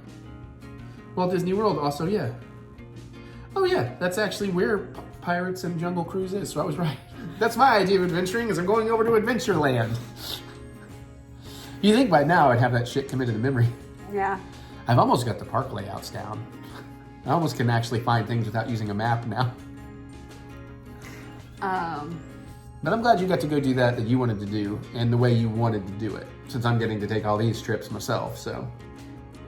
Walt Disney World also, yeah. Oh yeah, that's actually where Pirates and Jungle Cruise is, so I was right. That's my idea of adventuring, is I'm going over to Adventureland. You think by now I'd have that shit committed to memory. Yeah. I've almost got the park layouts down. I almost can actually find things without using a map now. But I'm glad you got to go do that you wanted to do, and the way you wanted to do it, since I'm getting to take all these trips myself, so.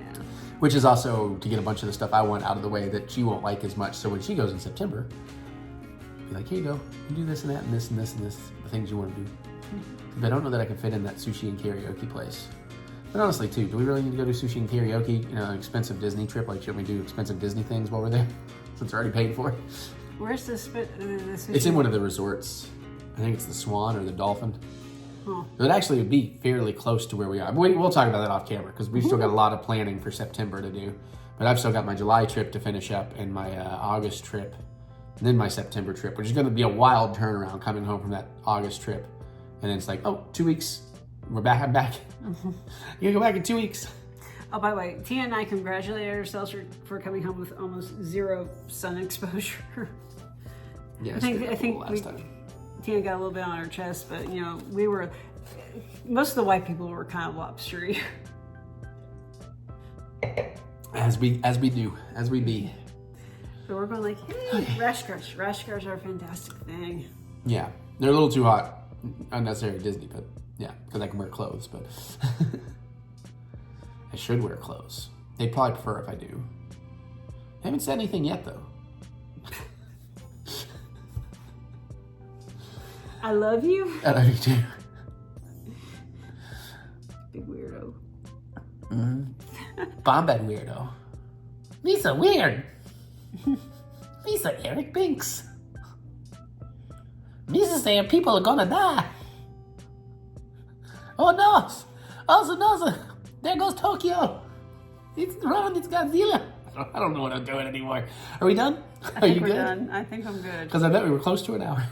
Yeah. Which is also to get a bunch of the stuff I want out of the way that she won't like as much, so when she goes in September, be like, here you go, you do this and that and this and this and this, the things you want to do. Because I don't know that I can fit in that sushi and karaoke place. But honestly, too, do we really need to go do sushi and karaoke, an expensive Disney trip? Like, should we do expensive Disney things while we're there, since we're already paid for it? Where's the sushi? It's in one of the resorts. I think it's the Swan or the Dolphin. Huh. It actually would be fairly close to where we are. We'll talk about that off camera because we've still got a lot of planning for September to do. But I've still got my July trip to finish up and my August trip, and then my September trip, which is going to be a wild turnaround coming home from that August trip. And then it's like, oh, 2 weeks. We're back. I'm back. You go back in 2 weeks. Oh, by the way, Tia and I congratulated ourselves for coming home with almost 0 sun exposure. Yeah, I think Tia got a little bit on her chest, but you know, most of the white people were kind of lobstery. As we be. So we're going like, hey, rash guards. Rash guards are a fantastic thing. Yeah, they're a little too hot. Unnecessary Disney, but yeah, because I can wear clothes, but I should wear clothes. They'd probably prefer if I do. I haven't said anything yet, though. I love you. I love you too. Big weirdo. Bombad weirdo. Lisa weird. Lisa Eric Binks. Lisa saying people are gonna die. Oh no! Also no! There goes Tokyo. It's running. It's Godzilla. I don't know what I'm doing anymore. Are we done? Are you good? Done. I think I'm good. Because I bet we were close to an hour.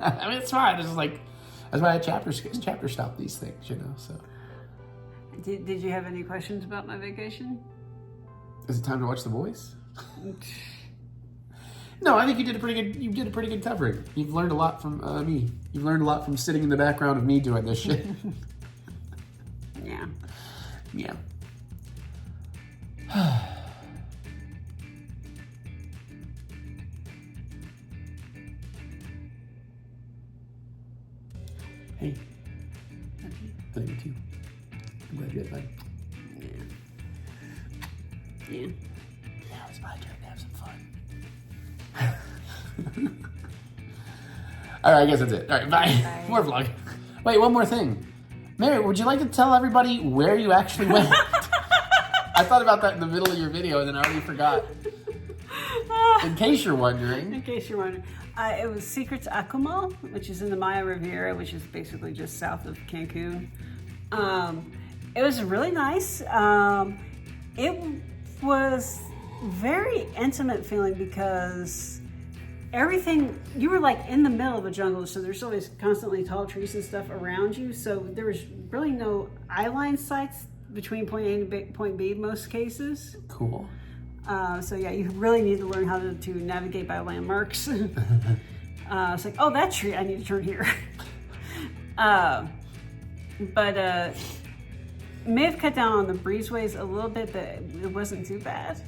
I mean, it's fine. It's just like that's why I chapter stop these things, you know. So. Did you have any questions about my vacation? Is it time to watch The Boys? No, I think you did a pretty good covering. You've learned a lot from me. You've learned a lot from sitting in the background of me doing this shit. Yeah. Yeah. Hey. I think you too. I'm glad you had fun. Yeah. Now it's my turn to have some fun. All right, I guess that's it. All right, bye. More vlog. Wait, one more thing. Mary, would you like to tell everybody where you actually went? I thought about that in the middle of your video and then I already forgot. In case you're wondering. It was Secrets Akumal, which is in the Maya Riviera, which is basically just south of Cancun. It was really nice. It was very intimate feeling because everything, you were like in the middle of a jungle, so there's always constantly tall trees and stuff around you, so there was really no eyeline sights between point A and point B in most cases. Cool. So yeah, you really need to learn how to navigate by landmarks. It's like, oh, that tree, I need to turn here. But may have cut down on the breezeways a little bit, but it wasn't too bad.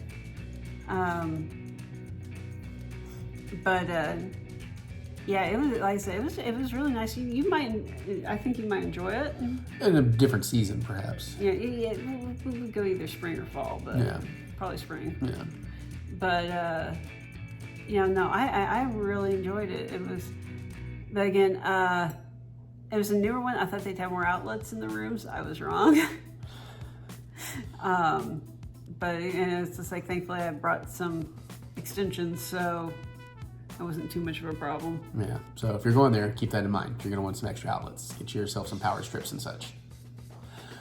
Yeah, it was, like I said, it was really nice. I think you might enjoy it. In a different season, perhaps. Yeah, we would go either spring or fall, but yeah. Probably spring. Yeah. But no, I really enjoyed it. But again, it was a newer one. I thought they'd have more outlets in the rooms. I was wrong. But it's just like, thankfully I brought some extensions, so it wasn't too much of a problem. Yeah, so if you're going there, keep that in mind. You're gonna want some extra outlets. Get yourself some power strips and such.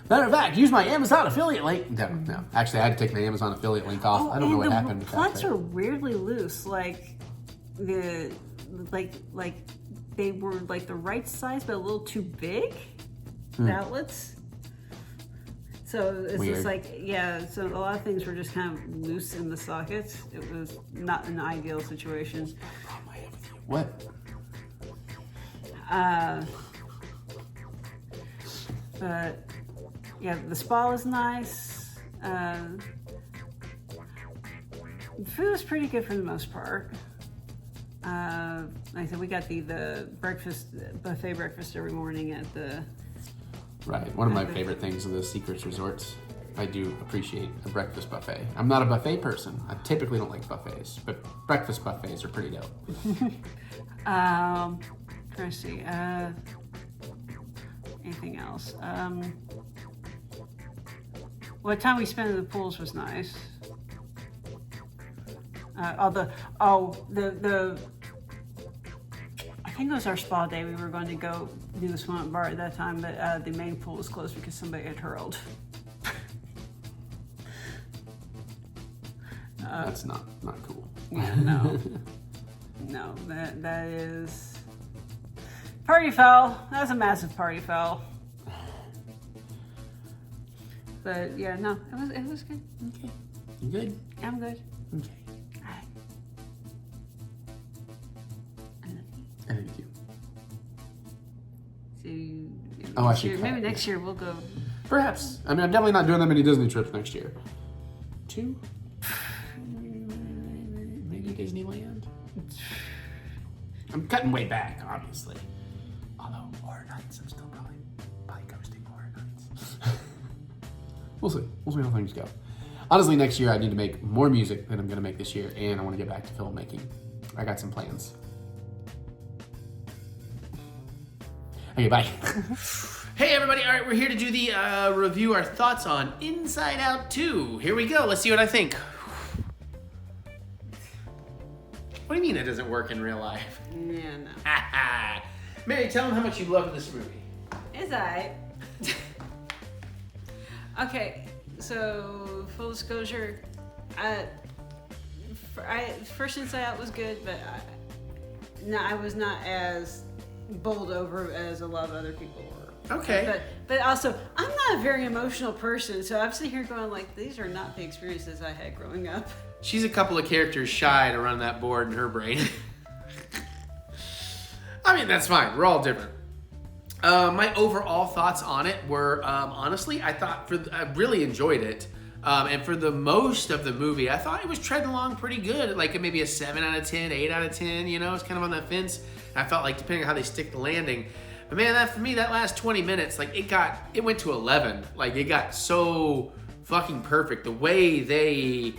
Matter of fact, use my Amazon affiliate link. No, actually I had to take my Amazon affiliate link off. I don't know what happened with that. The plots are weirdly loose. Like they were like the right size, but a little too big. The outlets. So it's Weird. just like, yeah, so a lot of things were just kind of loose in the sockets. It was not an ideal situation. What? But yeah, the spa was nice. The food was pretty good for the most part. Like I said, we got the buffet breakfast every morning at the... Right, one of my favorite things of the Secrets Resorts. I do appreciate a breakfast buffet. I'm not a buffet person. I typically don't like buffets, but breakfast buffets are pretty dope. Trying to see. Anything else? What time we spent in the pools was nice. I think it was our spa day. We were going to go do the swim bar at that time, but the main pool was closed because somebody had hurled. That's not cool. Yeah, no. No, that is party foul. That's a massive party foul. But yeah, no, it was good. Okay. You good? I'm good. Okay. Alright. I love you. So Oh, I should cut. maybe next year we'll go. Perhaps. I mean, I'm definitely not doing that many Disney trips next year. 2? Maybe Disneyland. I'm cutting way back, obviously. Although, Horror Nights, I'm still probably ghosting Horror Nights. We'll see. We'll see how things go. Honestly, next year I need to make more music than I'm going to make this year, and I want to get back to filmmaking. I got some plans. Okay, bye. Hey everybody, all right, we're here to do the review, our thoughts on Inside Out 2. Here we go, let's see what I think. What do you mean it doesn't work in real life? Yeah, no. Mary, tell them how much you love this movie. It's alright. Okay, so full disclosure, first Inside Out was good, but I was not as bowled over as a lot of other people were. Okay. But also, I'm not a very emotional person, so I'm sitting here going like, these are not the experiences I had growing up. She's a couple of characters shy to run that board in her brain. I mean, that's fine. We're all different. My overall thoughts on it were, honestly, I really enjoyed it. And for the most of the movie, I thought it was treading along pretty good. Like maybe a 7 out of 10, 8 out of 10, you know, it's kind of on that fence. And I felt like depending on how they stick the landing. But man, for me, that last 20 minutes, like it went to 11. Like it got so fucking perfect. The way they,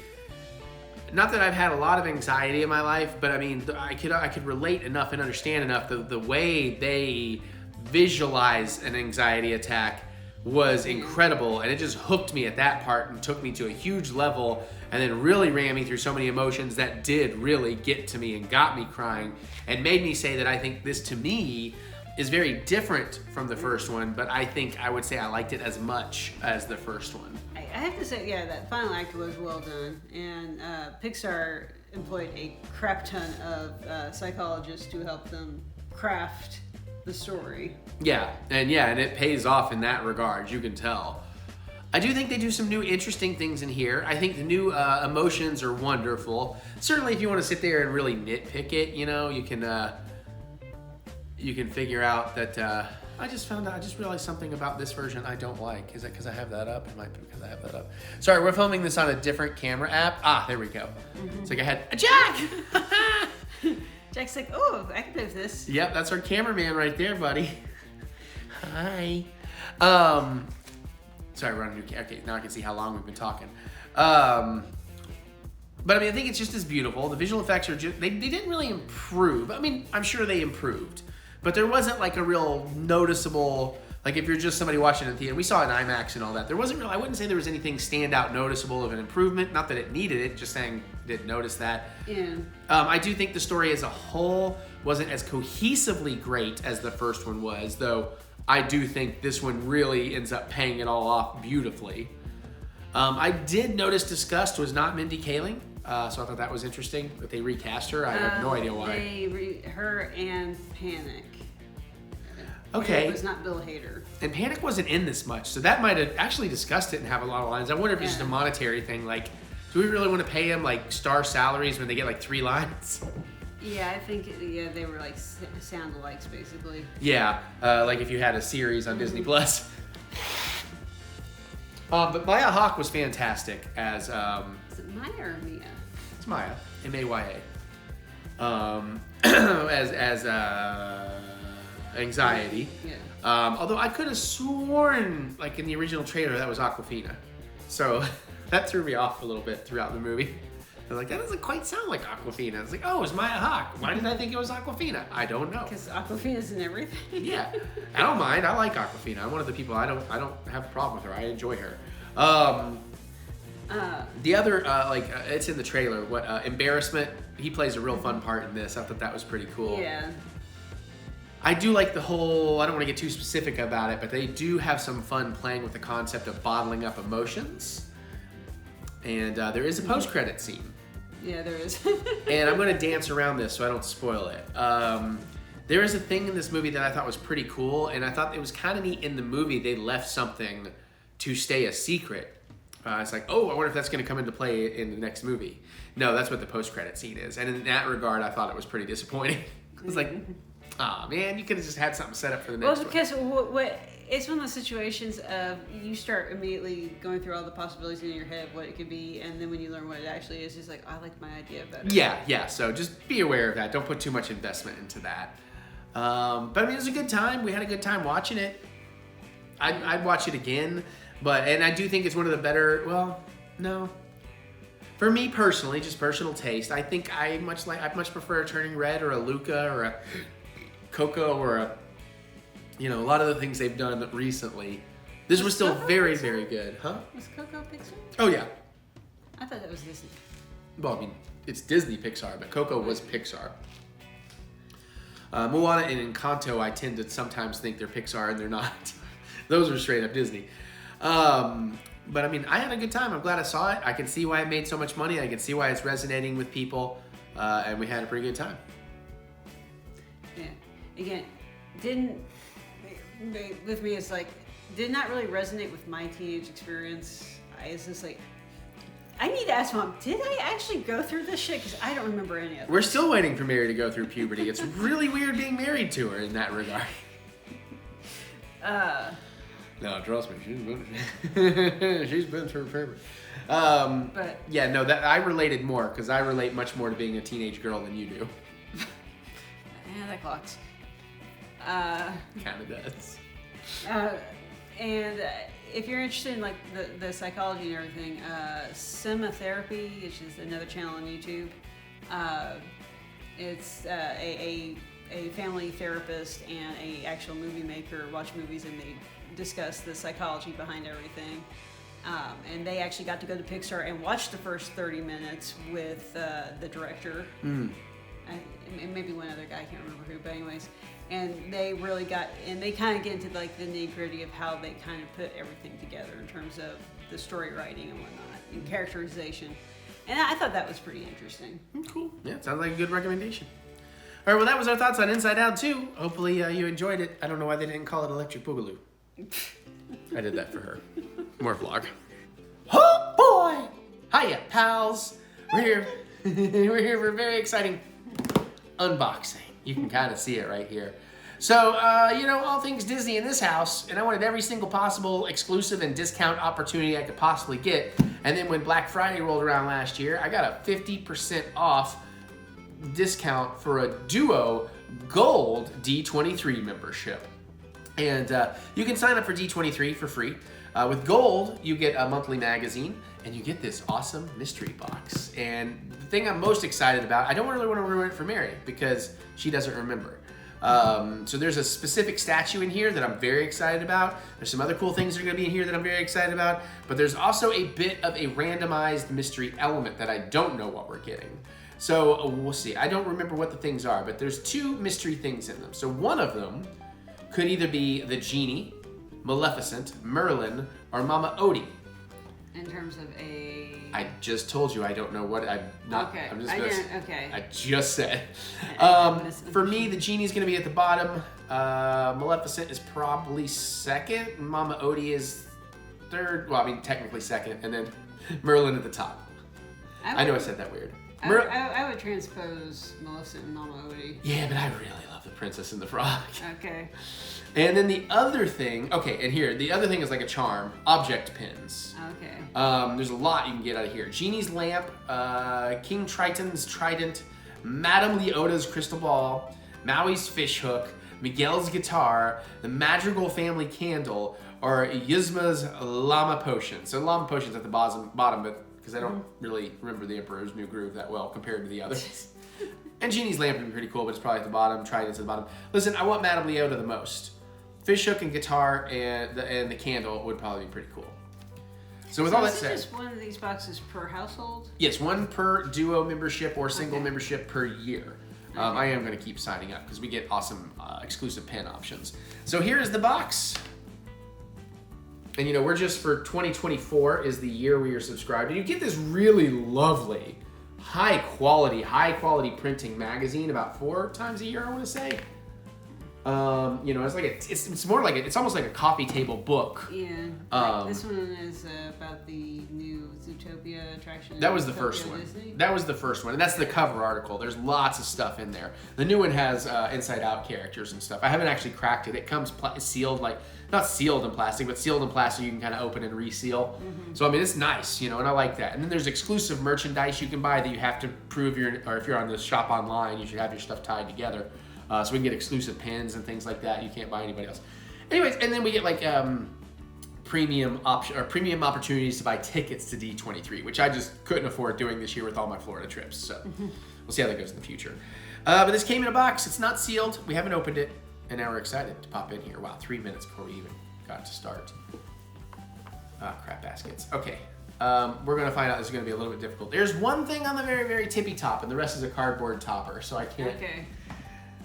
not that I've had a lot of anxiety in my life, but I mean, I could relate enough and understand enough the way they visualize an anxiety attack was incredible, and it just hooked me at that part and took me to a huge level, and then really ran me through so many emotions that did really get to me and got me crying and made me say that I think this, to me, is very different from the first one, but I would say I liked it as much as the first one. I have to say, yeah, that final act was well done, and Pixar employed a crap ton of psychologists to help them craft the story. Yeah, and it pays off in that regard, you can tell. I do think they do some new interesting things in here. I think the new emotions are wonderful. Certainly if you want to sit there and really nitpick it, you know, you can figure out that I just realized something about this version I don't like. Is that because I have that up? It might be because I have that up. Sorry, we're filming this on a different camera app. Ah, there we go. It's like I had a Jack! Jack's like, oh, I can do this. Yep, that's our cameraman right there, buddy. Hi. Sorry, we're on a new camera. Okay, now I can see how long we've been talking. But I mean, I think it's just as beautiful. The visual effects are just, they didn't really improve. I mean, I'm sure they improved. But there wasn't like a real noticeable, like if you're just somebody watching in the theater, we saw it in IMAX and all that. There wasn't real, I wouldn't say there was anything stand out noticeable of an improvement. Not that it needed it, just saying didn't notice that. Yeah. I do think the story as a whole wasn't as cohesively great as the first one was, though I do think this one really ends up paying it all off beautifully. I did notice Disgust was not Mindy Kaling, so I thought that was interesting that they recast her. I have no idea why. Her and Panic. Okay. It was not Bill Hader. And Panic wasn't in this much, so that might have actually discussed it and have a lot of lines. I wonder if it's just a monetary thing, like, do we really want to pay him like star salaries when they get like 3 lines? Yeah, I think they were like sound alikes basically. Yeah, like if you had a series on Disney Plus. But Maya Hawke was fantastic as Is it Maya or Mia? it's Maya, M-A-Y-A. As anxiety. Yeah. Although I could have sworn, like in the original trailer, that was Awkwafina. So that threw me off a little bit throughout the movie. I was like, that doesn't quite sound like Awkwafina. It's like, oh, it's Maya Hawke. Why did I think it was Awkwafina? I don't know. Because Awkwafina's in everything. Yeah, I don't mind. I like Awkwafina. I'm one of the people. I don't have a problem with her. I enjoy her. The other, it's in the trailer. Embarrassment. He plays a real fun part in this. I thought that was pretty cool. Yeah. I do like the whole, I don't want to get too specific about it, but they do have some fun playing with the concept of bottling up emotions. And there is a post-credit scene Yeah, there is. And I'm going to dance around this so I don't spoil it. There is a thing in this movie that I thought was pretty cool, and I thought it was kind of neat in the movie they left something to stay a secret. It's like, oh, I wonder if that's going to come into play in the next movie. No, that's what the post-credit scene is. And in that regard, I thought it was pretty disappointing. I was like, ah, man, you could have just had something set up for the next one. Because it's one of those situations of you start immediately going through all the possibilities in your head, what it could be, and then when you learn what it actually is, it's like, I like my idea better. Yeah, so just be aware of that. Don't put too much investment into that. But I mean, it was a good time. We had a good time watching it. I'd watch it again, and I do think it's one of the better, well, no. For me personally, just personal taste, I think I much prefer a Turning Red or a Luca or a Coco or a lot of the things they've done recently. This was still very, very good. Huh? Was Coco Pixar? Oh, yeah. I thought that was Disney. Well, I mean, it's Disney Pixar, but Coco was Pixar. Moana and Encanto, I tend to sometimes think they're Pixar and they're not. Those are straight up Disney. But I mean, I had a good time. I'm glad I saw it. I can see why it made so much money. I can see why it's resonating with people. And we had a pretty good time. Yeah. Again, with me, it's like, did not really resonate with my teenage experience. It's just like, I need to ask Mom, did I actually go through this shit? Because I don't remember any of it. We're still waiting for Mary to go through puberty. It's really weird being married to her in that regard. No, trust me, she's been through puberty. But yeah, no, that I related more because I relate much more to being a teenage girl than you do. Yeah, that clocks. Kind of does. And if you're interested in like the psychology and everything, Sematherapy, which is another channel on YouTube, it's a family therapist and a actual movie maker watch movies and they discuss the psychology behind everything. And they actually got to go to Pixar and watch the first 30 minutes with the director. And maybe one other guy, I can't remember who, but anyways. And they really they kind of get into like the nitty gritty of how they kind of put everything together in terms of the story writing and whatnot, and characterization. And I thought that was pretty interesting. Cool. Yeah, sounds like a good recommendation. All right, well, that was our thoughts on Inside Out 2. Hopefully you enjoyed it. I don't know why they didn't call it Electric Boogaloo. I did that for her. More vlog. Oh, boy! Hiya, pals. We're here. We're here for a very exciting unboxing. You can kind of see it right here. So, all things Disney in this house, and I wanted every single possible exclusive and discount opportunity I could possibly get. And then when Black Friday rolled around last year, I got a 50% off discount for a Duo Gold D23 membership. And you can sign up for D23 for free. With Gold, you get a monthly magazine, and you get this awesome mystery box. And the thing I'm most excited about, I don't really want to ruin it for Mary, because she doesn't remember. So there's a specific statue in here that I'm very excited about. There's some other cool things that are going to be in here that I'm very excited about. But there's also a bit of a randomized mystery element that I don't know what we're getting. So we'll see. I don't remember what the things are, but there's 2 mystery things in them. So one of them could either be the Genie, Maleficent, Merlin, or Mama Odie. In terms of a... I just told you I don't know what I'm not. Okay. I'm just okay. I just said. For me, the Genie's gonna be at the bottom. Maleficent is probably second. And Mama Odie is third. Well, I mean technically second, and then Merlin at the top. I know I said that weird. I would transpose Maleficent and Mama Odie. Yeah, but I really love the Princess and the Frog. Okay. And then the other thing, the other thing is like a charm, object pins. Okay. There's a lot you can get out of here. Genie's lamp, King Triton's trident, Madame Leota's crystal ball, Maui's fish hook, Miguel's guitar, the Madrigal family candle, or Yzma's llama potion. So llama potion's at the bottom, but because I don't really remember the Emperor's New Groove that well compared to the others. And Genie's lamp would be pretty cool, but it's probably at the bottom. Trident's at the bottom. Listen, I want Madame Leota the most. Fish hook and guitar and the candle would probably be pretty cool. So with all that said, is just one of these boxes per household? Yes, one per Duo membership or single membership per year. I am going to keep signing up because we get awesome exclusive pen options. So here is the box. And we're just for 2024 is the year we are subscribed. And you get this really lovely high quality printing magazine about 4 times a year, I want to say. You know, it's like it's more like it's almost like a coffee table book. Yeah. This one is about the new Zootopia attraction. That was the first one. Disney. That was the first one, and that's the cover article. There's lots of stuff in there. The new one has Inside Out characters and stuff. I haven't actually cracked it. It comes sealed, like not sealed in plastic, but sealed in plastic. You can kind of open and reseal. So I mean, it's nice, you know, and I like that. And then there's exclusive merchandise you can buy that you have to prove or if you're on the shop online, you should have your stuff tied together. So we can get exclusive pins and things like that. You can't buy anybody else. Anyways, and then we get like premium opportunities to buy tickets to D23, which I just couldn't afford doing this year with all my Florida trips. So we'll see how that goes in the future. But this came in a box. It's not sealed. We haven't opened it, and now we're excited to pop in here. Wow, 3 minutes before we even got to start. Ah, crap baskets. Okay. We're gonna find out this is gonna be a little bit difficult. There's one thing on the very, very tippy top, and the rest is a cardboard topper, so I can't. Okay.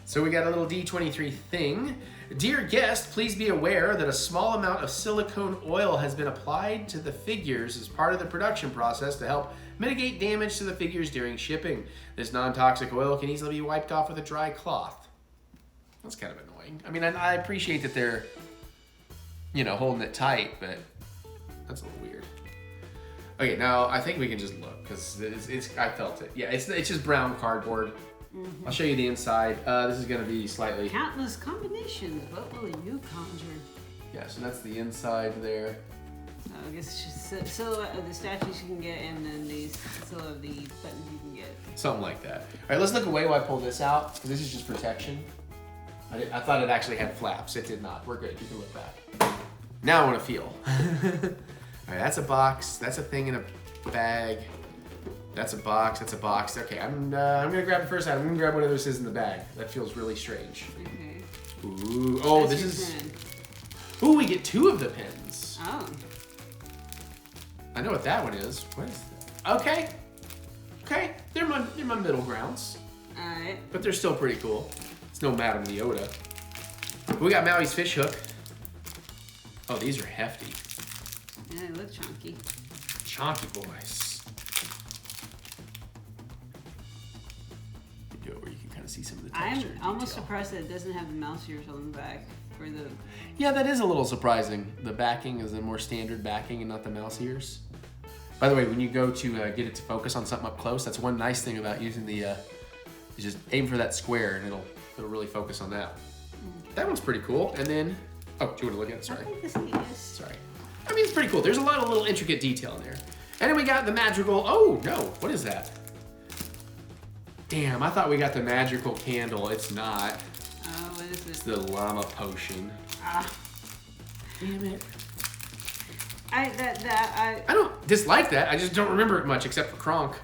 So we got a little D23 thing. Dear guest, please be aware that a small amount of silicone oil has been applied to the figures as part of the production process to help mitigate damage to the figures during shipping. This non-toxic oil can easily be wiped off with a dry cloth. That's kind of annoying. I mean, I appreciate that they're, you know, holding it tight, but that's a little weird. Okay, now I think we can just look because I felt it. Yeah, it's just brown cardboard. I'll show you the inside. This is going to be slightly... Countless combinations. What will you conjure? Yeah, so that's the inside there. So I guess it's just silhouette of the statues you can get, and then the silhouette of the buttons you can get. Something like that. All right, let's look away while I pull this out, because this is just protection. I thought it actually had flaps. It did not. We're good. You can look back. Now I want to feel. All right, that's a box. That's a thing in a bag. That's a box. That's a box. Okay, I'm gonna grab the first item. I'm gonna grab whatever this is in the bag. That feels really strange. Okay. Ooh. Oh, That's this your is. pen. Ooh, we get 2 of the pins. Oh. I know what that one is. What is that? Okay. Okay. They're my middle grounds, Alright. but they're still pretty cool. It's no Madame Leota. We got Maui's fish hook. Oh, these are hefty. Yeah, they look chunky. Chonky boys. Do it where you can kind of see some of the texture. I'm almost surprised that it doesn't have the mouse ears on the back for the. Yeah, that is a little surprising. The backing is a more standard backing and not the mouse ears. By the way, when you go to get it to focus on something up close, that's one nice thing about using the. You just aim for that square and it'll really focus on that. That one's pretty cool. And then, oh, do you want to look at it? Sorry. I think this is. Sorry. I mean, it's pretty cool. There's a lot of little intricate detail in there. And then we got the magical. Oh no, what is that? Damn, I thought we got the magical candle. It's not. Oh, what is It's it? the llama potion. Ah. Damn it. I I don't dislike that. I just don't remember it much except for Kronk.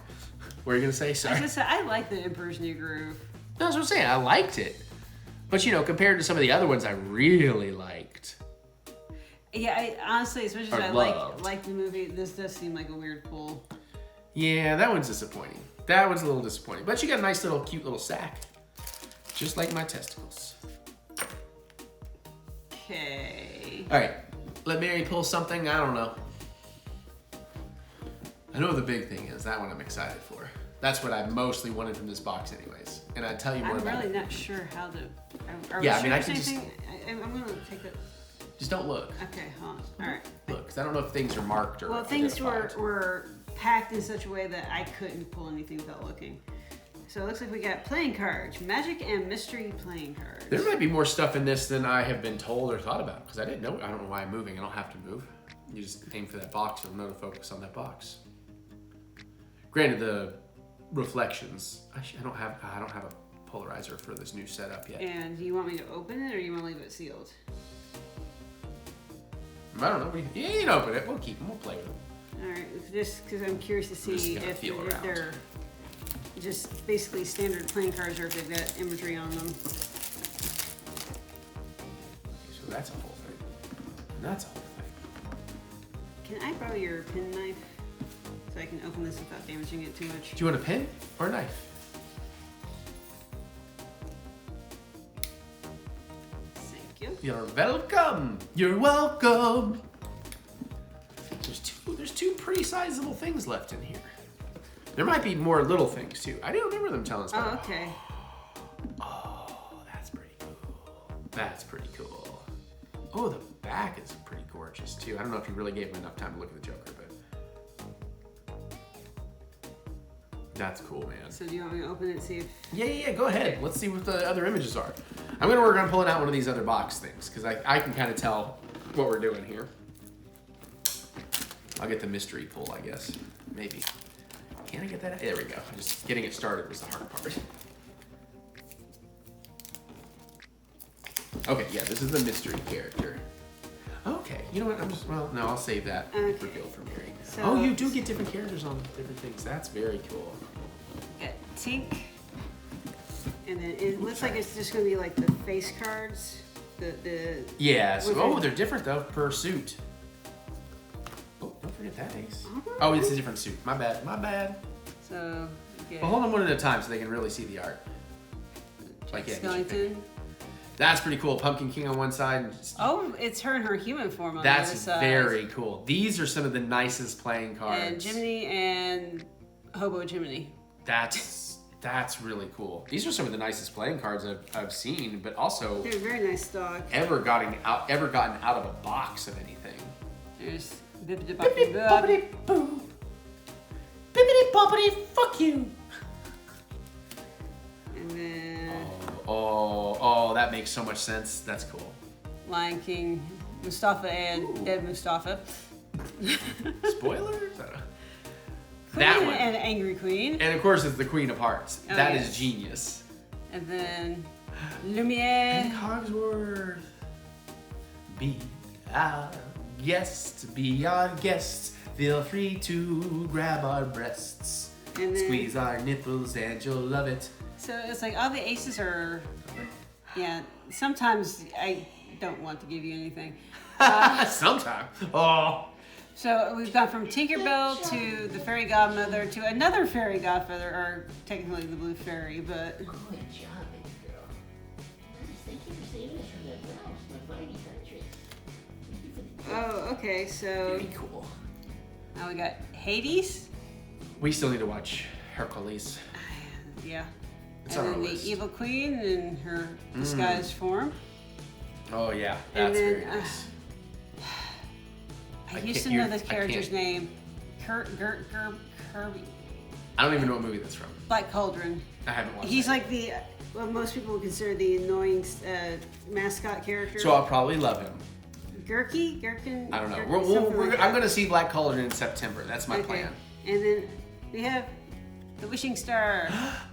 What are you gonna say? Sorry. I like the Emperor's New Groove. No, that's what I'm saying. I liked it. But you know, compared to some of the other ones I really liked. Yeah, honestly, as much as Or I loved. like the movie, this does seem like a weird pull. Yeah, that one's disappointing. That one's a little disappointing. But you got a nice little cute little sack. Just like my testicles. Okay. Alright. Let Mary pull something. I don't know. I know what the big thing is. That one I'm excited for. That's what I mostly wanted from this box anyways. And I'd tell you more I'm about really it. not sure how to. Are Yeah, we I mean, sure I there's can just- anything? I'm gonna take it. Just don't look. Okay, hold on. All right. Look, 'cause I don't know if things are marked or Well, things identified. were packed in such a way that I couldn't pull anything without looking. So it looks like we got playing cards, magic and mystery playing cards. There might be more stuff in this than I have been told or thought about because I didn't know. I don't know why I'm moving. I don't have to move. You just aim for that box. You'll know to focus on that box. Granted, the reflections. I don't have a polarizer for this new setup yet. And do you want me to open it or you want to leave it sealed? I don't know. You can open it. We'll keep them. We'll play with them. All right, just because I'm curious to just see gonna if feel around. they're just basically standard playing cards or if they've got imagery on them. So that's a whole thing. And that's a whole thing. Can I borrow your pen knife so I can open this without damaging it too much? Do you want a pen or a knife? Thank you. You're welcome. You're welcome. There's two pretty sizable things left in here. There might be more little things too. I don't remember them telling us about Oh, it. okay. Oh, that's pretty cool. That's pretty cool. Oh, the back is pretty gorgeous too. I don't know if you really gave him enough time to look at the Joker, but that's cool, man. So do you want me to open it and see if... Yeah, go ahead. Let's see what the other images are. I'm gonna work on pulling out one of these other box things because I can kind of tell what we're doing here. I'll get the mystery pull, I guess. Maybe. Can I get that out? There we go. Just getting it started was the hard part. Okay, yeah, this is the mystery character. Okay, you know what? No, I'll save that reveal for Mary. So- Oh, you do get different characters on different things. That's very cool. Got Tink. And then it looks like it's just going to be like the face cards. The Yeah, so, with they're different though per suit. Oh, don't forget that ace. Mhm. Oh, it's a different suit. My bad. So, yeah. Well, hold them one at a time so they can really see the art. Like, yeah, get your pick. Skellington. That's pretty cool. Pumpkin King on one side. And Oh, it's her in her human form on the that's other side. very cool. These are some of the nicest playing cards. And Jiminy and Hobo Jiminy. That's really cool. These are some of the nicest playing cards I've seen, but also They're a very nice stock. ever gotten out of a box of anything. There's Bippity Bippity boppity boo. Bippity boppity fuck you. And then Oh, that makes so much sense. That's cool. Lion King, Mustafa and Dead Mustafa. Spoilers? I don't know. Queen That one. and Angry Queen. And of course, it's the Queen of Hearts. Oh, That is yes. genius. And then Lumiere. And Cogsworth. Be our guest, be our guest. Feel free to grab our breasts. And then- Squeeze our nipples and you'll love it. So it's like all the aces are, yeah, sometimes I don't want to give you anything. Sometime. Oh. So we've gone from Tinkerbell to the Fairy Godmother to another Fairy Godfather, or technically the Blue Fairy, but Good job, baby girl. Nice. Thank you for saving us from that blouse. My body country. Thank you for the oh, okay, so Very cool. now we got Hades, We still need to watch Hercules. yeah, It's and on then our the list. Evil Queen in her disguised form. Oh yeah, And that's then, very nice. I I used can't- to know you're- this I character's can't. name, Kirby, I don't even know what movie that's from. Black Cauldron. I haven't watched He's it. like the, well, most people would consider the annoying mascot character. So I'll probably love him. Gherkin? I don't know. Something like I'm that. going to see Black Cauldron in September. That's my Okay. plan. And then we have the Wishing Star.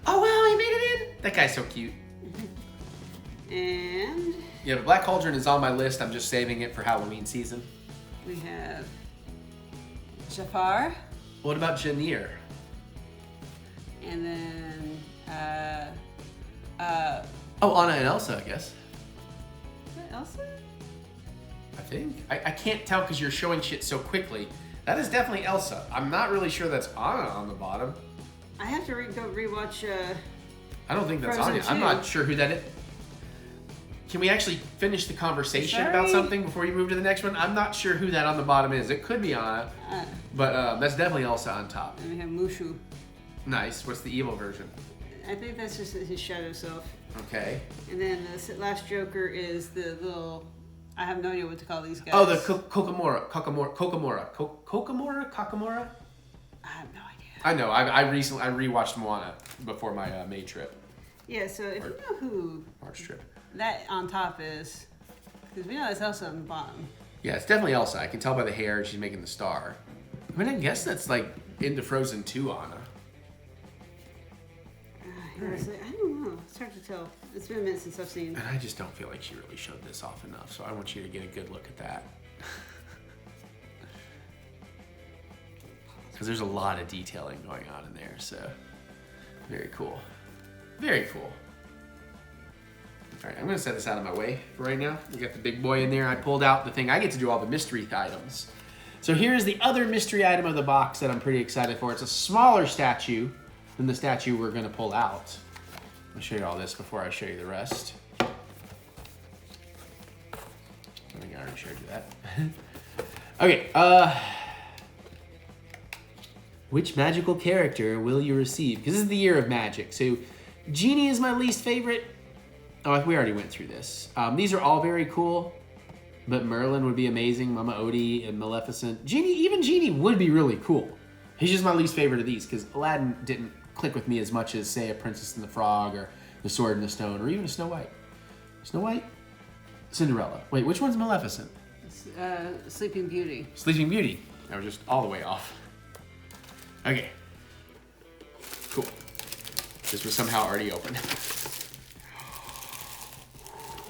Oh wow, he made it in. That guy's so cute. And Yeah, but Black Cauldron is on my list. I'm just saving it for Halloween season. we have Jafar. What about Janir? And then, Oh, Anna and Elsa, I guess. what else? I think. I can't tell because you're showing shit so quickly. That is definitely Elsa. I'm not really sure that's Anna on the bottom. I have to go rewatch. I don't think that's Frozen Anya. I'm 2. not sure who that is. Can we actually finish the conversation about Sorry? something before you move to the next one? I'm not sure who that on the bottom is. It could be Anna, but that's definitely Elsa on top. And we have Mushu. Nice. What's the evil version? I think that's just his shadow self. Okay. And then the last Joker is the little. I have no idea what to call these guys. Oh, the Kokomora. I have no idea. I know. I rewatched Moana before my May trip, Yeah, so if you know who March trip. that on top is, because we know it's Elsa on the bottom. Yeah, it's definitely Elsa. I can tell by the hair she's making the star. I mean, I guess that's like into Frozen 2 Anna. Honestly, I don't know. It's hard to tell. It's been a minute since I've seen. And I just don't feel like she really showed this off enough, so I want you to get a good look at that. Because there's a lot of detailing going on in there, so very cool. Very cool. All right, I'm gonna set this out of my way for right now. We got the big boy in there. I pulled out the thing. I get to do all the mystery items. So here's the other mystery item of the box that I'm pretty excited for. It's a smaller statue than the statue we're gonna pull out. I'll show you all this before I show you the rest. I think I already showed you that. Okay, Which magical character will you receive? Because this is the year of magic. So Genie is my least favorite. Oh, we already went through this. These are all very cool, but Merlin would be amazing. Mama Odie and Maleficent. Even Genie would be really cool. He's just my least favorite of these because Aladdin didn't click with me as much as, say, a Princess and the Frog or the Sword and the Stone or even a Snow White. Snow White? Cinderella. Wait, which one's Maleficent? Sleeping Beauty. Sleeping Beauty. I was just all the way off. Okay. Cool. This was somehow already open.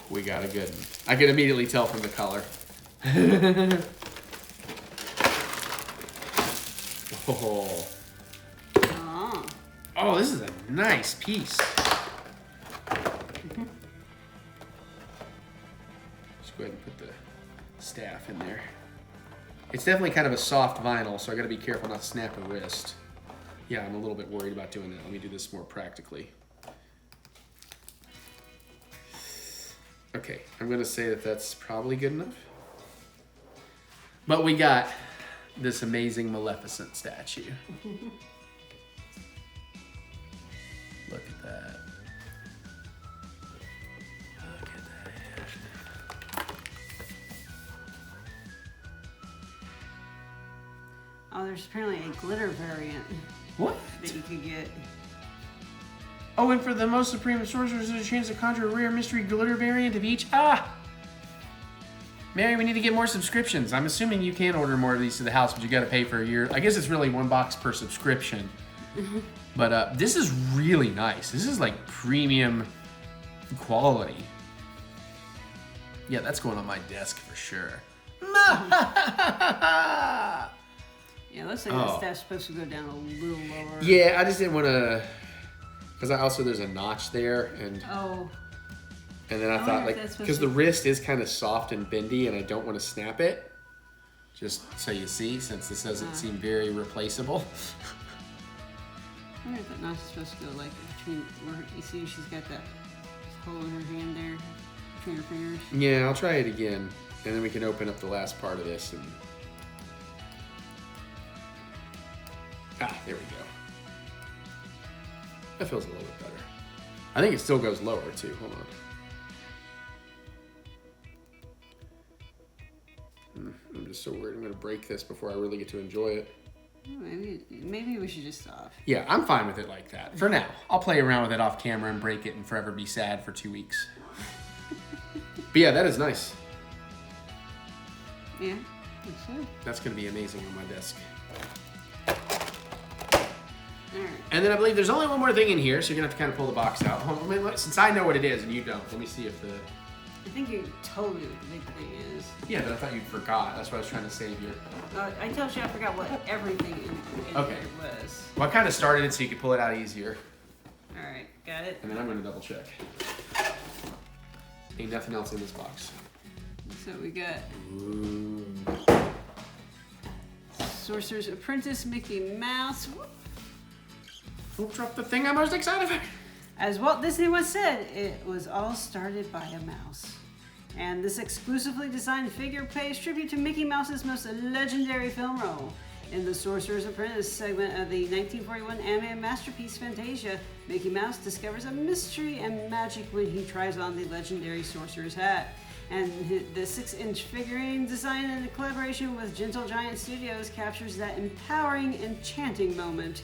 We got a good one. I can immediately tell from the color. Oh. Oh, this is a nice piece. Just go ahead and put the staff in there. It's definitely kind of a soft vinyl, so I gotta be careful not to snap a wrist. Yeah, I'm a little bit worried about doing that. Let me do this more practically. Okay, I'm gonna say that that's probably good enough. But we got this amazing Maleficent statue. Look at that. Look at that. Oh, there's apparently a glitter variant What? that you could get. Oh, and for the most supreme of sorcerers, there's a chance to conjure a rare mystery glitter variant of each. Ah! Mary, we need to get more subscriptions. I'm assuming you can order more of these to the house, but you gotta pay for a year. I guess it's really one box per subscription. But this is really nice. This is like premium quality. Yeah, that's going on my desk for sure. Yeah, looks like the staff's supposed to go down a little lower. Yeah, I just didn't want to, because there's a notch there, and and then I thought, like, because the wrist is kind of soft and bendy, and I don't want to snap it. Just so you see, since this doesn't seem very replaceable. I wonder if that notch is supposed to go like between where you see she's got that hole in her hand there between her fingers. Yeah, I'll try it again, and then we can open up the last part of this. And there we go. That feels a little bit better. I think it still goes lower too. Hold on. I'm just so worried I'm going to break this before I really get to enjoy it. Maybe we should just stop. Yeah, I'm fine with it like that. For now. I'll play around with it off camera and break it and forever be sad for 2 weeks. But yeah, that is nice. Yeah, that's good. That's going to be amazing on my desk. All right. And then I believe there's only one more thing in here, so you're going to have to kind of pull the box out. Hold on, since I know what it is and you don't, let me see if the... I think you told me what the big thing is. Yeah, but I thought you forgot. That's what I was trying to save you. I told you I forgot what everything in Okay. there was. Well, I kind of started it so you could pull it out easier. All right, got it. And then I'm going to double check. Ain't nothing else in this box. So we got Ooh. Sorcerer's Apprentice Mickey Mouse. Don't drop the thing I'm most excited for. As Walt Disney once said, it was all started by a mouse. And this exclusively designed figure pays tribute to Mickey Mouse's most legendary film role. In the Sorcerer's Apprentice segment of the 1941 anime masterpiece Fantasia, Mickey Mouse discovers a mystery and magic when he tries on the legendary sorcerer's hat. And the 6-inch figurine, designed in collaboration with Gentle Giant Studios, captures that empowering, enchanting moment.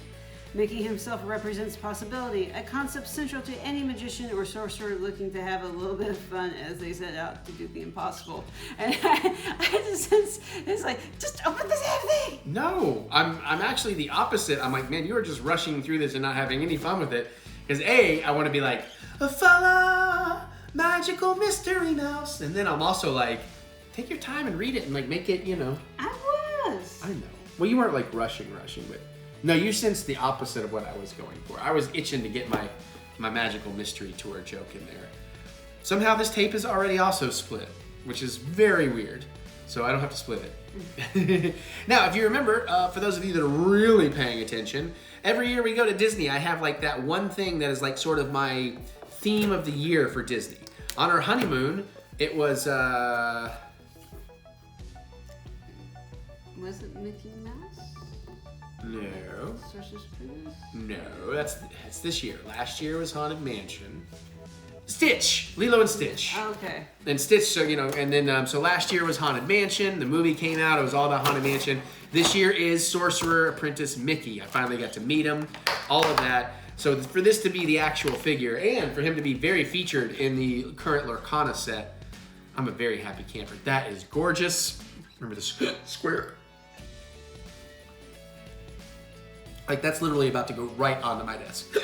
Mickey himself represents possibility, a concept central to any magician or sorcerer looking to have a little bit of fun as they set out to do the impossible. And I just sense, it's like, just open this damn thing! No, I'm actually the opposite. I'm like, man, you are just rushing through this and not having any fun with it. Because A, I want to be like, follow magical mystery mouse. And then I'm also like, take your time and read it and like make it, you know. I was. I know. Well, you weren't like rushing, but no, you sensed the opposite of what I was going for. I was itching to get my magical mystery tour joke in there. Somehow this tape is already also split, which is very weird. So I don't have to split it. Now, if you remember, for those of you that are really paying attention, every year we go to Disney, I have like that one thing that is like sort of my theme of the year for Disney. On our honeymoon, it was... Was it Mickey Mouse? No. Sorcerer's Apprentice? No, that's this year. Last year was Haunted Mansion. Stitch, Lilo and Stitch. Okay. And Stitch, so and then so last year was Haunted Mansion. The movie came out. It was all about Haunted Mansion. This year is Sorcerer Apprentice Mickey. I finally got to meet him. All of that. So for this to be the actual figure and for him to be very featured in the current Lorcana set, I'm a very happy camper. That is gorgeous. Remember the square. Like that's literally about to go right onto my desk.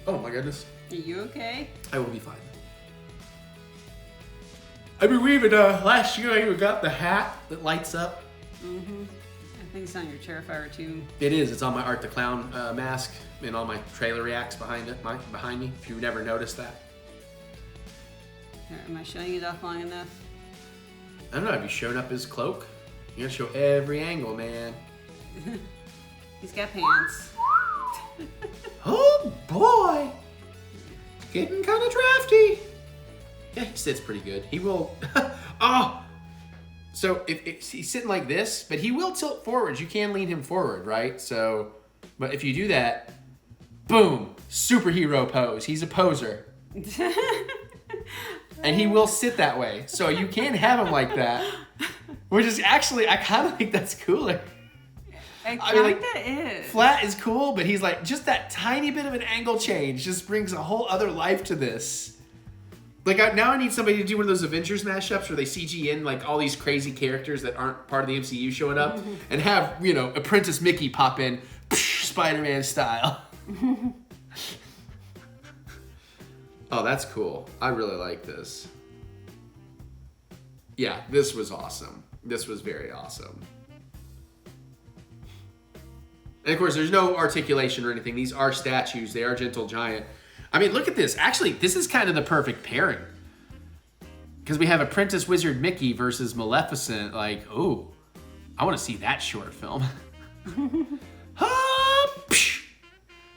Oh my goodness. Are you okay? I will be fine. I mean, we even, last year I even got the hat that lights up. Mm-hmm. I think it's on your Terrifier too. It is. It's on my Art the Clown mask and all my trailer reacts behind me, if you've never noticed that. Am I showing it off long enough? I don't know, have you shown up his cloak? You gotta show every angle, man. He's got pants. Oh boy! Getting kind of drafty. Yeah, he sits pretty good. He will, oh! So if he's sitting like this, but he will tilt forwards. You can lean him forward, right? So, but if you do that, boom, superhero pose. He's a poser. And he will sit that way. So you can have him like that. Which is actually, I kind of think that's cooler. I mean, like, that is. Flat is cool, but he's like, just that tiny bit of an angle change just brings a whole other life to this. Like, now I need somebody to do one of those Avengers mashups where they CG in, like, all these crazy characters that aren't part of the MCU showing up and have, you know, Apprentice Mickey pop in, Spider-Man style. Oh, that's cool. I really like this. Yeah, this was awesome. This was very awesome. And of course, there's no articulation or anything. These are statues. They are Gentle Giant. I mean, look at this. Actually, this is kind of the perfect pairing. Because we have Apprentice Wizard Mickey versus Maleficent. Like, ooh, I want to see that short film. Is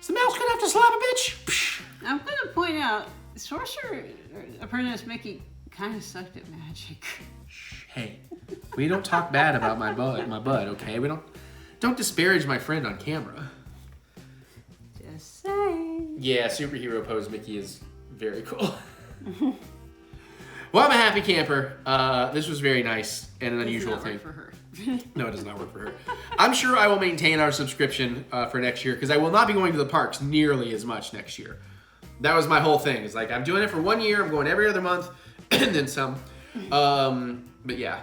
the mouse gonna have to slap a bitch? I'm gonna point out, Sorcerer Apprentice Mickey kind of sucked at magic. Hey, we don't talk bad about my bud, okay? We don't disparage my friend on camera. Just saying. Yeah, superhero pose Mickey is very cool. Well, I'm a happy camper. This was very nice and an unusual thing. For her. No, it does not work for her. I'm sure I will maintain our subscription for next year because I will not be going to the parks nearly as much next year. That was my whole thing. It's like, I'm doing it for 1 year. I'm going every other month and then some. But yeah.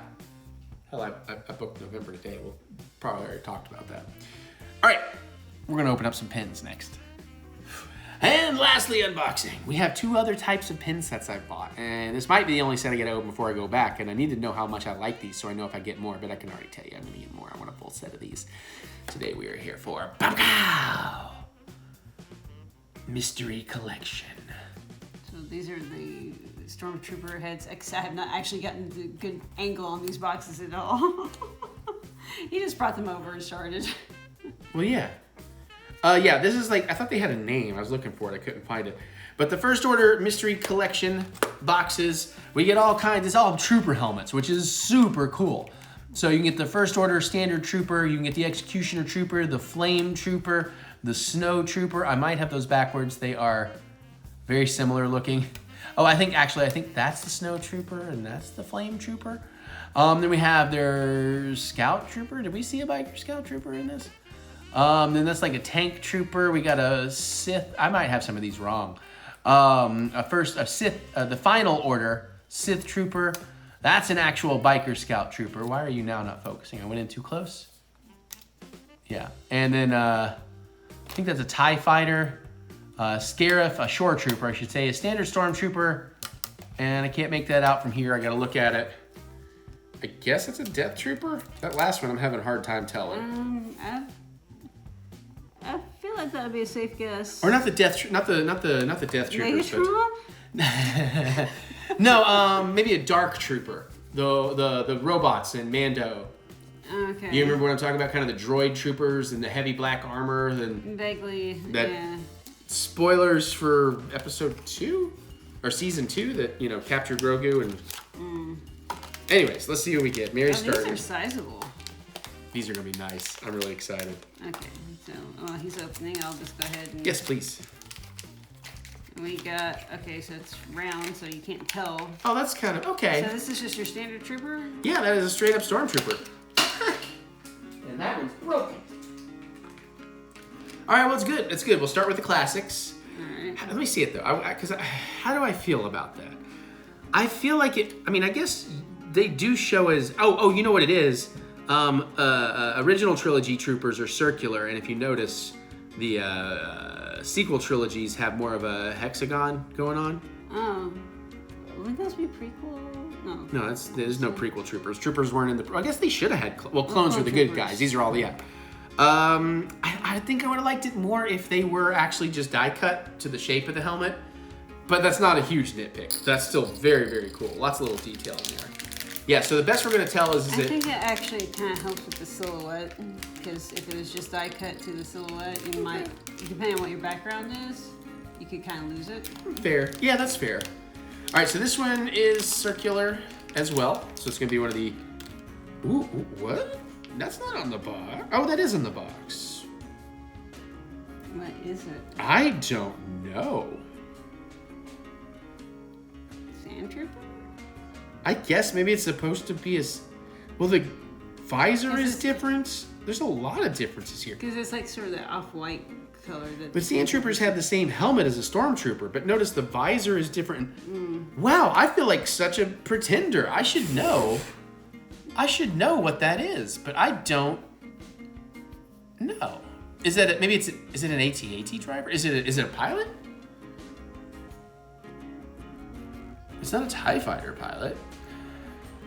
Hell, I booked November today. We'll probably already talked about that. All right. We're going to open up some pins next. And lastly, unboxing. We have 2 other types of pin sets I've bought. And this might be the only set I get to open before I go back. And I need to know how much I like these so I know if I get more. But I can already tell you I'm going to get more. I want a full set of these. Today we are here for Pow Mystery Collection. So these are the Stormtrooper heads. I have not actually gotten the good angle on these boxes at all. He just brought them over and started. Well, yeah. Yeah, this is like, I thought they had a name. I was looking for it. I couldn't find it. But the First Order Mystery Collection boxes, we get all kinds. It's all trooper helmets, which is super cool. So you can get the First Order Standard Trooper. You can get the Executioner Trooper, the Flame Trooper, the Snow Trooper. I might have those backwards. They are very similar looking. Oh, I think that's the Snow Trooper and that's the Flame Trooper. Then we have their Scout Trooper. Did we see a Biker Scout Trooper in this? Then that's like a Tank Trooper. We got a Sith. I might have some of these wrong. A Sith, the Final Order Sith Trooper. That's an actual Biker Scout Trooper. Why are you now not focusing? I went in too close. Yeah. And then I think that's a TIE Fighter. Scarif, a Shore Trooper, I should say. A Standard Stormtrooper. And I can't make that out from here. I gotta look at it. I guess it's a Death Trooper. That last one I'm having a hard time telling. I feel like that would be a safe guess. Or not the Death, not the Death Troopers. Megatron? No, maybe a Dark Trooper. The robots in Mando. Okay. You remember what I'm talking about? Kind of the droid troopers and the heavy black armor. And Vaguely, that, yeah. Spoilers for episode 2 or season 2 that captured Grogu and. Anyways, let's see what we get. Mary started. These are sizable. These are gonna be nice. I'm really excited. Okay, so while he's opening, I'll just go ahead and... Yes, please. We got, okay, so it's round, so you can't tell. Oh, that's kind of, okay. So this is just your standard trooper? Yeah, that is a straight up stormtrooper. And that one's broken. All right, well, it's good. It's good. We'll start with the classics. All right. Let me see it, though. How do I feel about that? I feel like it, I mean, I guess they do show as, oh, you know what it is? Original trilogy troopers are circular, and if you notice, the sequel trilogies have more of a hexagon going on. Wouldn't those be prequel? No. No, there's no prequel troopers. Troopers weren't in the, I guess they should have had, clones were the good guys. These are all, yeah. I think I would have liked it more if they were actually just die cut to the shape of the helmet, but that's not a huge nitpick. That's still very, very cool. Lots of little detail in there. Yeah, so the best we're going to tell is I think it actually kind of helps with the silhouette, because if it was just die cut to the silhouette, you might, depending on what your background is, you could kind of lose it. Fair. Yeah, that's fair. All right, so this one is circular as well. So it's going to be one of the... Ooh, what? That's not on the box. Oh, that is in the box. What is it? I don't know. Sand trooper? I guess maybe it's supposed to be well, the visor is different. There's a lot of differences here. Because it's like sort of the off-white color. But Sand Troopers have the same helmet as a Stormtrooper, but notice the visor is different. Wow, I feel like such a pretender. I should know. I should know what that is, but I don't know. Is it an AT-AT driver? Is it a pilot? It's not a TIE fighter pilot.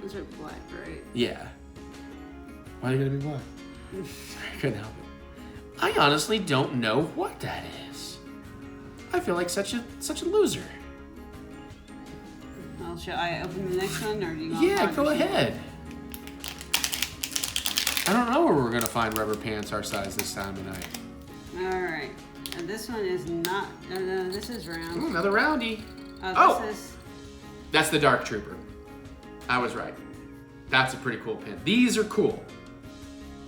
Those are black, right? Yeah. Why are they gonna be black? Sorry, I couldn't help it. I honestly don't know what that is. I feel like such a loser. Well, shall I open the next one, or do you want Yeah, to go ahead. I don't know where we're gonna find rubber pants our size this time of night. All right. And this one is not. No, this is round. Ooh, another roundy. This is. That's the Dark Trooper. I was right. That's a pretty cool pin. These are cool.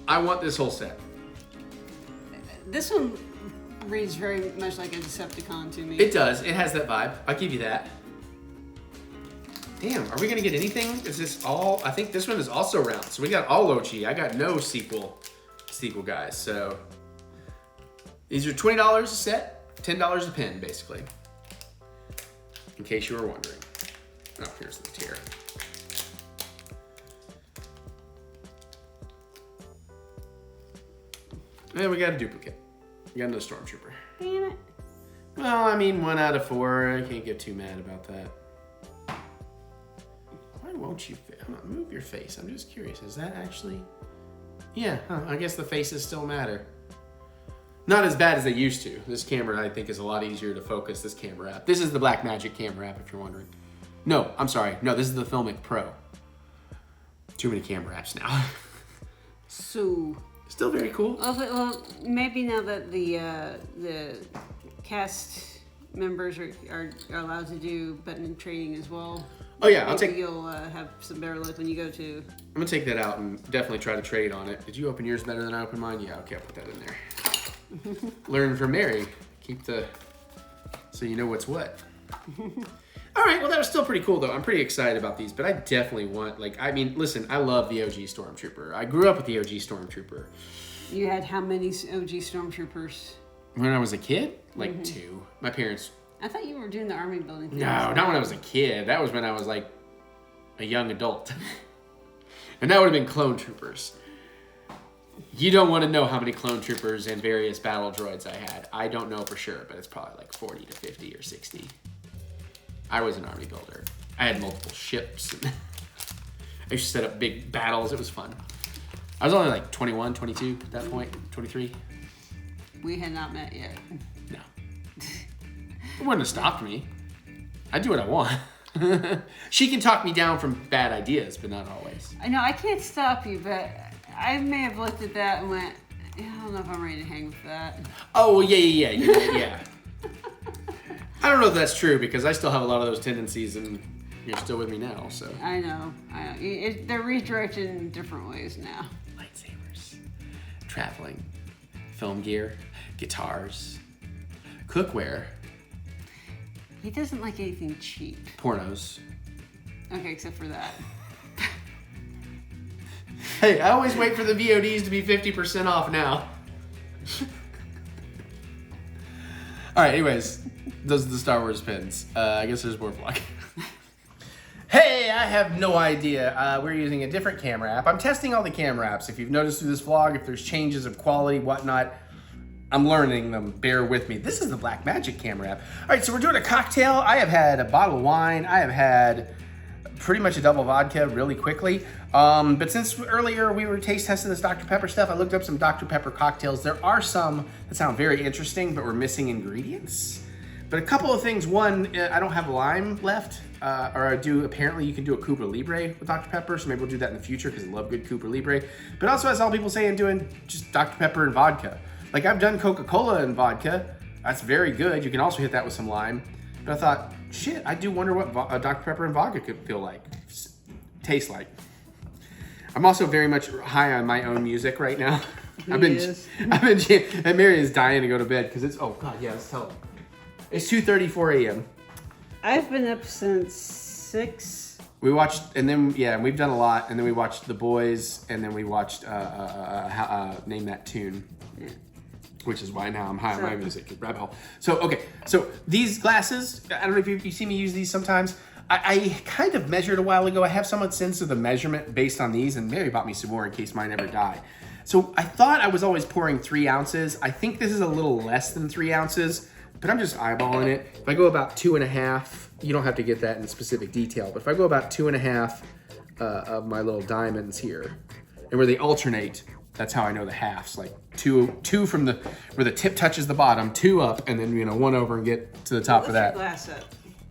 I want this whole set. This one reads very much like a Decepticon to me. It does. It has that vibe. I'll give you that. Damn, are we gonna get anything? Is this all? I think this one is also round. So we got all OG. I got no sequel guys. So these are $20 a set, $10 a pin, basically. In case you were wondering. Oh, here's the tier. And we got a duplicate. We got another Stormtrooper. Damn it. Well, I mean, 1 out of 4. I can't get too mad about that. Why won't you move your face? I'm just curious. Is that actually... Yeah, I guess the faces still matter. Not as bad as they used to. This camera, I think, is a lot easier to focus, this camera app. This is the Blackmagic camera app, if you're wondering. No, I'm sorry. No, this is the Filmic Pro. Too many camera apps now. So... Still very cool. Well, maybe now that the cast members are allowed to do button trading as well. Oh yeah, You'll have some better luck when you go to. I'm gonna take that out and definitely try to trade on it. Did you open yours better than I opened mine? Yeah, okay, I'll put that in there. Learn from Mary. So you know what's what. All right, well that was still pretty cool though. I'm pretty excited about these, but I definitely want, listen, I love the OG Stormtrooper. I grew up with the OG Stormtrooper. You had how many OG Stormtroopers? When I was a kid? 2. My parents... I thought you were doing the army building thing. No, not when I was a kid. That was when I was a young adult. And that would have been clone troopers. You don't want to know how many clone troopers and various battle droids I had. I don't know for sure, but it's probably 40 to 50 or 60. I was an army builder. I had multiple ships. I used to set up big battles. It was fun. I was only 21, 22 at that point, 23. We had not met yet. No. It wouldn't have stopped me. I do what I want. She can talk me down from bad ideas, but not always. I know, I can't stop you, but I may have looked at that and went, I don't know if I'm ready to hang with that. Oh, yeah. I don't know if that's true because I still have a lot of those tendencies and you're still with me now, so. I know. They're redirected in different ways now. Lightsabers. traveling, film gear, guitars, cookware, He doesn't like anything cheap. pornos. Okay, except for that. Hey, I always wait for the VODs to be 50% off now. All right, anyways, those are the Star Wars pins. I guess there's more vlog. Hey, I have no idea. We're using a different camera app. I'm testing all the camera apps. If you've noticed through this vlog, if there's changes of quality, whatnot, I'm learning them. Bear with me. This is the Blackmagic camera app. All right, so we're doing a cocktail. I have had a bottle of wine. I have had pretty much a double vodka really quickly. But since earlier we were taste testing this Dr. Pepper stuff, I looked up some Dr. Pepper cocktails. There are some that sound very interesting, but we're missing ingredients. But a couple of things. One, I don't have lime left, or I do. Apparently, you can do a Cuba Libre with Dr. Pepper, so maybe we'll do that in the future because I love good Cuba Libre. But also, I saw people saying doing just Dr. Pepper and vodka. Like I've done Coca-Cola and vodka. That's very good. You can also hit that with some lime. But I thought, shit, I do wonder what Dr. Pepper and vodka could feel like, taste like. I'm also very much high on my own music right now. I've been and Mary is dying to go to bed because it's, oh God, yeah, let's tell them. It's 2:34 a.m. I've been up since 6. We watched, and then, yeah, we've done a lot, and then we watched The Boys, and then we watched Name That Tune. Yeah. Which is why now I'm high on my music. Rabbit hole. So, okay. So these glasses, I don't know if you see me use these sometimes. I kind of measured a while ago. I have somewhat sense of the measurement based on these, and Mary bought me some more in case mine ever die. So I thought I was always pouring 3 ounces. I think this is a little less than 3 ounces, but I'm just eyeballing it. If I go about 2.5, you don't have to get that in specific detail, but if I go about 2.5 of my little diamonds here, and where they alternate, that's how I know the halves. Like two from where the tip touches the bottom, 2 up, and then 1 over and get to the top of that. Glass up.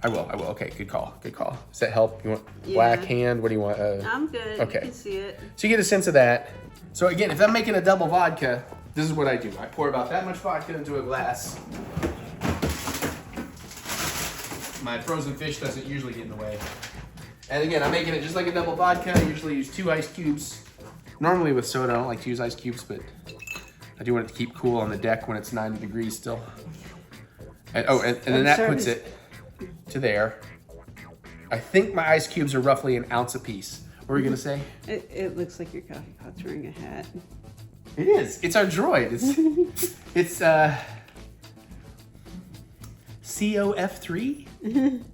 I will. Okay, good call. Does that help? You want black hand? What do you want? I'm good. Okay. You can see it. So you get a sense of that. So again, if I'm making a double vodka, this is what I do. I pour about that much vodka into a glass. My frozen fish doesn't usually get in the way. And again, I'm making it just like a double vodka. I usually use 2 ice cubes. Normally with soda, I don't like to use ice cubes, but I do want it to keep cool on the deck when it's 90 degrees still. And then that puts it to there. I think my ice cubes are roughly an ounce a piece. What were you gonna say? It looks like your coffee pot's wearing a hat. It is. It's our droid. It's COF3.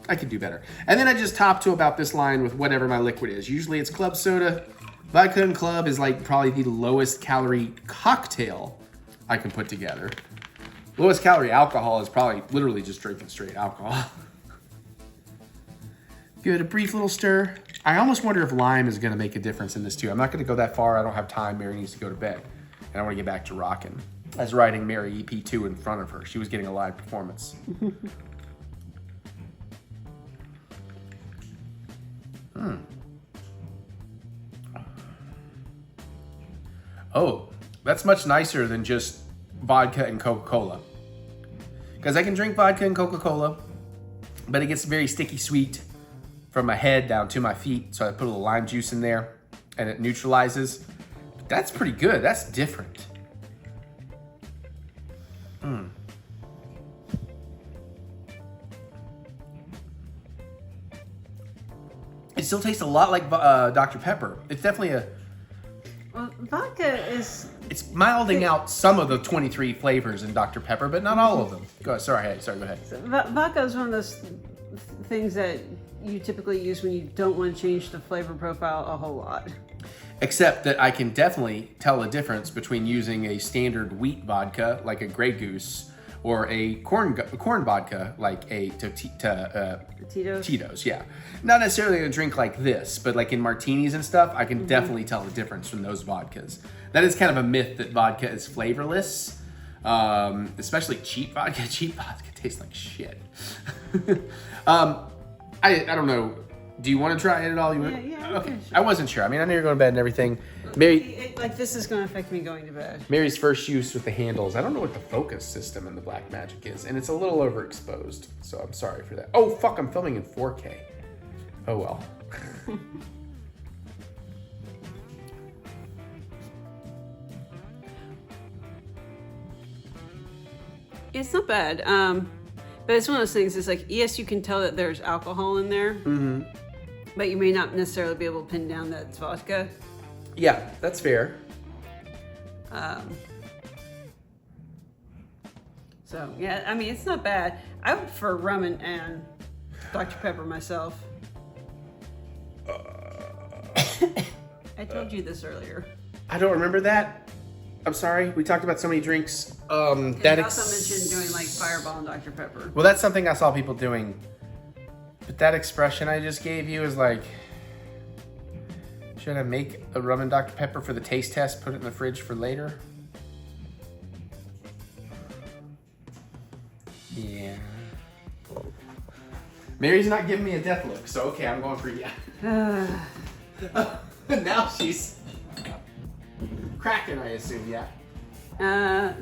I could do better. And then I just top to about this line with whatever my liquid is. Usually it's club soda. Vodka and club is like probably the lowest calorie cocktail I can put together. Lowest calorie alcohol is probably literally just drinking straight alcohol. Give it a brief little stir. I almost wonder if lime is gonna make a difference in this too. I'm not gonna go that far. I don't have time. Mary needs to go to bed. And I wanna get back to rocking. I was riding Mary EP2 in front of her. She was getting a live performance. Oh, that's much nicer than just vodka and Coca-Cola. Because I can drink vodka and Coca-Cola, but it gets very sticky sweet from my head down to my feet. So I put a little lime juice in there and it neutralizes. That's pretty good. That's different. It still tastes a lot like Dr. Pepper. It's definitely Well, vodka is. it's milding out some of the 23 flavors in Dr. Pepper, but not all of them. Go ahead. Sorry, go ahead. Vodka is one of those things that you typically use when you don't want to change the flavor profile a whole lot. Except that I can definitely tell a difference between using a standard wheat vodka, like a Grey Goose, or a corn vodka, like a Tito's, yeah. Not necessarily a drink like this, but like in martinis and stuff, I can definitely tell the difference from those vodkas. That is kind of a myth that vodka is flavorless, especially cheap vodka. Cheap vodka tastes like shit. I don't know. Do you want to try it at all? Yeah, Okay. sure. I wasn't sure. I mean, I knew you were going to bed and everything. Mary, Like this is going to affect me going to bed. Mary's first use with the handles. I don't know what the focus system in the Blackmagic is, and it's a little overexposed, so I'm sorry for that. Oh, fuck, I'm filming in 4K. Oh, well. It's not bad. But it's one of those things. It's like, yes, you can tell that there's alcohol in there, but you may not necessarily be able to pin down that it's vodka. Yeah, that's fair. So yeah, I mean, it's not bad. I would prefer rum and Dr. Pepper myself. I told you this earlier. I don't remember that. I'm sorry. We talked about so many drinks. I also mentioned doing like Fireball and Dr. Pepper. Well, that's something I saw people doing. But that expression I just gave you is like, should I make a rum and Dr. Pepper for the taste test, put it in the fridge for later? Yeah. Mary's not giving me a death look, so okay, I'm going for yeah. Now she's cracking, I assume, yeah.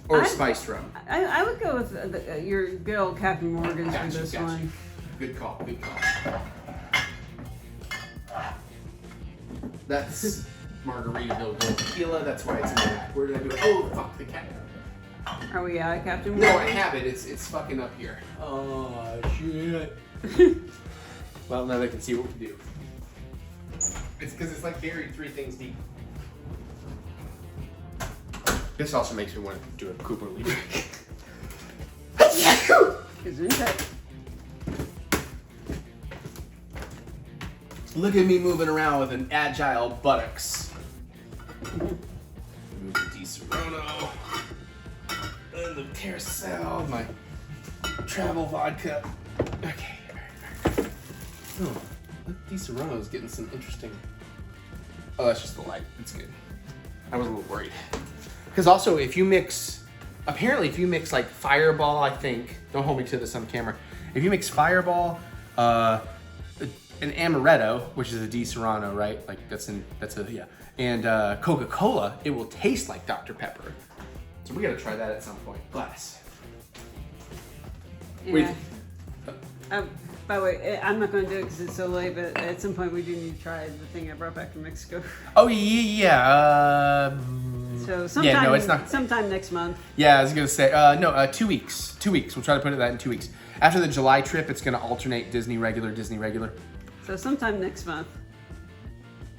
Or spiced rum. I would go with your good old Captain Morgan's for this one. Good call, good call. That's Margaritaville Gold Tequila, that's why it's in there. Where did I do it? Oh, fuck, the cat. Are we out of Captain Morgan? No, I have it. It's fucking up here. Oh, shit. Well, now they can see what we do. It's because it's like buried 3 things deep. This also makes me want to do a Cooper Leader. Look at me moving around with an agile buttocks. Move the Di Serono. And the Tercel, my travel vodka. Okay. Oh, Di Serono's getting some interesting. Oh, that's just the light. It's good. I was a little worried. Because also, if you mix, apparently, if you mix like Fireball, I think. Don't hold me to this on camera. If you mix Fireball, an amaretto, which is a Di Serono, right? Like yeah. And Coca-Cola, it will taste like Dr. Pepper. So we gotta try that at some point. Glass. Yeah. By the way, I'm not going to do it because it's so late, but at some point we do need to try the thing I brought back from Mexico. Oh, yeah. So sometime, yeah, no, it's not. Sometime next month. Yeah, I was going to say, 2 weeks. 2 weeks. We'll try to put that in 2 weeks. After the July trip, it's going to alternate Disney regular, Disney regular. So sometime next month.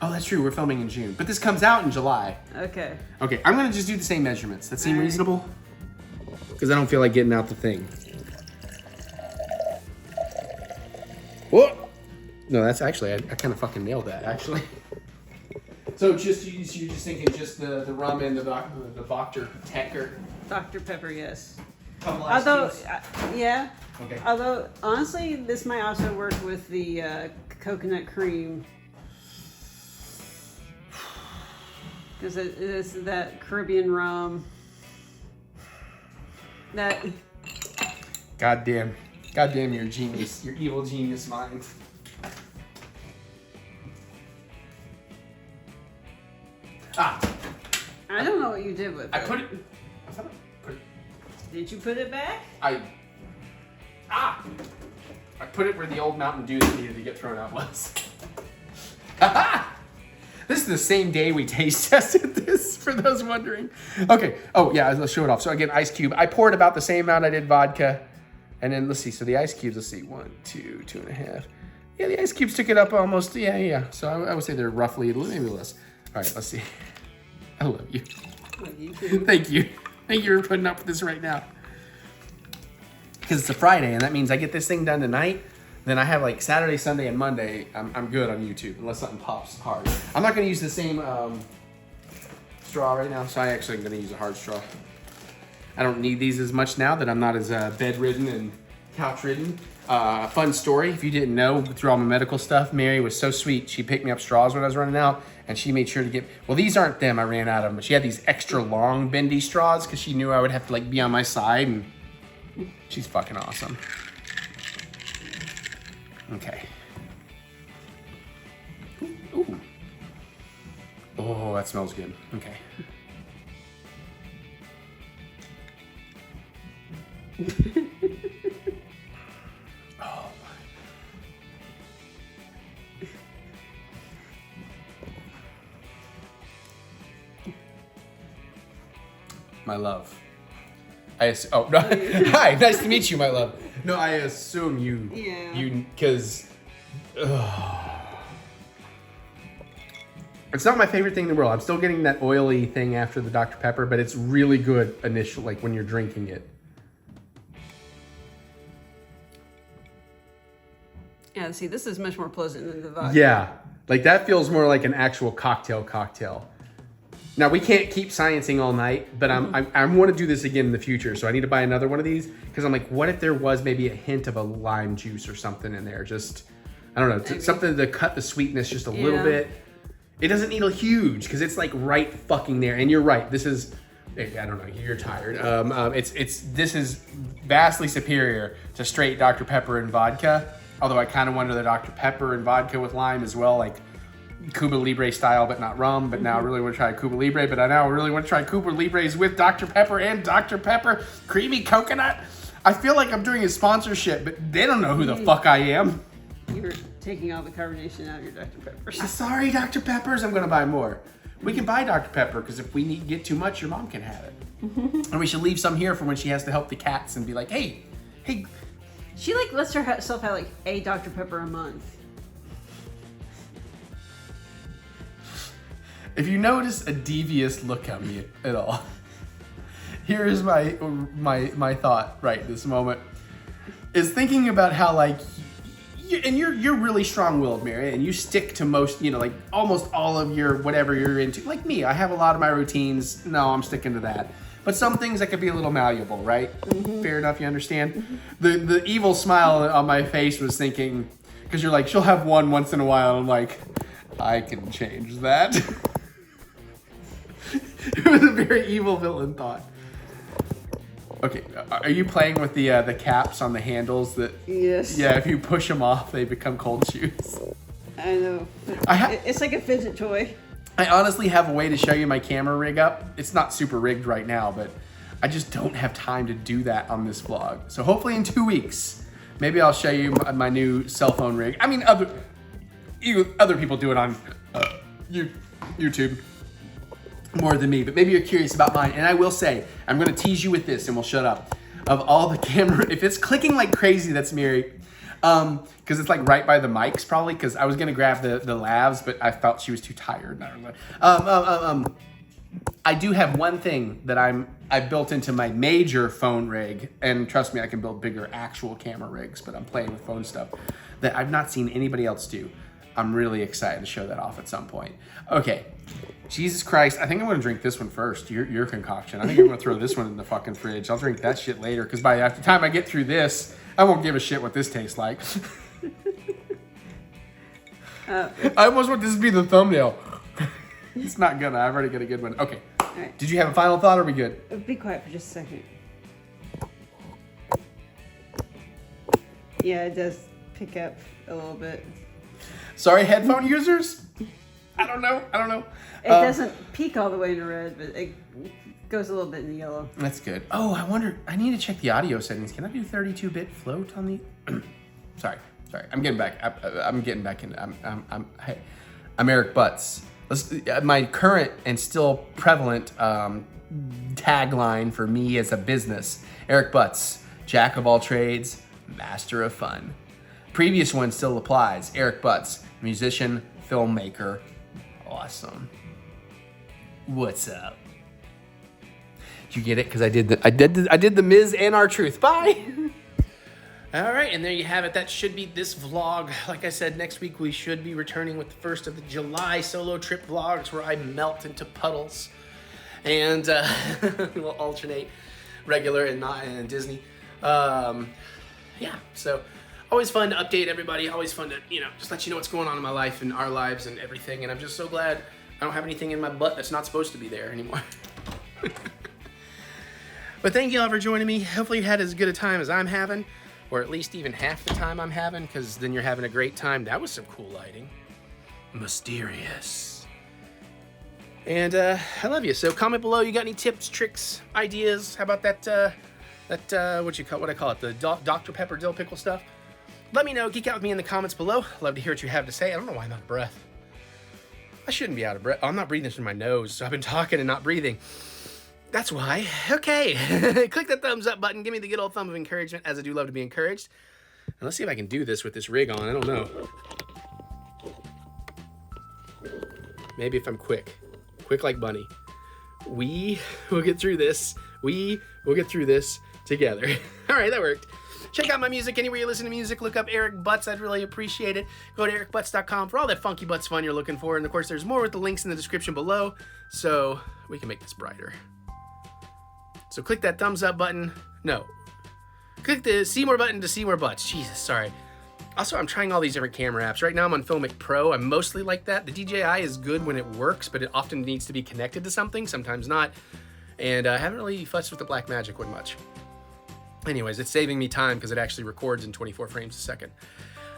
Oh, that's true. We're filming in June. But this comes out in July. Okay. Okay, I'm going to just do the same measurements. That seem reasonable? Because I don't feel like getting out the thing. Whoa! No, that's actually, I kind of fucking nailed that, actually. So just, you're just thinking just the rum and the Dr. Pepper? Dr. Pepper, yes. Couple Although, cubes? yeah. Okay. Although, honestly, this might also work with the coconut cream. Because it is that Caribbean rum. That. Goddamn, you're a genius. Your evil genius mind. Ah. I don't know what you did with it. I thought I put it. Did you put it back? I put it where the old Mountain Dew that needed to get thrown out was. This is the same day we taste tested this, for those wondering. Okay. Oh, yeah, let's show it off. So again, ice cube. I poured about the same amount I did vodka. And then let's see. So the ice cubes, let's see. 1, 2, 2.5. Yeah, the ice cubes took it up almost. Yeah. So I would say they're roughly, maybe less. All right, let's see. I love you. Love you too. Thank you. Thank you for putting up with this right now. Because it's a Friday, and that means I get this thing done tonight. Then I have like Saturday, Sunday, and Monday. I'm good on YouTube unless something pops hard. I'm not going to use the same straw right now, so I actually am going to use a hard straw. I don't need these as much now that I'm not as bedridden and couch-ridden. Fun story, if you didn't know, through all my medical stuff, Mary was so sweet. She picked me up straws when I was running out, and she made sure to get, well, these aren't them, I ran out of them, but she had these extra long bendy straws because she knew I would have to like be on my side, and she's fucking awesome. Okay. Ooh. Oh, that smells good. Okay. Oh my love. Oh, no. Hi, nice to meet you, my love. No, I assume you. Yeah. Because. It's not my favorite thing in the world. I'm still getting that oily thing after the Dr. Pepper, but it's really good initially, like when you're drinking it. Yeah, see, this is much more pleasant than the vodka. Yeah, like that feels more like an actual cocktail. Now we can't keep sciencing all night, but I want to do this again in the future. So I need to buy another one of these because I'm like, what if there was maybe a hint of a lime juice or something in there? Just, I don't know, something to cut the sweetness just a little bit. It doesn't need a huge because it's like right fucking there. And you're right. This is, I don't know. You're tired. This is vastly superior to straight Dr. Pepper and vodka. Although I kind of wanted the Dr. Pepper and vodka with lime as well, like Cuba Libre style, but not rum. But now I really want to try Cuba Libre. But I now really want to try Cuba Libres with Dr. Pepper and Dr. Pepper creamy coconut. I feel like I'm doing a sponsorship, but they don't know who the fuck I am. You're taking all the carbonation out of your Dr. Peppers. Sorry, Dr. Peppers. I'm going to buy more. We can buy Dr. Pepper because if we get too much, your mom can have it. And we should leave some here for when she has to help the cats and be like, hey. She like lets herself have like a Dr. Pepper a month. If you notice a devious look at me at all, here is my thought right this moment. Is thinking about how like, you're really strong-willed, Mary, and you stick to most, like almost all of your whatever you're into. Like me, I have a lot of my routines. No, I'm sticking to that. But some things that could be a little malleable, right? Fair enough, you understand? The evil smile on my face was thinking, because you're like, she'll have one once in a while. I'm like, I can change that. It was a very evil villain thought. Okay, are you playing with the caps on the handles that? Yes. Yeah, if you push them off, they become cold shoes. I know. It's like a fidget toy. I honestly have a way to show you my camera rig up. It's not super rigged right now, but I just don't have time to do that on this vlog. So hopefully in 2 weeks, maybe I'll show you my new cell phone rig. I mean, other people do it on YouTube more than me, but maybe you're curious about mine. And I will say, I'm gonna tease you with this and we'll shut up. Of all the camera, if it's clicking like crazy, that's Mary. Because it's like right by the mics probably, because I was gonna grab the lavs, but I felt she was too tired. I do have one thing that I've built into my major phone rig, and trust me, I can build bigger actual camera rigs, but I'm playing with phone stuff that I've not seen anybody else do. I'm really excited to show that off at some point. Okay, Jesus Christ, I think I'm gonna drink this one first, your concoction. I think I'm gonna throw this one in the fucking fridge. I'll drink that shit later, because by the time I get through this, I won't give a shit what this tastes like. I almost want this to be the thumbnail. It's not gonna. I've already got a good one. Okay. All right. Did you have a final thought, or are we good? Be quiet for just a second. Yeah, it does pick up a little bit. Sorry, headphone users. I don't know. It doesn't peak all the way into red, but it goes a little bit in yellow. That's good. Oh, I wonder. I need to check the audio settings. Can I do 32-bit float on the? Sorry. I'm getting back. I'm getting back in. Hey, I'm Eric Butts. My current and still prevalent tagline for me as a business: Eric Butts, jack of all trades, master of fun. Previous one still applies. Eric Butts, musician, filmmaker, awesome. What's up? Did you get it? Because I did the Miz and R-Truth. Bye. All right, and there you have it. That should be this vlog. Like I said, next week we should be returning with the first of the July solo trip vlogs where I melt into puddles. And we'll alternate regular and not and Disney. Yeah, so always fun to update everybody. Always fun to, just let you know what's going on in my life and our lives and everything. And I'm just so glad I don't have anything in my butt that's not supposed to be there anymore. But thank you all for joining me. Hopefully you had as good a time as I'm having. Or at least even half the time I'm having, because then you're having a great time. That was some cool lighting. Mysterious. And I love you. So comment below. You got any tips, tricks, ideas? How about that what I call it? The Dr. Pepper dill pickle stuff? Let me know. Geek out with me in the comments below. Love to hear what you have to say. I don't know why I'm out of breath. I shouldn't be out of breath. Oh, I'm not breathing through my nose, so I've been talking and not breathing. That's why. Okay. Click that thumbs up button. Give me the good old thumb of encouragement, as I do love to be encouraged. And let's see if I can do this with this rig on. I don't know. Maybe if I'm quick. Quick like Bunny. We will get through this. We will get through this together. All right, that worked. Check out my music anywhere you listen to music. Look up Eric Butts. I'd really appreciate it. Go to ericbutts.com for all that funky butts fun you're looking for. And of course, there's more with the links in the description below, so we can make this brighter. So click that thumbs up button. No. Click the see more button to see more butts. Jesus, sorry. Also, I'm trying all these different camera apps. Right now, I'm on Filmic Pro. I'm mostly like that. The DJI is good when it works, but it often needs to be connected to something, sometimes not. And I haven't really fussed with the Blackmagic one much. Anyways, it's saving me time because it actually records in 24 frames a second.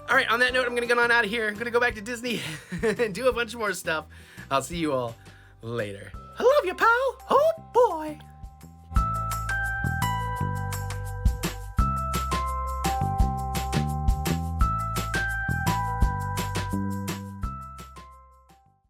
All right, on that note, I'm going to get on out of here. I'm going to go back to Disney and do a bunch more stuff. I'll see you all later. I love you, pal. Oh, boy.